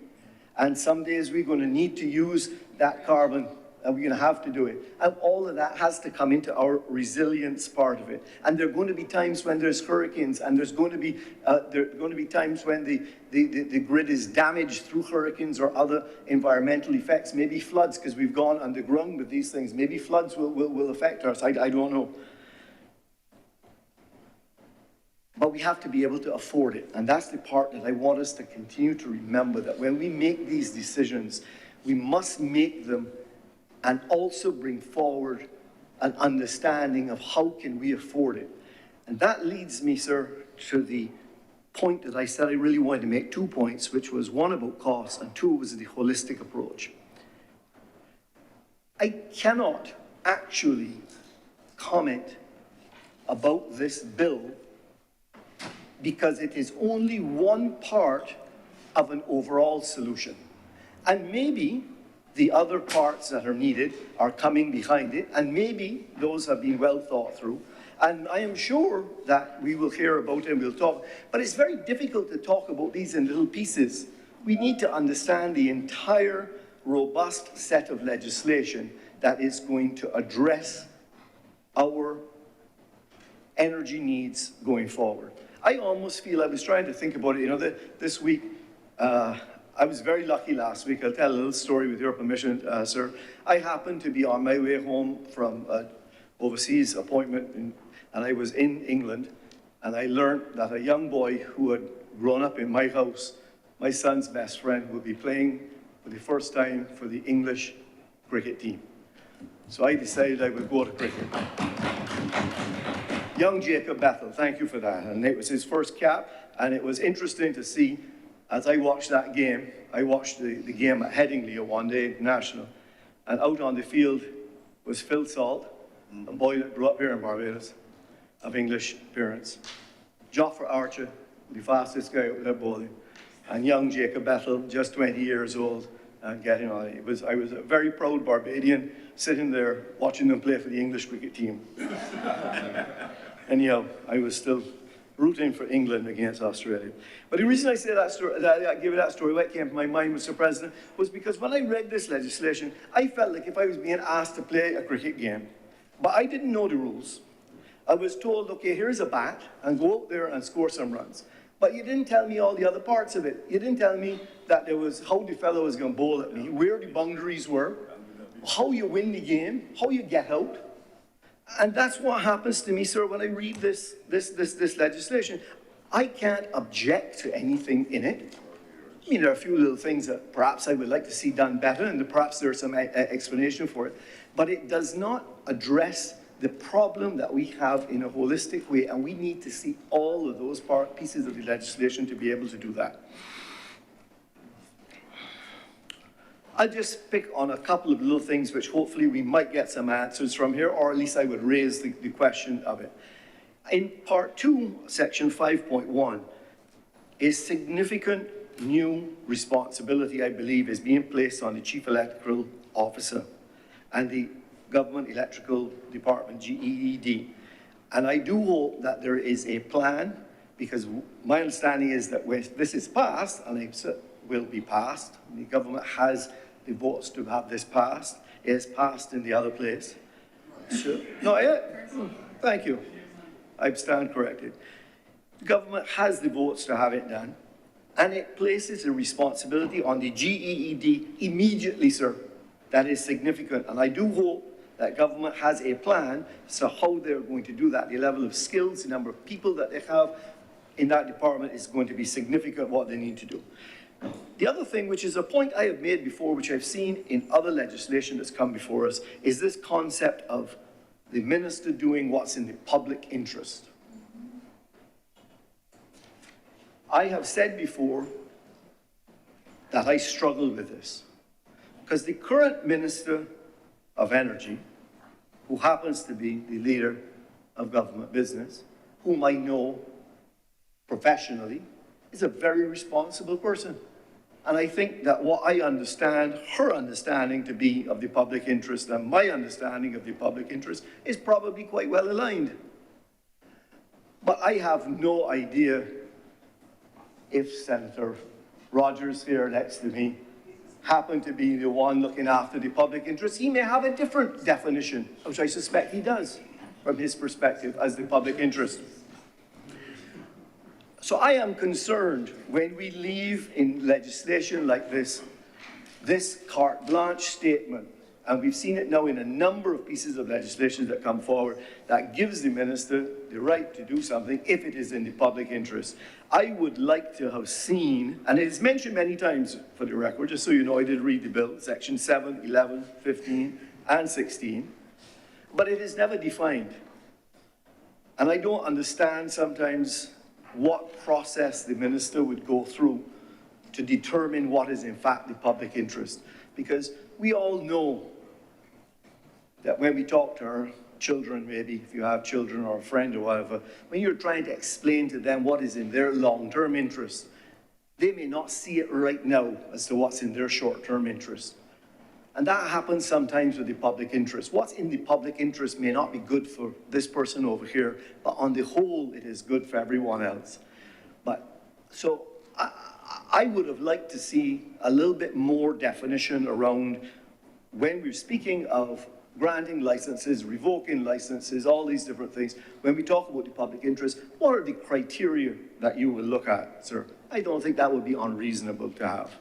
Speaker 6: And some days we're going to need to use that carbon, and we're going to have to do it. And all of that has to come into our resilience part of it. And there are going to be times when there's hurricanes, and there's going to be times when the grid is damaged through hurricanes or other environmental effects, maybe floods, because we've gone underground with these things. Maybe floods will affect us. I don't know. But we have to be able to afford it. And that's the part that I want us to continue to remember, that when we make these decisions, we must make them and also bring forward an understanding of how can we afford it. And that leads me, sir, to the point that I said I really wanted to make, 2 points, which was one about cost and 2 was the holistic approach. I cannot actually comment about this bill because it is only one part of an overall solution. And maybe the other parts that are needed are coming behind it, and maybe those have been well thought through. And I am sure that we will hear about it and we'll talk, but it's very difficult to talk about these in little pieces. We need to understand the entire robust set of legislation that is going to address our energy needs going forward. I almost feel, I was trying to think about it, this week, I was very lucky last week. I'll tell a little story with your permission, sir. I happened to be on my way home from an overseas appointment, and I was in England, and I learned that a young boy who had grown up in my house, my son's best friend, would be playing for the first time for the English cricket team. So I decided I would go to cricket. Young Jacob Bethel, thank you for that. And it was his first cap, and it was interesting to see. As I watched that game, I watched the game at Headingley one day, international, and out on the field was Phil Salt, a boy that grew up here in Barbados, of English parents. Joffrey Archer, the fastest guy out there bowling, and young Jacob Bethel, just 20 years old, and getting on it. I was a very proud Barbadian sitting there watching them play for the English cricket team. Anyhow, I was still rooting for England against Australia. But the reason I say that story, that I give you that story, what came to my mind, Mr. President, was because when I read this legislation, I felt like if I was being asked to play a cricket game, but I didn't know the rules. I was told, okay, here's a bat, and go out there and score some runs. But you didn't tell me all the other parts of it. You didn't tell me that there was how the fellow was going to bowl at me, where the boundaries were, how you win the game, how you get out. And that's what happens to me, sir, when I read this legislation. I can't object to anything in it. I mean, there are a few little things that perhaps I would like to see done better, and perhaps there's some explanation for it. But it does not address the problem that we have in a holistic way, and we need to see all of those pieces of the legislation to be able to do that. I'll just pick on a couple of little things which hopefully we might get some answers from here, or at least I would raise the question of it. In part 2, section 5.1, a significant new responsibility, I believe, is being placed on the Chief Electoral Officer and the Government Electrical Department, GEED. And I do hope that there is a plan, because my understanding is that when this is passed, and it will be passed, the government has the votes to have this passed. It is passed in the other place. So, not yet? Thank you. I stand corrected. The government has the votes to have it done, and it places a responsibility on the GEED immediately, sir. That is significant, and I do hope that government has a plan as to how they're going to do that. The level of skills, the number of people that they have in that department is going to be significant, what they need to do. The other thing, which is a point I have made before, which I've seen in other legislation that's come before us, is this concept of the minister doing what's in the public interest. I have said before that I struggle with this, because the current Minister of Energy, who happens to be the leader of government business, whom I know professionally, is a very responsible person. And I think that what I understand, her understanding to be of the public interest and my understanding of the public interest is probably quite well aligned. But I have no idea if Senator Rogers here next to me happened to be the one looking after the public interest. He may have a different definition, which I suspect he does, from his perspective as the public interest. So I am concerned when we leave in legislation like this carte blanche statement, and we've seen it now in a number of pieces of legislation that come forward, that gives the minister the right to do something if it is in the public interest. I would like to have seen, and it is mentioned many times for the record, just so you know, I did read the bill, section 7, 11, 15, and 16, but it is never defined. And I don't understand sometimes what process the minister would go through to determine what is in fact the public interest. Because we all know that when we talk to our children, maybe if you have children or a friend or whatever, when you're trying to explain to them what is in their long-term interest, they may not see it right now as to what's in their short-term interest. And that happens sometimes with the public interest. What's in the public interest may not be good for this person over here, but on the whole, it is good for everyone else. But so I would have liked to see a little bit more definition around when we're speaking of granting licenses, revoking licenses, all these different things. When we talk about the public interest, what are the criteria that you will look at, sir? I don't think that would be unreasonable to have.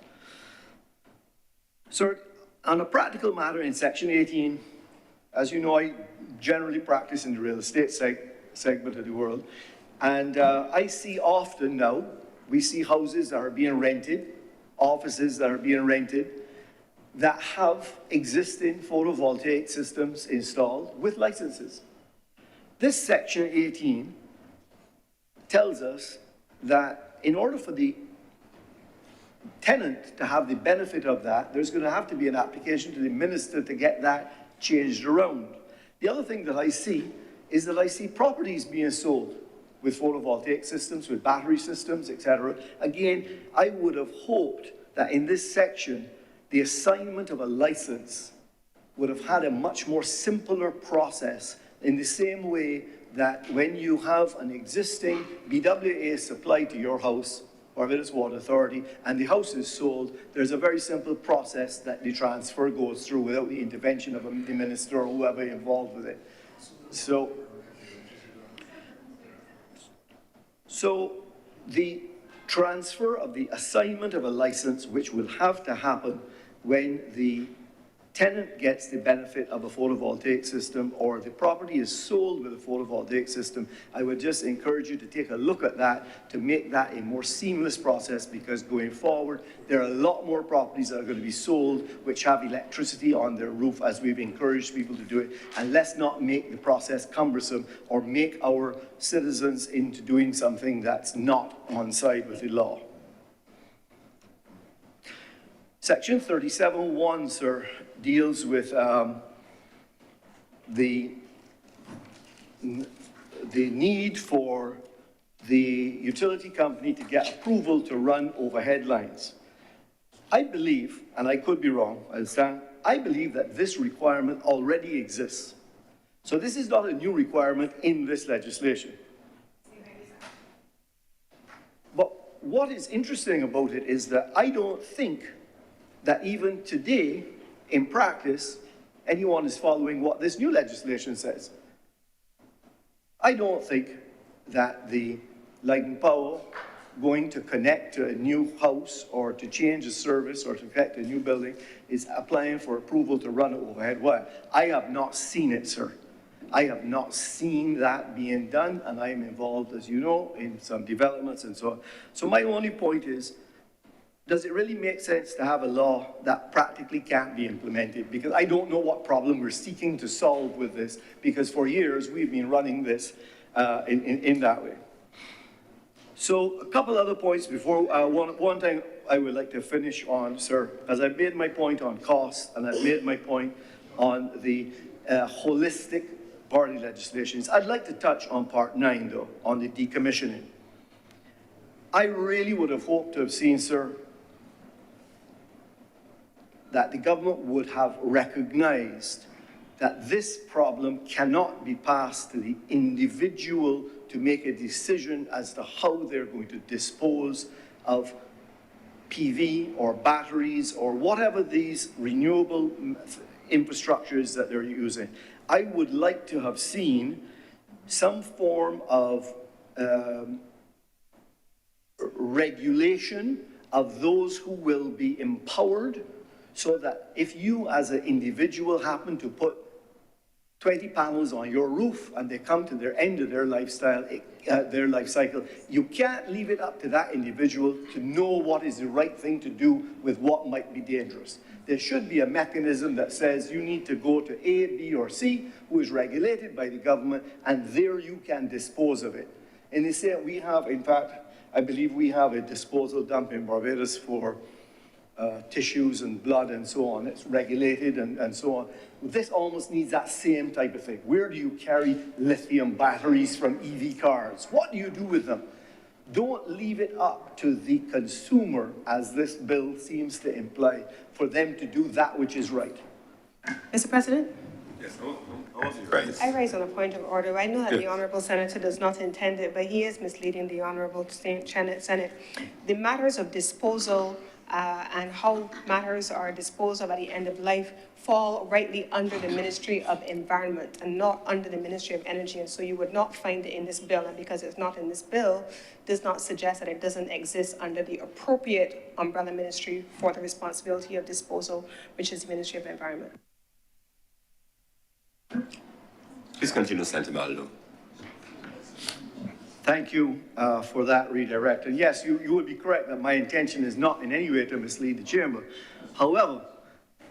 Speaker 6: Sir, on a practical matter in section 18, as you know, I generally practice in the real estate segment of the world, and I see often now, we see houses that are being rented, offices that are being rented, that have existing photovoltaic systems installed with licenses. This section 18 tells us that in order for the tenant to have the benefit of that, there's going to have to be an application to the minister to get that changed around. The other thing that I see is that I see properties being sold with photovoltaic systems, with battery systems, etc. Again, I would have hoped that in this section, the assignment of a license would have had a much more simpler process, in the same way that when you have an existing BWA supply to your house, or Village Water Authority, and the house is sold, there's a very simple process that the transfer goes through without the intervention of the minister or whoever involved with it. So the transfer of the assignment of a license, which will have to happen when the tenant gets the benefit of a photovoltaic system or the property is sold with a photovoltaic system, I would just encourage you to take a look at that to make that a more seamless process, because going forward, there are a lot more properties that are going to be sold which have electricity on their roof, as we've encouraged people to do it. And let's not make the process cumbersome or make our citizens into doing something that's not on side with the law. Section 37(1), sir, deals with the need for the utility company to get approval to run overhead lines. I believe, and I could be wrong, I believe that this requirement already exists. So this is not a new requirement in this legislation. But what is interesting about it is that I don't think that even today, in practice, anyone is following what this new legislation says. I don't think that the Light and Power going to connect to a new house or to change a service or to connect to a new building is applying for approval to run an overhead wire. I have not seen it, sir. I have not seen that being done, and I am involved, as you know, in some developments and so on. So my only point is, does it really make sense to have a law that practically can't be implemented? Because I don't know what problem we're seeking to solve with this, because for years we've been running this in that way. So a couple other points before, one thing I would like to finish on, sir, as I've made my point on cost and I've made my point on the holistic party legislations, I'd like to touch on part 9 though, on the decommissioning. I really would have hoped to have seen, sir, that the government would have recognized that this problem cannot be passed to the individual to make a decision as to how they're going to dispose of PV or batteries or whatever these renewable infrastructures that they're using. I would like to have seen some form of regulation of those who will be empowered, so that if you as an individual happen to put 20 panels on your roof and they come to their end of their life cycle, you can't leave it up to that individual to know what is the right thing to do with what might be dangerous. There should be a mechanism that says you need to go to A, B, or C, who is regulated by the government, and there you can dispose of it. And they say we have, in fact, I believe we have a disposal dump in Barbados for tissues and blood and so on. It's regulated and so on. This almost needs that same type of thing. Where do you carry lithium batteries from EV cars? What do you do with them? Don't leave it up to the consumer, as this bill seems to imply, for them to do that which is right.
Speaker 4: Mr. President?
Speaker 2: Yes, right.
Speaker 4: I raise on a point of order. I know that
Speaker 2: Good.
Speaker 4: the Honourable Senator does not intend it, but he is misleading the Honourable Senate. The matters of disposal and how matters are disposed of at the end of life fall rightly under the Ministry of Environment and not under the Ministry of Energy. And so you would not find it in this bill. And because it's not in this bill, does not suggest that it doesn't exist under the appropriate umbrella ministry for the responsibility of disposal, which is the Ministry of Environment.
Speaker 2: Please continue, Senator Maldo.
Speaker 6: Thank you for that redirect. And yes, you would be correct that my intention is not in any way to mislead the chamber. However,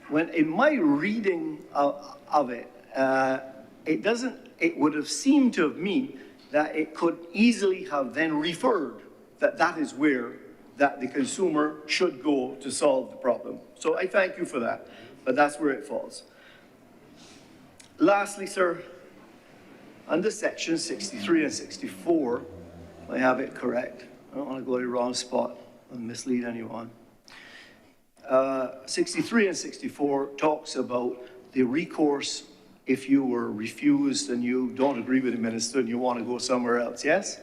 Speaker 6: when in my reading of it, it would have seemed to me that it could easily have then referred that that is where that the consumer should go to solve the problem. So I thank you for that, but that's where it falls. Lastly, sir, under section 63 and 64, I have it correct. I don't want to go to the wrong spot and mislead anyone. 63 and 64 talks about the recourse if you were refused and you don't agree with the minister and you want to go somewhere else, yes?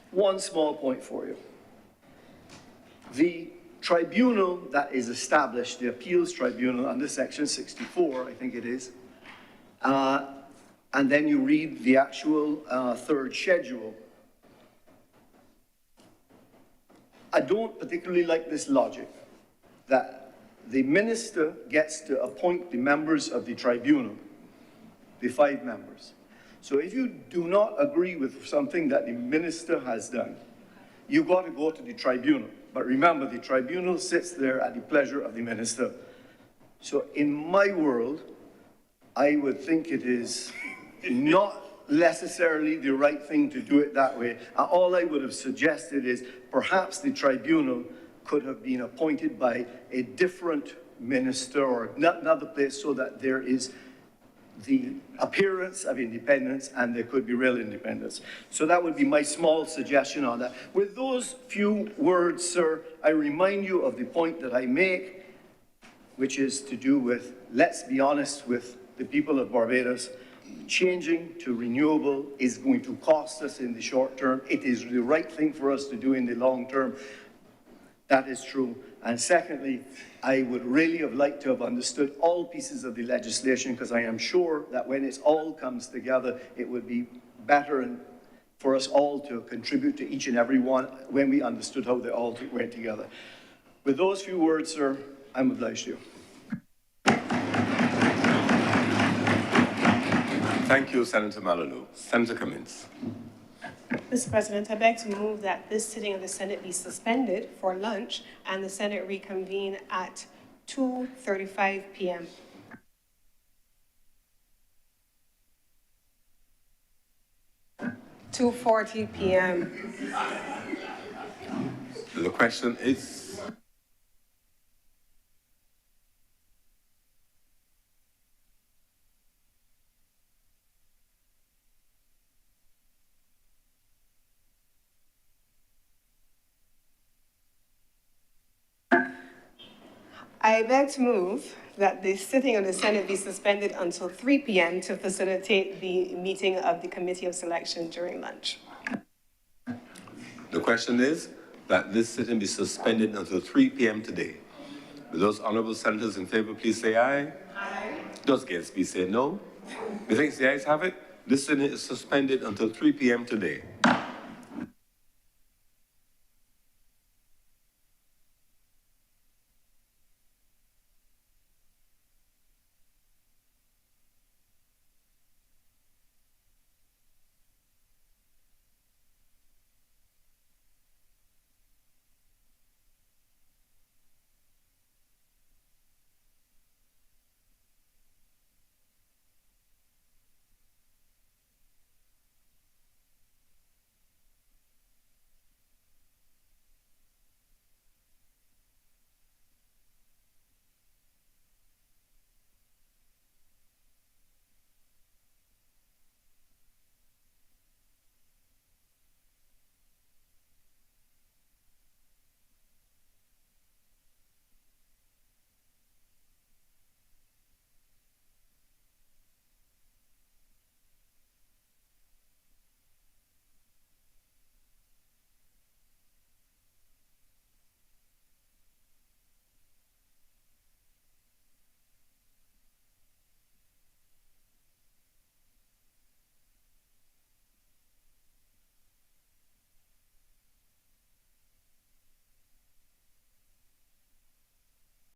Speaker 6: One small point for you. The tribunal that is established, the appeals tribunal under section 64, I think it is, and then you read the actual third schedule. I don't particularly like this logic that the minister gets to appoint the members of the tribunal, the 5 members. So if you do not agree with something that the minister has done, you've got to go to the tribunal. But remember, the tribunal sits there at the pleasure of the minister. So in my world, I would think it is not necessarily the right thing to do it that way. All I would have suggested is perhaps the tribunal could have been appointed by a different minister or another place so that there is the appearance of independence and there could be real independence. So that would be my small suggestion on that. With those few words, sir, I remind you of the point that I make, which is to do with, let's be honest with the people of Barbados, changing to renewable is going to cost us in the short term. It is the right thing for us to do in the long term. That is true. And secondly, I would really have liked to have understood all pieces of the legislation, because I am sure that when it all comes together, it would be better and for us all to contribute to each and every one when we understood how they all went together. With those few words, sir, I'm obliged to you.
Speaker 2: Thank you, Senator Malalu. Senator Cummins.
Speaker 4: Mr. President, I beg to move that this sitting of the Senate be suspended for lunch and the Senate reconvene at 2:35 p.m. (2:40 p.m.)
Speaker 2: The question is?
Speaker 4: I beg to move that the sitting of the Senate be suspended until 3 p.m. to facilitate the meeting of the Committee of Selection during lunch.
Speaker 2: The question is that this sitting be suspended until 3 p.m. today. Will those honorable senators in favor please say aye? Aye. Those against please say no. Methinks the ayes have it. This sitting is suspended until 3 p.m. today.